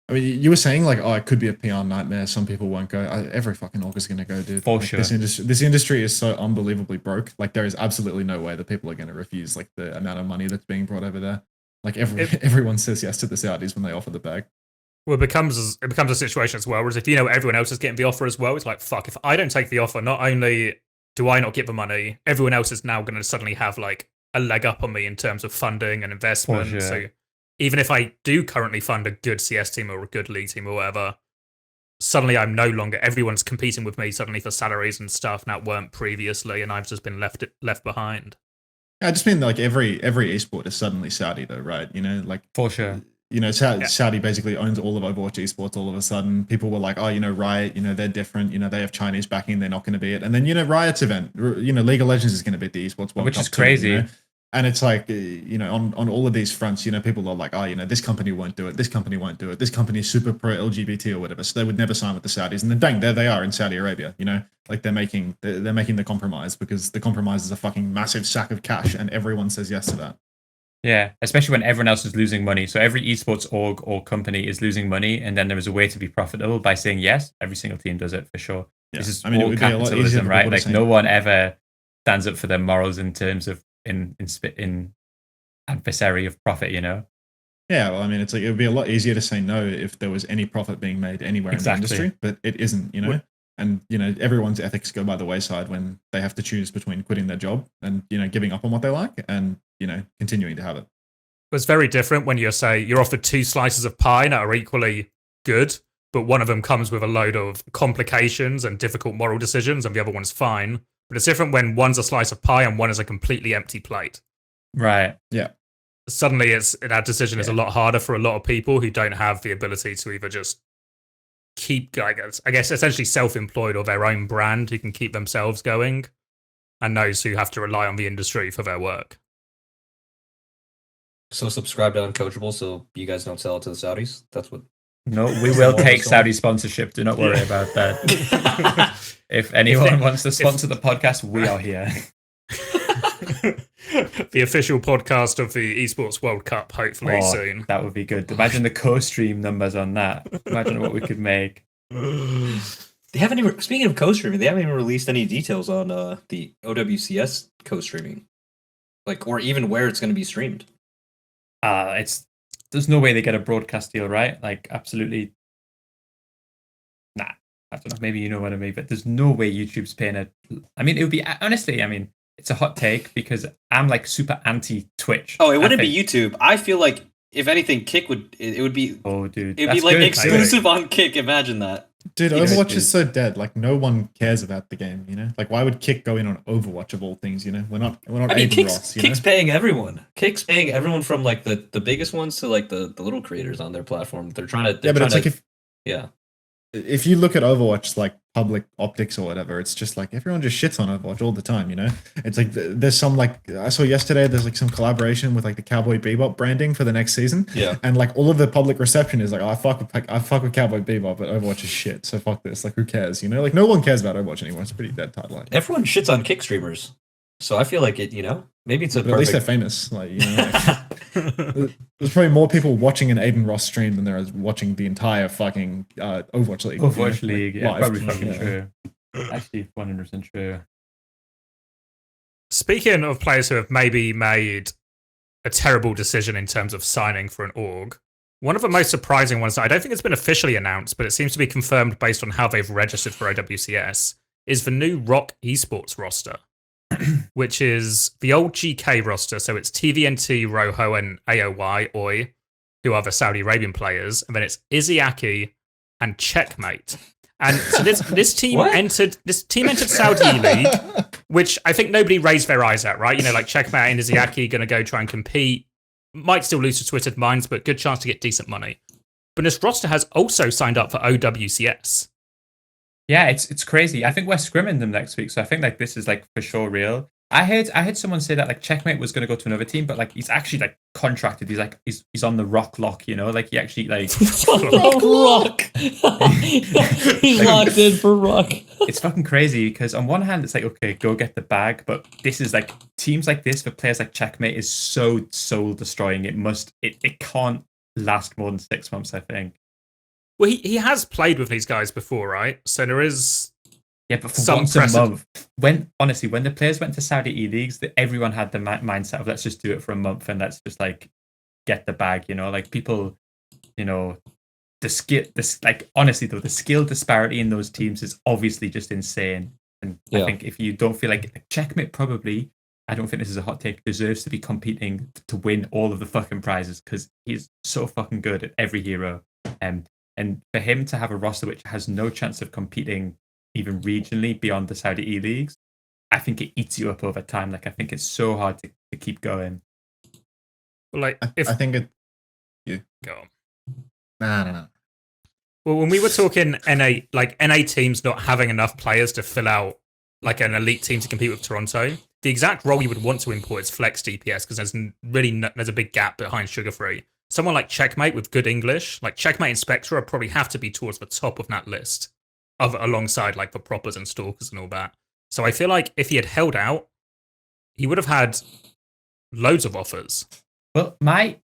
I mean, you were saying like, oh, it could be a PR nightmare. Some people won't go. Every fucking org is going to go, dude. For like, sure. This industry is so unbelievably broke. Like, there is absolutely no way that people are going to refuse like the amount of money that's being brought over there. Like, everyone says yes to the Saudis when they offer the bag. Well, it becomes a situation as well, whereas if everyone else is getting the offer as well, it's like, fuck, if I don't take the offer, not only do I not get the money, everyone else is now going to suddenly have like a leg up on me in terms of funding and investment. Sure. So even if I do currently fund a good CS team or a good league team or whatever, suddenly I'm no longer, everyone's competing with me suddenly for salaries and stuff that weren't previously, and I've just been left behind. I just mean like every esport is suddenly Saudi though, right? You know, like for sure. You know, Saudi basically owns all of Overwatch esports all of a sudden. People were like, oh, you know, Riot, you know, they're different. You know, they have Chinese backing. They're not going to be it. And then, you know, Riot's event, you know, League of Legends is going to be the Esports World Cup. Which is crazy. You know? And it's like, you know, on all of these fronts, you know, people are like, oh, you know, this company won't do it. This company won't do it. This company is super pro LGBT or whatever. So they would never sign with the Saudis. And then bang, there they are in Saudi Arabia, you know, like they're making the compromise because the compromise is a fucking massive sack of cash and everyone says yes to that. Yeah, especially when everyone else is losing money. So every esports org or company is losing money, and then there is a way to be profitable by saying yes. Every single team does it for sure. Yeah. This is I mean, all capitalism, right? Like no one ever stands up for their morals in terms of in adversary of profit, you know? Yeah, well, I mean, it's like it would be a lot easier to say no if there was any profit being made anywhere in the industry, but it isn't, you know? And, you know, everyone's ethics go by the wayside when they have to choose between quitting their job and, you know, giving up on what they like and, you know, continuing to have it. It's very different when you're offered two slices of pie that are equally good, but one of them comes with a load of complications and difficult moral decisions and the other one's fine. But it's different when one's a slice of pie and one is a completely empty plate. Right. Yeah. Suddenly that decision is a lot harder for a lot of people who don't have the ability to either just keep, I guess essentially self-employed or their own brand who can keep themselves going, and those who have to rely on the industry for their work. So subscribe to Uncoachable so you guys don't sell it to the Saudis. That's what. No, we will take Saudi sponsorship. Do not worry about that. If anyone wants to sponsor the podcast, we are here. The official podcast of the Esports World Cup, hopefully soon. That would be good. Imagine the co-stream numbers on that. Imagine what we could make. They haven't even, speaking of co-streaming, they haven't even released any details on the OWCS co-streaming, like, or even where it's going to be streamed. There's no way they get a broadcast deal, right? Like, absolutely. Nah, I don't know. Maybe you know what I mean, but there's no way YouTube's paying it. I mean, it would be, honestly, I mean, it's a hot take because I'm like super anti Twitch. Oh, it wouldn't be YouTube. I feel like if anything, Kick would be. Oh, dude, it'd be like good, exclusive on Kick. Imagine that. Dude, Overwatch is so dead. Like no one cares about the game. You know, like why would Kick go in on Overwatch of all things? You know, we're not. I mean, Kick's paying everyone. Kick's paying everyone from like the biggest ones to like the little creators on their platform. They're trying to. But it's like if. Yeah. if you look at Overwatch, like public optics or whatever, it's just like everyone just shits on Overwatch all the time, you know? It's like there's some, like, I saw yesterday, there's like some collaboration with like the Cowboy Bebop branding for the next season. Yeah. And like all of the public reception is like, oh, I fuck with Cowboy Bebop, but Overwatch is shit. So fuck this. Like, who cares? You know, like no one cares about Overwatch anymore. It's a pretty dead title. Everyone shits on kick streamers. So I feel like it, you know, maybe it's a But at least they're famous. Like, you know, like, there's probably more people watching an Aiden Ross stream than there is watching the entire fucking Overwatch League. Overwatch you know? League, Like, yeah, live. probably fucking true. Actually, 100% true. Speaking of players who have maybe made a terrible decision in terms of signing for an org, one of the most surprising ones that I don't think it's been officially announced, but it seems to be confirmed based on how they've registered for OWCS, is the new ROC Esports roster, which is the old GK roster. So it's TVNT, Rojo, and AOY, OI, who are the Saudi Arabian players. And then it's Iziaki and Checkmate. And so this team entered Saudi League, which I think nobody raised their eyes at, right? You know, like Checkmate and Iziaki going to go try and compete. Might still lose to Twisted Minds, but good chance to get decent money. But this roster has also signed up for OWCS. Yeah, it's crazy. I think we're scrimming them next week, so I think like this is like for sure real. I heard someone say that like Checkmate was going to go to another team, but like he's actually like contracted. He's like he's on the rock lock, you know, like he actually like rock. He's locked in for rock. It's fucking crazy because on one hand it's like, okay, go get the bag, but this is like teams like this for players like Checkmate is so soul destroying. It can't last more than 6 months, I think. Well, he has played with these guys before, right? So there is but for some once a precedent. month. When the players went to Saudi E-Leagues, everyone had the mindset of let's just do it for a month and let's just like get the bag, you know, like people, you know, honestly though, the skill disparity in those teams is obviously just insane. And I think if you don't feel like Checkmate probably, I don't think this is a hot take, deserves to be competing to win all of the fucking prizes because he's so fucking good at every hero. And for him to have a roster which has no chance of competing even regionally beyond the Saudi E-Leagues, I think it eats you up over time. Like, I think it's so hard to keep going. Like, I think it... Go on. Nah. Well, when we were talking NA teams not having enough players to fill out like an elite team to compete with Toronto, the exact role you would want to import is flex DPS because there's a big gap behind Sugar Free. Someone like Checkmate with good English, like Checkmate and Spectra, probably have to be towards the top of that list, alongside like the Proppers and Stalkers and all that. So I feel like if he had held out, he would have had loads of offers. Well, my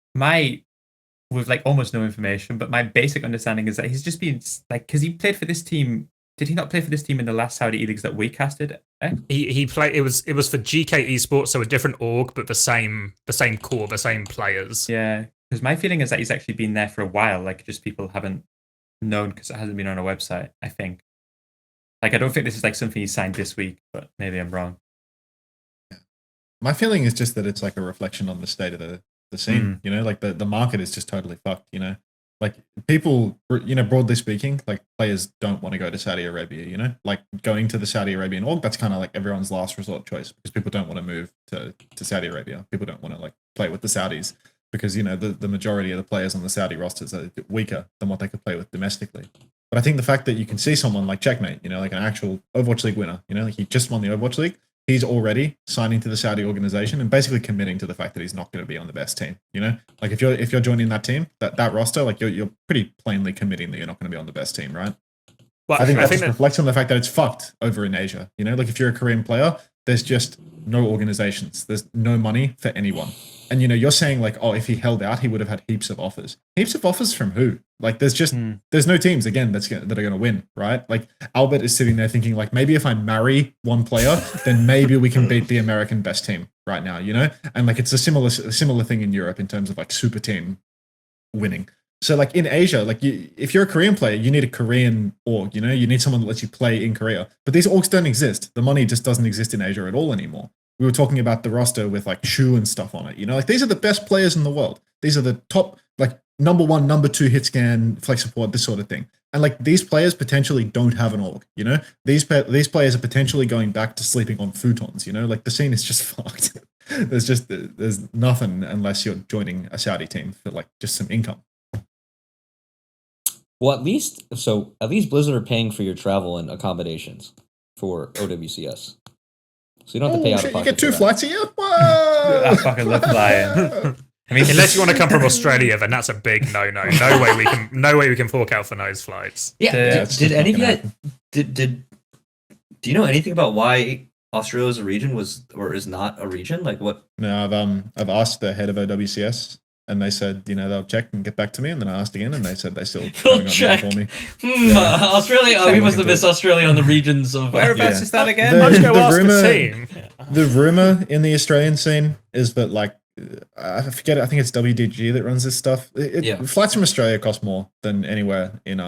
with like almost no information, but my basic understanding is that he's just been like, because he played for this team. Did he not play for this team in the last Saudi E-Leagues that we casted? He played. It was for GK Esports, so a different org, but the same core, the same players. Yeah. Because my feeling is that he's actually been there for a while, like just people haven't known because it hasn't been on a website, I think. Like, I don't think this is like something he signed this week, but maybe I'm wrong. My feeling is just that it's like a reflection on the state of the scene, you know, like the market is just totally fucked, you know. Like people, you know, broadly speaking, like players don't want to go to Saudi Arabia, you know, like going to the Saudi Arabian org, that's kind of like everyone's last resort choice because people don't want to move to Saudi Arabia. People don't want to like play with the Saudis. Because, you know, the majority of the players on the Saudi rosters are weaker than what they could play with domestically. But I think the fact that you can see someone like Checkmate, you know, like an actual Overwatch League winner, you know, like he just won the Overwatch League, he's already signing to the Saudi organization and basically committing to the fact that he's not going to be on the best team, you know? Like if you're joining that team, that roster, like you're pretty plainly committing that you're not going to be on the best team, right? Well, I think that reflects on the fact that it's fucked over in Asia, you know? Like if you're a Korean player, there's just no organizations. There's no money for anyone. And, you know, you're saying like, oh, if he held out, he would have had heaps of offers. Heaps of offers from who? Like, there's no teams, again, that are going to win, right? Like, Albert is sitting there thinking like, maybe if I marry one player, then maybe we can beat the American best team right now, you know? And like, it's a similar thing in Europe in terms of like super team winning. So like in Asia, like if you're a Korean player, you need a Korean org, you know? You need someone that lets you play in Korea. But these orgs don't exist. The money just doesn't exist in Asia at all anymore. We were talking about the roster with like Shu and stuff on it, you know, like these are the best players in the world. These are the top, like number 1, number 2 hit scan, flex support, this sort of thing. And like these players potentially don't have an org, you know, these players are potentially going back to sleeping on futons, you know, like the scene is just fucked. there's nothing unless you're joining a Saudi team for like just some income. Well, at least Blizzard are paying for your travel and accommodations for OWCS, so you don't have to pay out of shit, pocket. you get 2 for flights a year? Whoa! I fucking love flying. I mean, Unless you want to come from Australia, then that's a big no-no. No way we can fork out for those flights. Yeah. Yeah, Did any of you do you know anything about why Australia as a region was or is not a region? Like what? No, I've asked the head of OWCS, and they said, you know, they'll check and get back to me. And then I asked again, and they said they still haven't got check. for me. Australia. Oh, we must have missed Australia on the regions of. whereabouts is that again? Let's go ask rumor, the team. The rumor in the Australian scene is that like I forget. I think it's WDG that runs this stuff. Flights from Australia cost more than anywhere in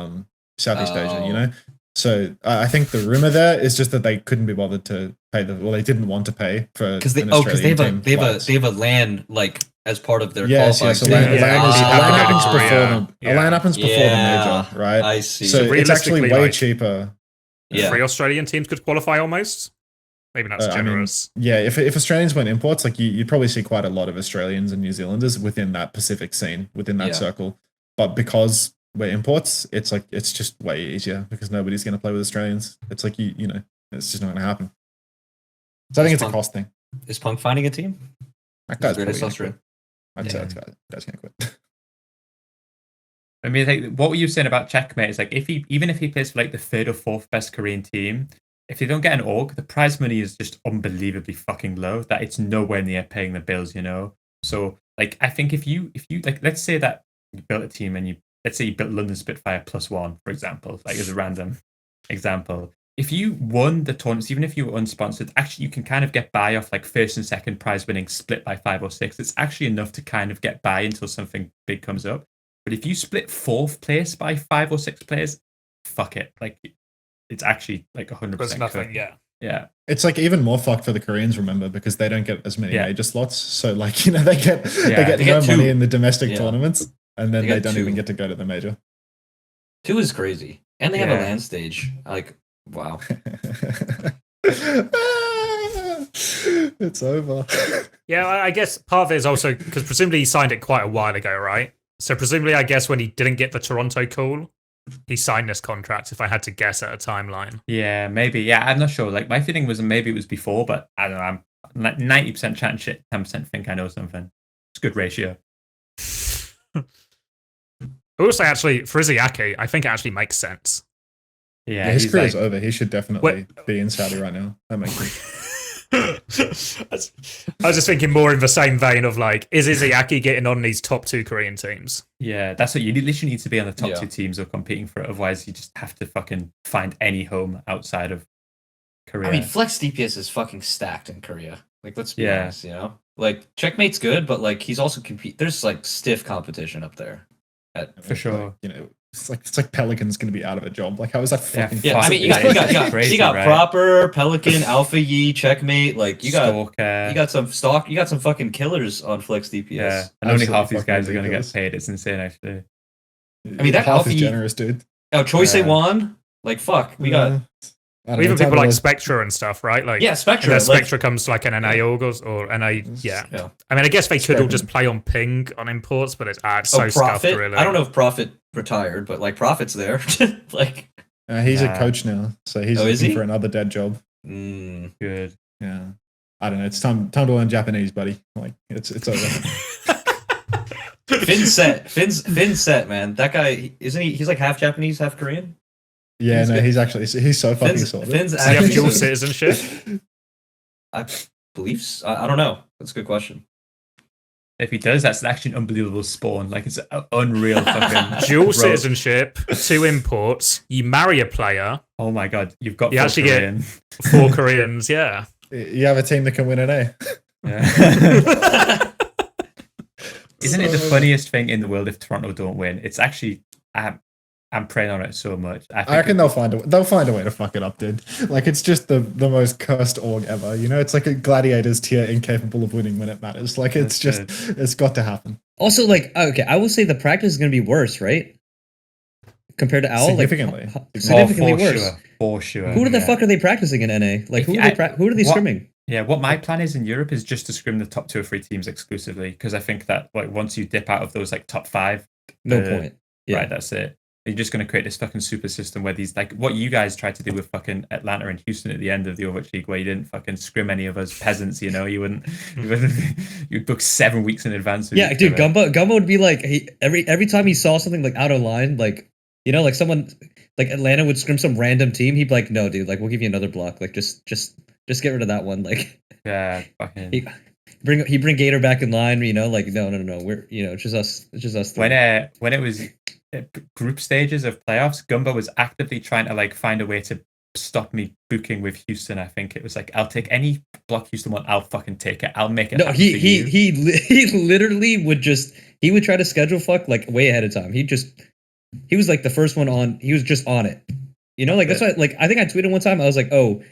Southeast Asia. You know. So I think the rumor there is just that they couldn't be bothered to pay they didn't want to pay for because they have a LAN like as part of their qualifying. So LAN happens before LAN happens before the major, right? I see. So it's actually way cheaper. Yeah. 3 Australian teams could qualify almost. Maybe that's generous. I mean, yeah, if Australians went imports, like you'd probably see quite a lot of Australians and New Zealanders within that Pacific scene, within that circle. But because we're imports, it's like it's just way easier because nobody's going to play with Australians. It's like you know, it's just not going to happen. So I think it's a cost thing. Is Punk finding a team? That guy's probably Australian. I'd say that guy's going to quit. I mean, like, what were you saying about Checkmate? Is like even if he plays for like the 3rd or 4th best Korean team, if they don't get an org, the prize money is just unbelievably fucking low. That it's nowhere near paying the bills, you know. So like, I think if you like, let's say that you built a team and let's say you built London Spitfire +1, for example, like as a random example. If you won the tournaments, even if you were unsponsored, actually you can kind of get by off like 1st and 2nd prize winning split by 5 or 6. It's actually enough to kind of get by until something big comes up. But if you split 4th place by 5 or 6 players, fuck it. Like it's actually like 100%. There's nothing, yeah. It's like even more fucked for the Koreans, remember, because they don't get as many major slots. So like, you know, they get no money in the domestic tournaments, and then they don't even get to go to the major. 2 is crazy. And they have a LAN stage. Like, wow. It's over. Yeah, I guess part of it is also because presumably he signed it quite a while ago, right? So presumably, I guess when he didn't get the Toronto call, he signed this contract, if I had to guess at a timeline. Yeah, maybe. Yeah, I'm not sure. Like, my feeling was maybe it was before, but I don't know. I'm like 90% chatting shit, 10% think I know something. It's a good ratio. Also, actually, for Izzyaki, I think it actually makes sense. Yeah, his career's over. He should definitely be in Saudi right now. That makes sense. I was just thinking more in the same vein of like, is Izzyaki getting on these top 2 Korean teams? Yeah, that's what you literally need to be on the top 2 teams or competing for it. Otherwise, you just have to fucking find any home outside of Korea. I mean, Flex DPS is fucking stacked in Korea. Like, let's be honest, you know? Like, Checkmate's good, but like, he's also there's like stiff competition up there. For sure. Like, you know, it's like Pelican's going to be out of a job. Like, how is that fucking? Yeah, I mean, you got Proper, Pelican, Alpha Yi, Checkmate. Like, you got some stock. You got some fucking killers on Flex DPS. Yeah, and only half these guys are going to get paid. It's insane, actually. I mean, that half Alpha is Yi, generous, dude. Oh, Choi Se-won. Like, fuck, we got. Even people like Spectra and stuff, right? Like, Spectra. And Spectra comes to like an NA org or NA. Yeah. I mean, I guess they could all just play on ping on imports, but it's so scuffed, really. I don't know if Profit retired, but like Profit's there. Like, he's a coach now, so he's looking for another dead job. Good. Yeah. I don't know. It's time to learn Japanese, buddy. Like, it's over. Finn's set, man. That guy isn't he? He's like half Japanese, half Korean. Yeah, he's so fucking solid. Does he have dual citizenship? I believe so. I don't know. That's a good question. If he does, that's actually an unbelievable spawn. Like, it's an unreal fucking dual citizenship, 2 imports. You marry a player. Oh my god, you actually get 4 Koreans. Yeah, you have a team that can win an A. Yeah. Isn't it the funniest thing in the world if Toronto don't win? It's actually I'm preying on it so much. I reckon they'll find a way to fuck it up, dude. Like, it's just the most cursed org ever. You know, it's like a Gladiators tier incapable of winning when it matters. Like, it's it's got to happen. Also, like, okay, I will say the practice is going to be worse, right? Compared to Owl, significantly, significantly worse. Sure, for sure. Who the fuck are they practicing in NA? Like, who are they scrimming? Yeah, what my plan is in Europe is just to scrim the top 2 or 3 teams exclusively, because I think that like once you dip out of those like top 5, no point. Yeah, right, that's it. You're just going to create this fucking super system where these, like, what you guys tried to do with fucking Atlanta and Houston at the end of the Overwatch League, where you didn't fucking scrim any of us peasants, you know? You'd book 7 weeks in advance. Yeah, dude, Gunba would be like, every time he saw something like out of line, like, you know, like someone, like Atlanta would scrim some random team, he'd be like, no, dude, like, we'll give you another block. Like, just get rid of that one. Like, yeah, fucking. He bring Gator back in line, you know, like, no, we're, you know, it's just us three. When it was group stages of playoffs, Gunba was actively trying to like find a way to stop me booking with Houston. I think it was like, I'll take any block Houston want, I'll fucking take it. I'll make it. No, he literally would try to schedule fuck like way ahead of time. He was like the first one on. He was just on it. You know, like that's why. Like I think I tweeted one time. I was like, oh,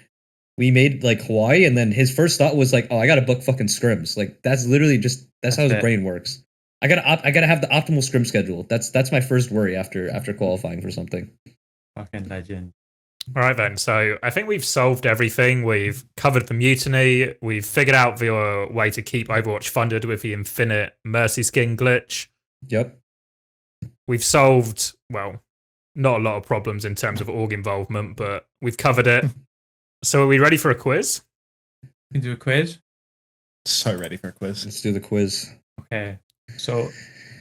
we made like Hawaii, and then his first thought was like, oh, I gotta book fucking scrims. Like that's literally that's how his brain works. I gotta have the optimal scrim schedule. That's my first worry after qualifying for something. Fucking legend. All right then. So I think we've solved everything. We've covered the mutiny. We've figured out the way to keep Overwatch funded with the infinite Mercy skin glitch. Yep. We've solved, well, not a lot of problems in terms of org involvement, but we've covered it. So are we ready for a quiz? We can do a quiz. So ready for a quiz. Let's do the quiz. Okay. So,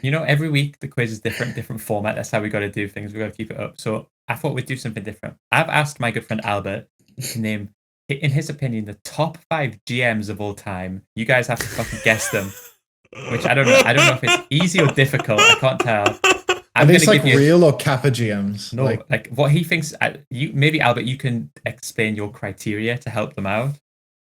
you know, every week the quiz is different format. That's how we got to do things. We got to keep it up. So I thought we'd do something different. I've asked my good friend Albert to name, in his opinion, the top 5 GMs of all time. You guys have to fucking guess them. Which I don't know. I don't know if it's easy or difficult. I can't tell. Are these like real or Kappa GMs? No, like what he thinks. Maybe Albert, you can explain your criteria to help them out.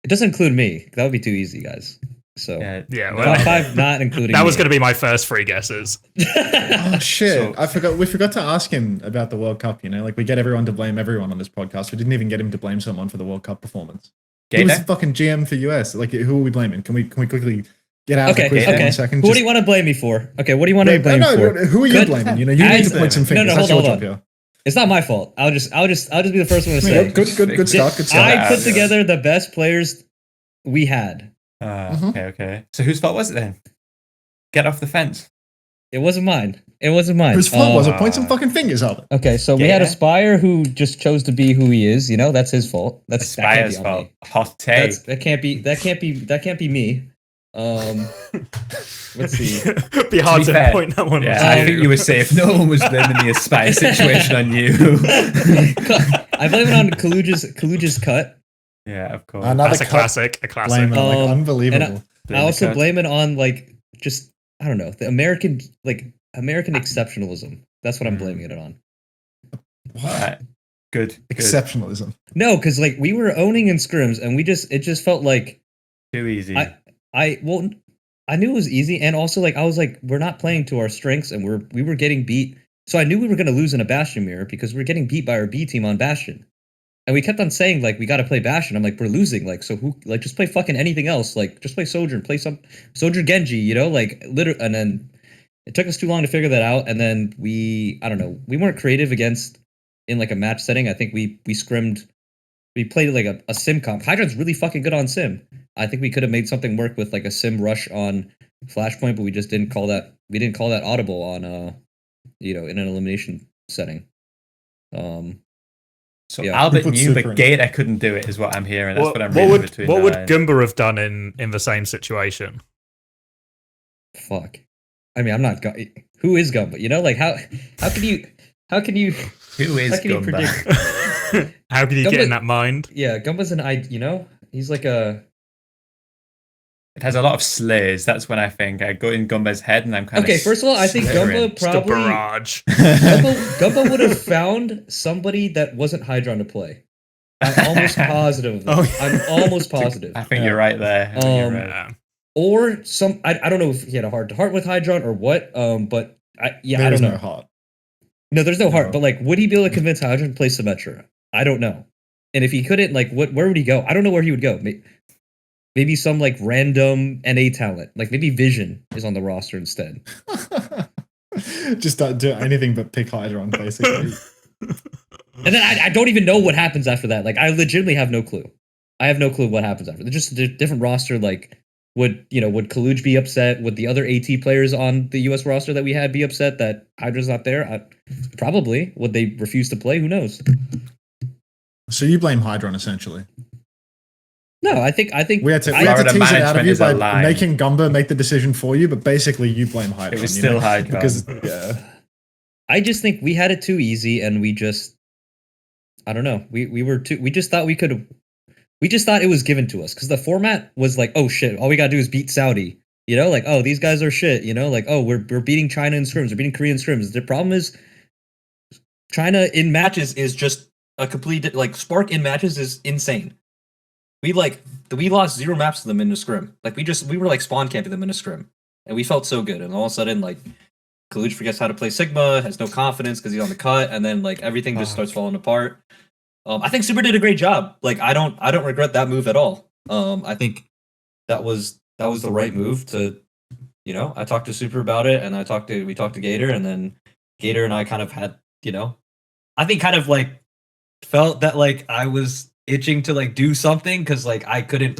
It doesn't include me. That would be too easy, guys. So yeah, well, top 5 not including. That was going to be my first 3 guesses. Oh shit! We forgot to ask him about the World Cup. You know, like we get everyone to blame everyone on this podcast. We didn't even get him to blame someone for the World Cup performance. He was fucking GM for US. Like, who are we blaming? Can we quickly get out of the quiz for 1 second? Who do you want to blame me for? Okay, what do you want to blame me for? Who are you blaming? You know, you need to point some fingers. That's your job here. It's not my fault. I'll just be the first one to say. Good start. Good start. I put together the best players we had. Okay. So whose fault was it then? Get off the fence. It wasn't mine. Whose fault was it? Point some fucking fingers out. Okay, so we had Aspire who just chose to be who he is. You know, that's his fault. That's Aspire's fault. Hot take. That can't be me. Let's see. It'd be hard to point that one. Yeah, I think you were safe. No one was blaming the Aspire situation on you. I blame it on Kaluja's cut. Yeah, of course. That's a classic. Blame it, like, unbelievable. I also blame it on like just I don't know the American exceptionalism. That's what I'm blaming it on. What? Good. Exceptionalism. No, because like we were owning in scrims, and it just felt like too easy. I knew it was easy, and also like I was like we're not playing to our strengths, and we were getting beat. So I knew we were going to lose in a Bastion mirror because we were getting beat by our B team on Bastion. And we kept on saying, like, we got to play Bastion. I'm like, we're losing. Like, so who, like, just play fucking anything else. Like, just play Sojourn, play some Sojourn Genji, you know? Like, literally. And then it took us too long to figure that out. And then we weren't creative in like a match setting. I think we scrimmed, we played like a sim comp. Hydron's really fucking good on sim. I think we could have made something work with like a sim rush on Flashpoint, but we just didn't call that, audible on, in an elimination setting. So yeah. Albert knew, but Gator couldn't do it, is what I'm hearing. That's what I'm reading between. What would Gunba have done in the same situation? Fuck. I mean, I'm not. Who is Gunba? You know, like how can you? Who is Gunba? How can you get in that mind? Yeah, Gumba's he's like a. It has a lot of slays. That's when I think I go in Gumba's head, and I'm kind of okay. First of all, I think Gunba probably the barrage. Gunba would have found somebody that wasn't Hydron to play. I'm almost positive. I'm almost positive. I think you're right there. Or some. I don't know if he had a heart to heart with Hydron or what. But I don't know. There's no heart. No, there's no heart. But like, would he be able to convince Hydron to play Symmetra? I don't know. And if he couldn't, like, where would he go? I don't know where he would go. Maybe some like random NA talent, like maybe Vision is on the roster instead. Just don't do anything but pick Hydron, basically. And then I don't even know what happens after that. Like I legitimately have no clue. I have no clue what happens after. They're just a different roster. Like Would Kaluj be upset? Would the other AT players on the US roster that we had be upset that Hydra's not there? Probably. Would they refuse to play? Who knows? So you blame Hydron essentially. No, I think We had to Florida tease it out of management you is by aligned. making Gunba make the decision for you, but basically you blame Hydron. It was still Hydron. Because, yeah. I just think we had it too easy, and we just, I don't know. We just thought we could. We just thought it was given to us because the format was like, oh shit, all we gotta do is beat Saudi. Like, oh, these guys are shit. Like, oh, we're beating China in scrims, we're beating Korea in scrims. The problem is, China in matches is just a complete like Spark in matches is insane. We lost 0 maps to them in a scrim. Like we were like spawn camping them in a scrim, and we felt so good. And all of a sudden, like Kaluj forgets how to play Sigma, has no confidence because he's on the cut, and then like everything just starts falling apart. I think Super did a great job. Like I don't regret that move at all. I think that was the right move to, I talked to Super about it, and we talked to Gator, and then Gator and I kind of had, I think kind of like felt that like I was itching to like do something because like I couldn't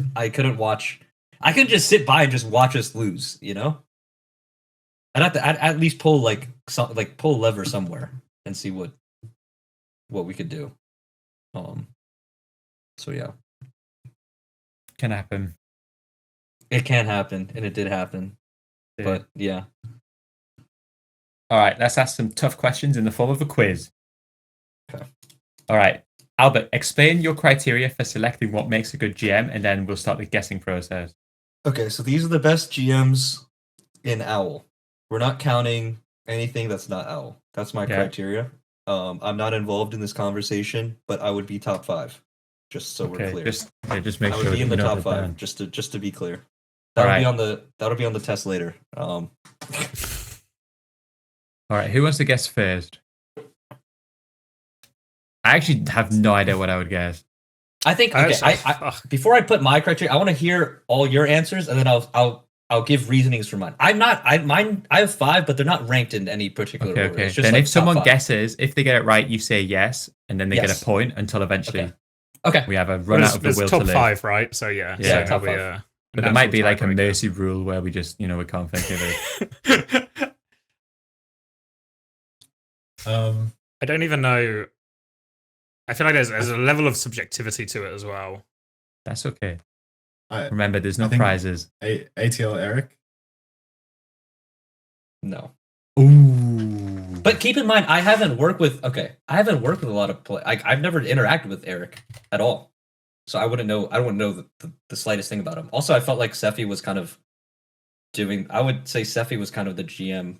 just sit by and just watch us lose. I'd have to at least pull pull a lever somewhere and see what we could do. So yeah, Can happen. it can happen, and it did happen. Yeah. But yeah, All right, let's ask some tough questions in the form of a quiz. Okay. All right, Albert, explain your criteria for selecting what makes a good GM, and then we'll start the guessing process. okay. So these are the best GMs in OWL. We're not counting anything that's not OWL. That's my Yeah. criteria. I'm not involved in this conversation, but I would be top 5, just so we're clear. Just make I sure would be in we the know top the 5, plan. just to be clear. All That'll be on the test later. All right, who wants to guess first? I actually have no idea what I would guess. I think I before I put my criteria, I want to hear all your answers, and then I'll give reasonings for mine. I have 5, but they're not ranked in any particular order. Okay. It's just Then like if someone top 5. guesses, if they get it right, you say yes, and then they get Yes. a point until eventually Okay. we have a run out of the There's will top to live. 5, right? So yeah. Yeah, so top there'll be 5. But there might be natural like a tiebreaker. mercy rule where we just, we can't think of it. I don't even know. I feel like there's a level of subjectivity to it as well. That's okay. I- Remember, there's no I think- prizes. ATL Eric. No. Ooh. But keep in mind, I haven't worked with a lot of play. I've never interacted with Eric at all, so I wouldn't know. I wouldn't know the slightest thing about him. Also, I felt like Sephi was kind of doing. I would say Sephi was kind of the GM.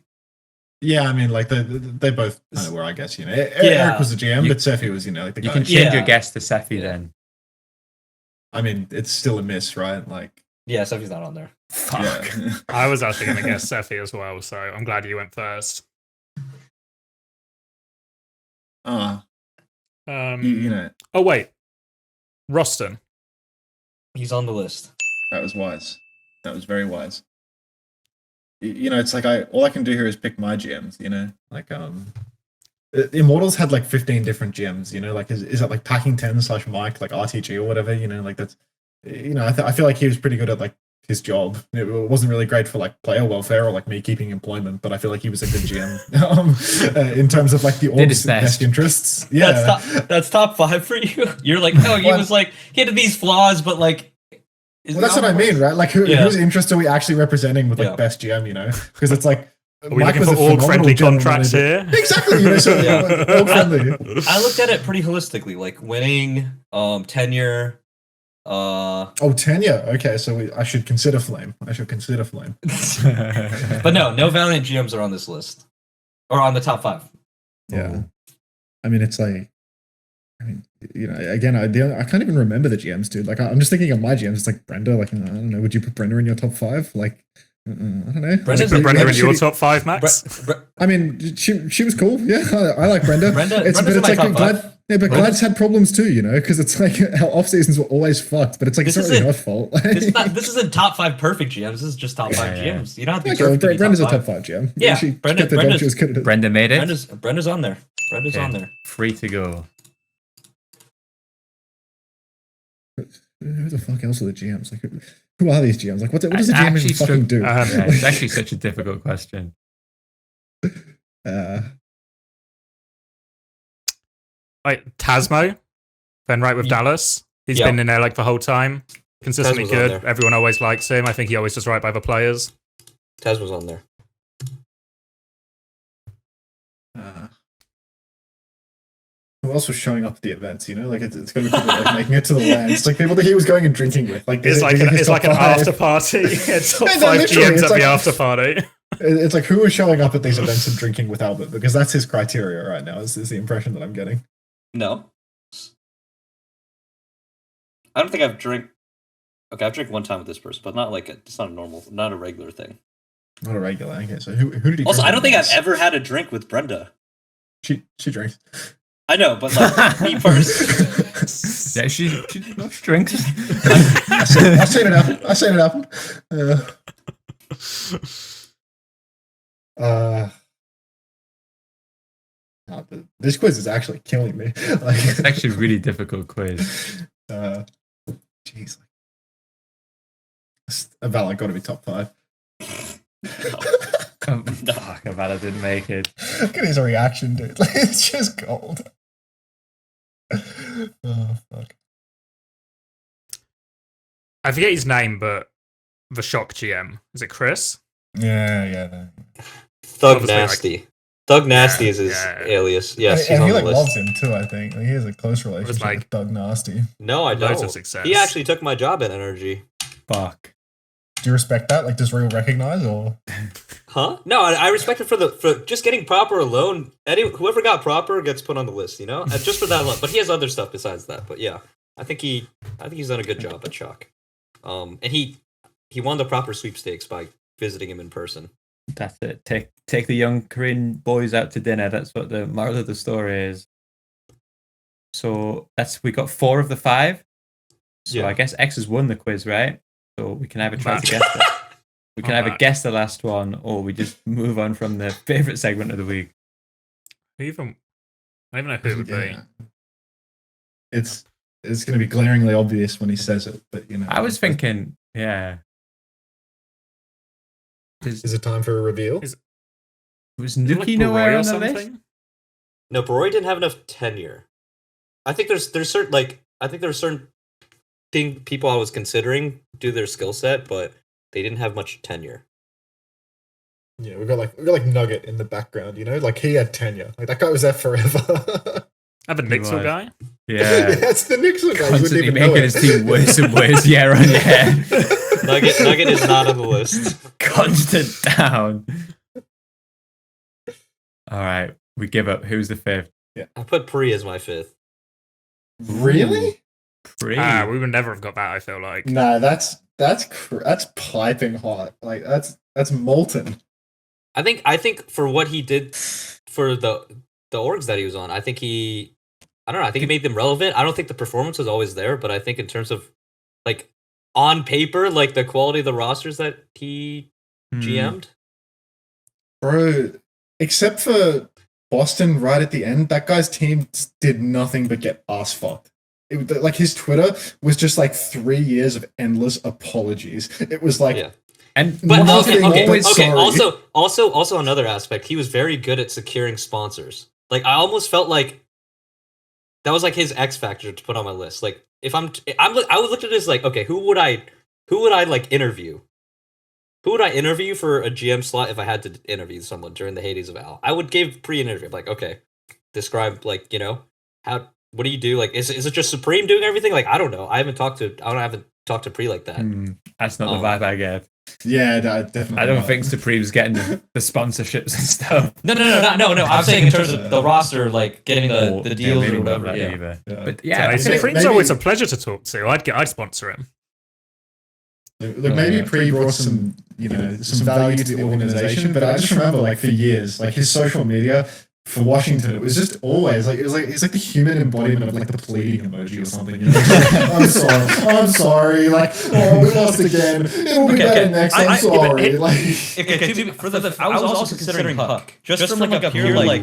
Yeah, I mean, like they both kind of were, I guess. Eric was the GM, but Sephi was, like the You guy. can change your Yeah. guess to Sephi Yeah. then. I mean, it's still a miss, right? Like, Yeah, Sephi's not on there. Fuck. yeah. I was actually going to guess Sephi as well, so I'm glad you went first. You know, Oh wait, Roston. He's on the list. that was wise. That was very wise. It's like all I can do here is pick my GMs. Like Immortals had like 15 different GMs. Like is that like Packing 10/Mike like RTG or whatever? Like that's I feel like he was pretty good at like his job. It wasn't really great for like player welfare or like me keeping employment, but I feel like he was a good GM in terms of like the Did his org's best. best interests. Yeah, That's top 5 for you. You're like, no, he Well, was like he had these flaws, but like. well, that's what I mean, right? Like whose interests are we actually representing with like Yeah. best GM? Because it's like. Are we Mike looking was for a org phenomenal friendly general contracts manager. here? Exactly. So Yeah. org friendly. I looked at it pretty holistically, like winning, tenure. Oh, tenure. Okay, so I should consider Flame. But no Valiant GMs are on this list, or on the top 5. Yeah. I mean, it's like, again, I can't even remember the GMs, dude. Like, I'm just thinking of my GMs. It's like Brenda. Like, I don't know. Would you put Brenda in your top 5? Like, I don't know. Brenda's Put Like, Brenda in your shitty- top 5, Max. I mean, she was cool. Yeah, I like Brenda. Brenda's But in it's my like top 5. Glad. Yeah, but Glad's had problems too, because it's like our off seasons were always fucked. But it's like This it's not really isn't- her fault. This isn't top 5 perfect GMs. This is just top 5 Yeah. GMs. You don't have to be Okay, perfect to be Brenda's a top top 5. 5 GM. Yeah, she Brenda- kept the job Brenda's- she was good at. Brenda made it. Brenda's on there. Brenda's Okay. on there. Free to go. Who the fuck else are the GMs? Like, Who are these GMs? Like, what does a GM even fucking do? Yeah, it's actually such a difficult question. Like Tasmo, been right with Dallas. He's been in there like the whole time. Consistently good. Everyone always likes him. I think he always does right by the players. Taz was on there. Who else was showing up at the events? You know, like it's going to be people like making it to the land. It's like people that he was going and drinking with. Like it's like an after party. It's top 5 GMs at the after party. It's like who is showing up at these events and drinking with Albert, because that's his criteria right now. Is the impression that I'm getting? No, I don't think I've drank. Okay, I've drank one time with this person, but not like it's not a normal, not a regular thing. Not a regular. Okay, so who did he? Also, I don't think I've ever had a drink with Brenda. She drinks. I know, but like me personally. Yeah, she drinks. I've seen it happen. I've seen it happen. This quiz is actually killing me. Like, it's actually a really difficult quiz. Jeez. Valor got to be top 5. Valor didn't make it. Look at his reaction, dude. Like, it's just gold. Oh, fuck. I forget his name, but the Shock GM. Is it Chris? Yeah. Thug Nasty. Thug Nasty is his alias. Yes, he's and on he the like list. loves him too. I think he has a close relationship with Thug Nasty. No, I Loads don't. of success. He actually took my job at NRG. Fuck. Do you respect that? Like, does Real recognize or? Huh? No, I respect it for just getting proper alone. Whoever got proper gets put on the list, you know, just for that alone. But he has other stuff besides that. But yeah, I think he's done a good job at Shock. And he won the proper sweepstakes by visiting him in person. That's it. Take the young Korean boys out to dinner. That's what the moral of the story is. So we got 4 of the 5. So yeah. I guess X has won the quiz, right? So we can either try to guess it. We can either guess the last one, or we just move on from the favorite segment of the week. I don't even know who it would be. It's going to be glaringly obvious when he says it, but you know. I was thinking, yeah. Is it time for a reveal? Was Nuki nowhere on the list? No, Baroi didn't have enough tenure. I think there's certain people I was considering due to their skill set, but they didn't have much tenure. Yeah, we got like Nugget in the background, you know, like he had tenure. Like that guy was there forever. Have a Nixel guy. Yeah, it's the Nixel guy. Constantly making his team worse and worse year on year. Nugget is not on the list. Constant down. All right, we give up. Who's the 5th? Yeah, I put Pri as my 5th. Really? We would never have got that. I feel like. No, that's piping hot. Like that's molten. I think for what he did for the orgs that he was on, I think he made them relevant. I don't think the performance was always there, but I think in terms of like on paper, like the quality of the rosters that he GM'd. Bro, except for Boston right at the end, that guy's team did nothing but get ass fucked. Like his Twitter was just like 3 years of endless apologies. It was like, Also another aspect, he was very good at securing sponsors. Like I almost felt like that was like his X factor to put on my list. Like if I would look at this like, okay, who would I like interview? Who would I interview for a GM slot if I had to interview someone during the heydays of Al? I would give Pri an interview. Like, okay, describe like, you know, what do you do? Like, is it just Supreme doing everything? Like, I don't know. I haven't talked to Pri like that. That's not the vibe I get. Yeah, definitely. I don't think Supreme's getting the sponsorships and stuff. No. I'm saying in terms of the roster, like getting the deals or whatever. Yeah. But Supreme's always a pleasure to talk to. I'd sponsor him. Look, maybe Pri brought some value to the organization, but I just remember like for years, like his social media for Washington, it was just always like he's like the human embodiment of like the pleading emoji or something. You know? I'm sorry. Like, we lost again. It'll be better next. I'm sorry. I was also considering Puck, just from like a pure like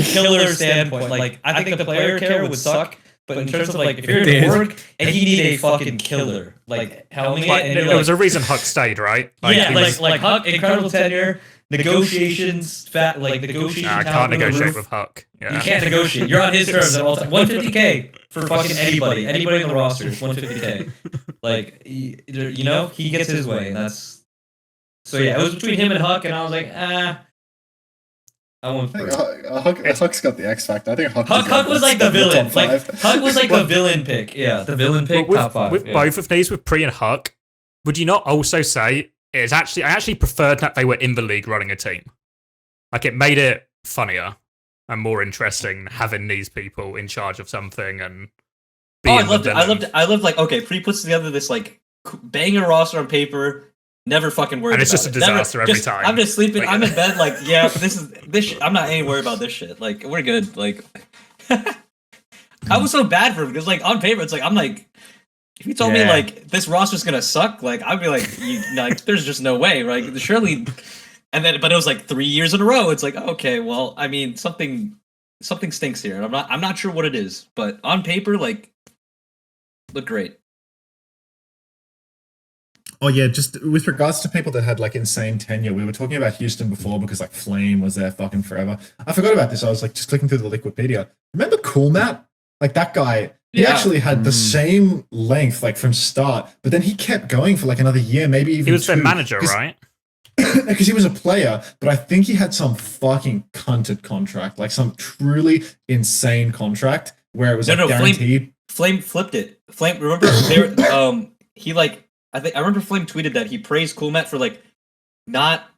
killer standpoint. Like I think the player care would suck, But in terms of like, if you're Dude. in org and you need a fucking killer, like helming it, Like, and there you're was a like, reason Huck stayed, right? yeah, he was- like Huck, incredible tenure, negotiations, negotiation. Nah, I talent can't through the negotiate roof. with Huck. Yeah. You can't negotiate. You're on his terms at all times. 150K for fucking anybody. Anybody on the roster is 150K. Like, you know, he gets his way, and that's. So yeah, it was between him and Huck, and I was like, I won't. Huck's got the X factor. I think Huck was like the villain. Like Huck was like the villain pick. Yeah, the villain pick. With, top 5. with yeah. both of these, with Pre and Huck, would you not also say I actually preferred that they were in the league running a team? Like, it made it funnier and more interesting having these people in charge of something and. Oh, I loved it. I loved like, okay, Pre puts together this like banger roster on paper. Never fucking worried. And it's about just a it. disaster every time. I'm just sleeping. Like- I'm in bed. Like, yeah, this. I'm not any worried about this shit. Like, we're good. Like, I was so bad for him because, like, on paper, it's like I'm like, if you told me like this roster's gonna suck, like I'd be like, there's just no way, right? Surely. And then, but it was like 3 years in a row. It's like, okay, well, I mean, something stinks here, and I'm not sure what it is, but on paper, like, look great. Oh yeah, just with regards to people that had like insane tenure, we were talking about Houston before because like Flame was there fucking forever. I forgot about this. I was like just clicking through the Liquipedia. Remember Cool Matt? Like that guy, he actually had the same length like from start, but then he kept going for like another year, maybe even. He was their 2, manager, right? Because he was a player, but I think he had some fucking cunted contract, like some truly insane contract where it was guaranteed. Flame flipped it. Flame, remember there? He like. I remember Flame tweeted that he praised Cool Matt for like not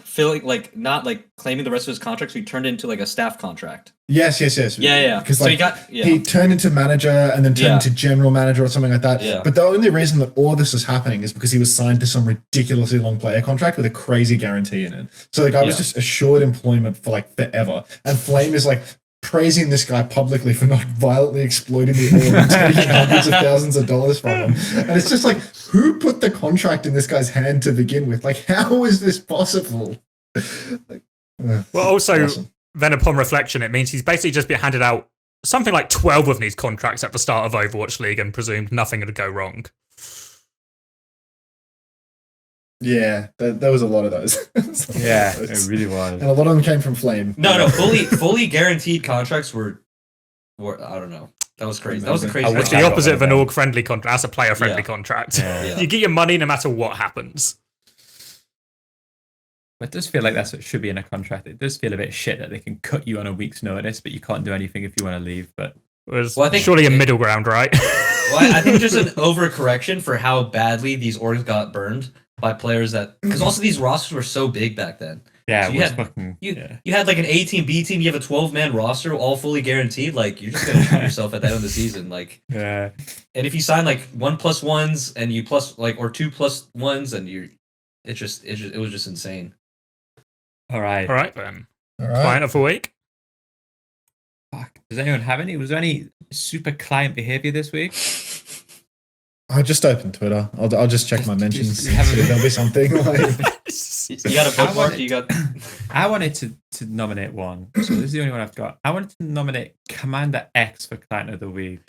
claiming the rest of his contract, so he turned it into like a staff contract. Yes. Yeah. Because So like he he turned into manager and then turned into general manager or something like that. Yeah. But the only reason that all this was happening is because he was signed to some ridiculously long player contract with a crazy guarantee in it. So the guy was just assured employment for like forever. And Flame is like praising this guy publicly for not violently exploiting the org and taking hundreds of thousands of dollars from him. And it's just like, who put the contract in this guy's hand to begin with? Like, how is this possible? Well, also, then upon reflection, it means he's basically just been handed out something like 12 of these contracts at the start of Overwatch League and presumed nothing would go wrong. Yeah, there was a lot of those. Yeah, it really was. And a lot of them came from Flame. No, fully guaranteed contracts were I don't know. That was crazy. That was a crazy. It's the opposite of an org-friendly contract. That's a player-friendly contract. Yeah. You get your money no matter what happens. But it does feel like that's what should be in a contract. It does feel a bit shit that they can cut you on a week's notice, but you can't do anything if you want to leave. But I think surely a middle ground, right? Well, I think there's an overcorrection for how badly these orgs got burned by players because also these rosters were so big back then. Yeah, so you had like an A team, B team. You have a 12-man roster, all fully guaranteed. Like you're just gonna shoot yourself at the end of the season. Like yeah. And if you sign like 1+1s and you plus like or 2+1s, and it was just insane. All right then. All right. Client of the week. Fuck. Does anyone have any? Was there any super client behavior this week? I just opened Twitter. I'll just check my mentions. just have a- There'll be something like. You got a bookmark? I wanted to nominate one. So this is the only one I've got. I wanted to nominate Commander X for Client of the Week.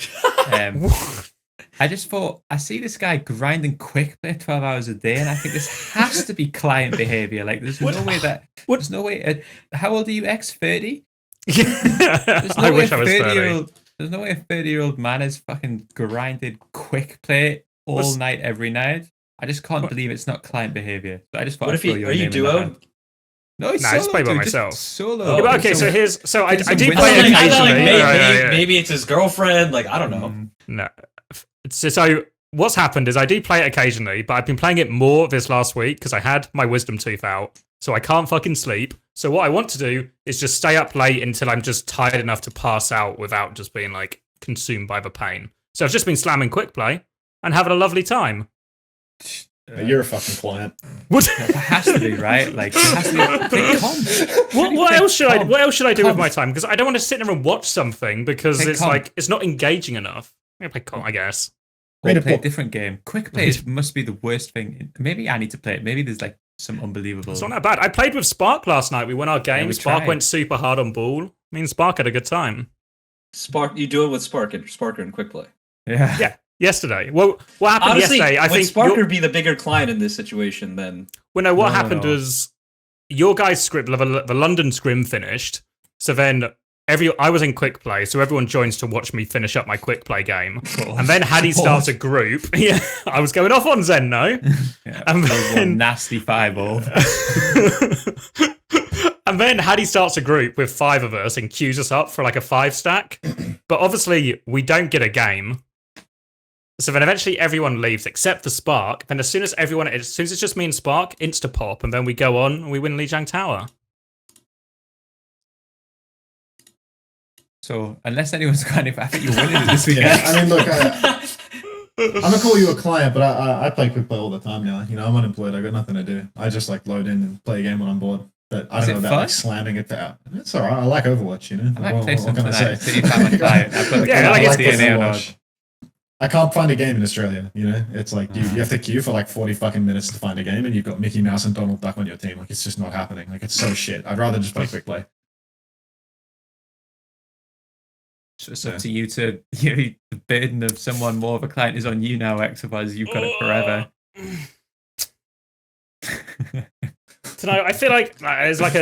I just thought, I see this guy grinding quick play 12 hours a day, and I think this has to be client behavior. Like, there's no way that. There's no way. How old are you, X? 30? I wish I was 30. There's no way a 30-year-old man is fucking grinded quick play all night, every night. I just can't believe it's not client behavior. So I just thought, what if are you duo? No, he's I just play by myself. Solo. Yeah, but okay, so I do win play some- occasionally. Maybe it's his girlfriend. Like I don't know. No. So what's happened is I do play it occasionally, but I've been playing it more this last week because I had my wisdom tooth out, so I can't fucking sleep. So what I want to do is just stay up late until I'm just tired enough to pass out without just being like consumed by the pain. So I've just been slamming quick play and having a lovely time. You're a fucking client. What? It has to be, right? Like, it has to be. What else should I do with my time? Because I don't want to sit there and watch something because Play it's comp. like it's not engaging enough. I'm gonna play comp, I guess. Or Read a play a book. different game. Quick play must be the worst thing. Maybe I need to play it. Maybe there's like some unbelievable. It's not that bad. I played with Spark last night. We won our game. we Spark tried. went super hard on ball. Me and Spark had a good time. Spark, you do it with Sparker and Quick Play. Yeah. Yeah. Yesterday. Well, what happened Honestly, yesterday? I would think Sparker be the bigger client in this situation than. Well, no, what No, happened no. was your guys' script, the London scrim finished. So then I was in quick play, so everyone joins to watch me finish up my quick play game. And then Haddy starts a group. Yeah, I was going off on Zen, no? Yeah, And that was one then- nasty fireball. And then Haddy starts a group with 5 of us and queues us up for like a 5 stack. But obviously, we don't get a game. So then eventually everyone leaves except for Spark. Then as soon as it's just me and Spark, insta pop, and then we go on and we win Lijiang Tower. So unless anyone's got any, I think you're winning it this weekend. Yeah, I mean, look, I'm gonna call you a client, but I play quick play all the time now. You know, I'm unemployed. I got nothing to do. I just like load in and play a game when I'm bored. But I Is don't it know about fun? like slamming it out. It's alright. I like Overwatch. You know, I might play what some can I tonight. say? See if I'm a client. I've got the Yeah, Call of like Duty it's DNA on. Overwatch. I can't find a game in Australia. You know, it's like you have to queue for like 40 fucking minutes to find a game, and you've got Mickey Mouse and Donald Duck on your team. Like it's just not happening. Like it's so shit. I'd rather just play quick play. So it's up to you to, the burden of someone more of a client is on you now, X, otherwise you've got it forever. Tonight, I feel like there's like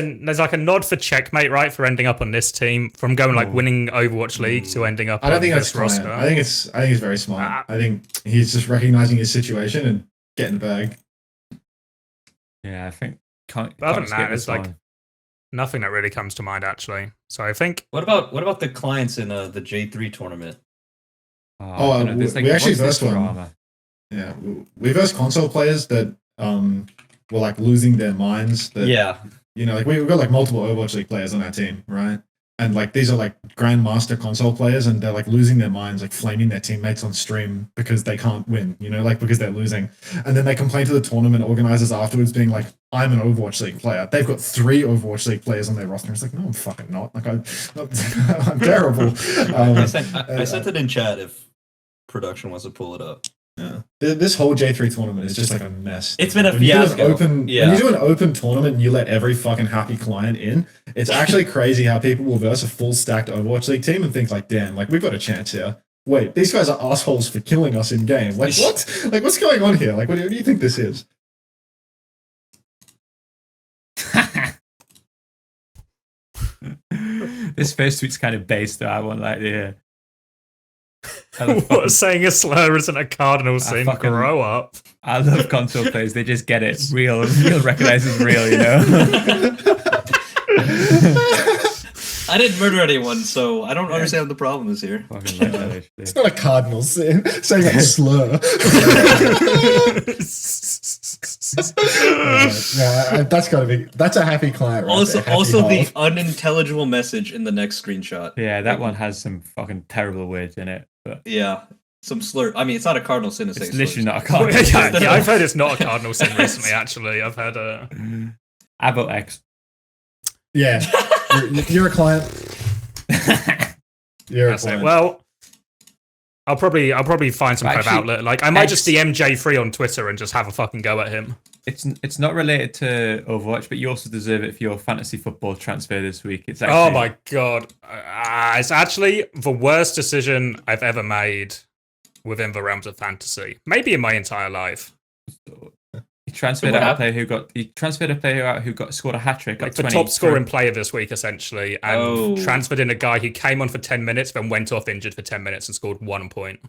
a nod for checkmate, right, for ending up on this team, from going like winning Overwatch League to ending up. I don't on think this that's client. roster. I think it's very smart. I think he's just recognizing his situation and getting the bag. Yeah, I think can't. But other can't than that, skip it's this like one. nothing that really comes to mind actually. So I think What about the clients in the J3 tournament? I don't know, there's, we actually what's this versed one. drama? Yeah, we versed console players that were like losing their minds. That, Yeah, you know, like we've got like multiple Overwatch League players on our team, right? And like these are like grandmaster console players, and they're like losing their minds, like flaming their teammates on stream because they can't win, you know, like because they're losing. And then they complain to the tournament organizers afterwards, being like, "I'm an Overwatch League player." They've got 3 Overwatch League players on their roster. It's like, no, I'm fucking not. Like I'm terrible. I sent it in chat if production wants to pull it up. Yeah. This whole J3 tournament is just like a mess. It's been a When you do an fiasco. When you do an open tournament and you let every fucking happy client in, it's actually crazy how people will verse a full stacked Overwatch League team and think like, damn, like we've got a chance here. Wait, these guys are assholes for killing us in game. Like what? Like what's going on here? Like what do you think this is? This first tweet's kind of based, though. I won't like to hear. I love, what, saying a slur isn't a cardinal sin. fucking- Grow up. I love console players. They just get it. Real recognizes real, you know? I didn't murder anyone, so I don't understand what the problem is here. Fucking love that, actually. It's not a cardinal sin. Saying a slur. That's a happy client. Right Also, there, happy also the half. unintelligible message in the next screenshot. Yeah, that one has some fucking terrible words in it. But Yeah, some slur. I mean, it's not a cardinal sin to say it's literally slurs. not a card. yeah, I've heard it's not a cardinal sin recently. Actually, I've heard About X. Yeah, you're a client. You're a That's it. client. Well, I'll probably find some kind of Actually, outlet. Like I might just X- DM J3 on Twitter and just have a fucking go at him. It's not related to Overwatch, but you also deserve it for your fantasy football transfer this week. It's actually, Oh my god, it's actually the worst decision I've ever made within the realms of fantasy, maybe in my entire life. He transferred what out a happened? player who scored a hat trick. Like the top scoring player this week, essentially, and transferred in a guy who came on for 10 minutes, then went off injured for 10 minutes and scored 1 point.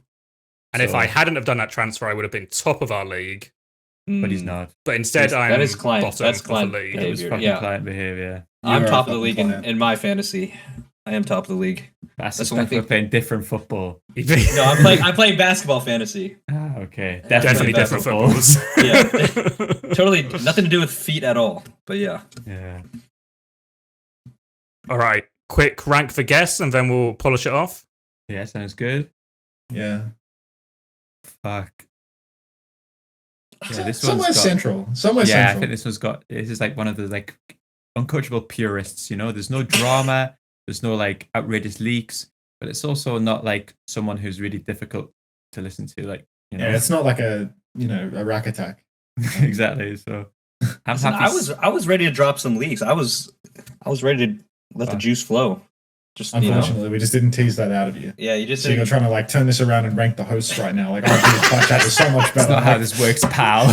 And if So- I hadn't have done that transfer, I would have been top of our league. but he's not. But instead, I'm that is client. bottom That's of the client league. It was behavior. fucking Yeah, client behavior. I'm You're a top of the fucking league client. in my fantasy. I am top of the league. That's That's the the only we're thing. playing different football. No, I'm playing basketball fantasy. Ah, okay. Definitely different footballs. footballs. Yeah, totally nothing to do with feet at all. But yeah, Yeah. All right, quick rank for guests, and then we'll polish it off. Yeah, sounds good. Yeah. Fuck. Yeah, this Somewhere one's got, central. Somewhere yeah, I central. think this is like one of the like uncoachable purists, you know? There's no drama, there's no like outrageous leaks, but it's also not like someone who's really difficult to listen to, like, you know. Yeah, it's not like a rack attack. Exactly. So I'm Listen, happy. I was ready to drop some leaks. I was ready to let the juice flow. Just Unfortunately, we just didn't tease that out of you. yeah, you just So you're trying to like turn this around and rank the hosts right now. Like, oh, geez, Clutch Chat is so much better. That's not how this works, pal.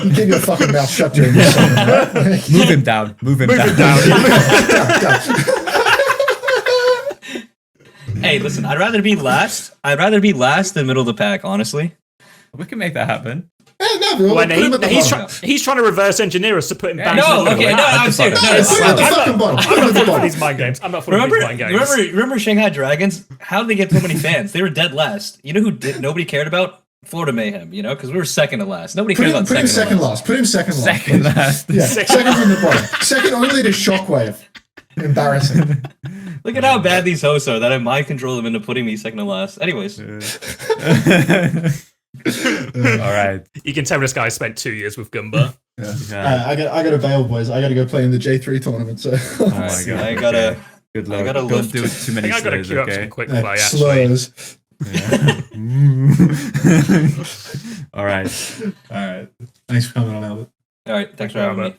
You keep your fucking mouth shut during this segment, right? Move him down. Move him down. Hey, listen, I'd rather be last. I'd rather be last than middle of the pack, honestly. We can make that happen. He's trying to reverse engineer us to put him back. No, okay, no, I'm serious. I'm not falling for these mind games. I'm not falling for these mind games. Remember Shanghai Dragons? How did they get so many fans? They were dead last. You know who nobody cared about? Florida Mayhem, you know, because we were second to last. Nobody cares about second. Put him second last. Put him second last. Second last. Yeah, second from the bottom. Second only to Shockwave. Embarrassing. Look at how bad these hosts are that I mind control them into putting me second to last. Anyways. All right. You can tell this guy spent 2 years with Gunba. Yeah. I got to bail, boys. I got to go play in the J3 tournament. So. Oh my god. I gotta. Good luck. I gotta Don't do it too many I gotta slurs, queue up okay? some quick play. Actually. Slurs. Yeah. All right. All right. Thanks for coming on, Albert. All right. Thanks for having me.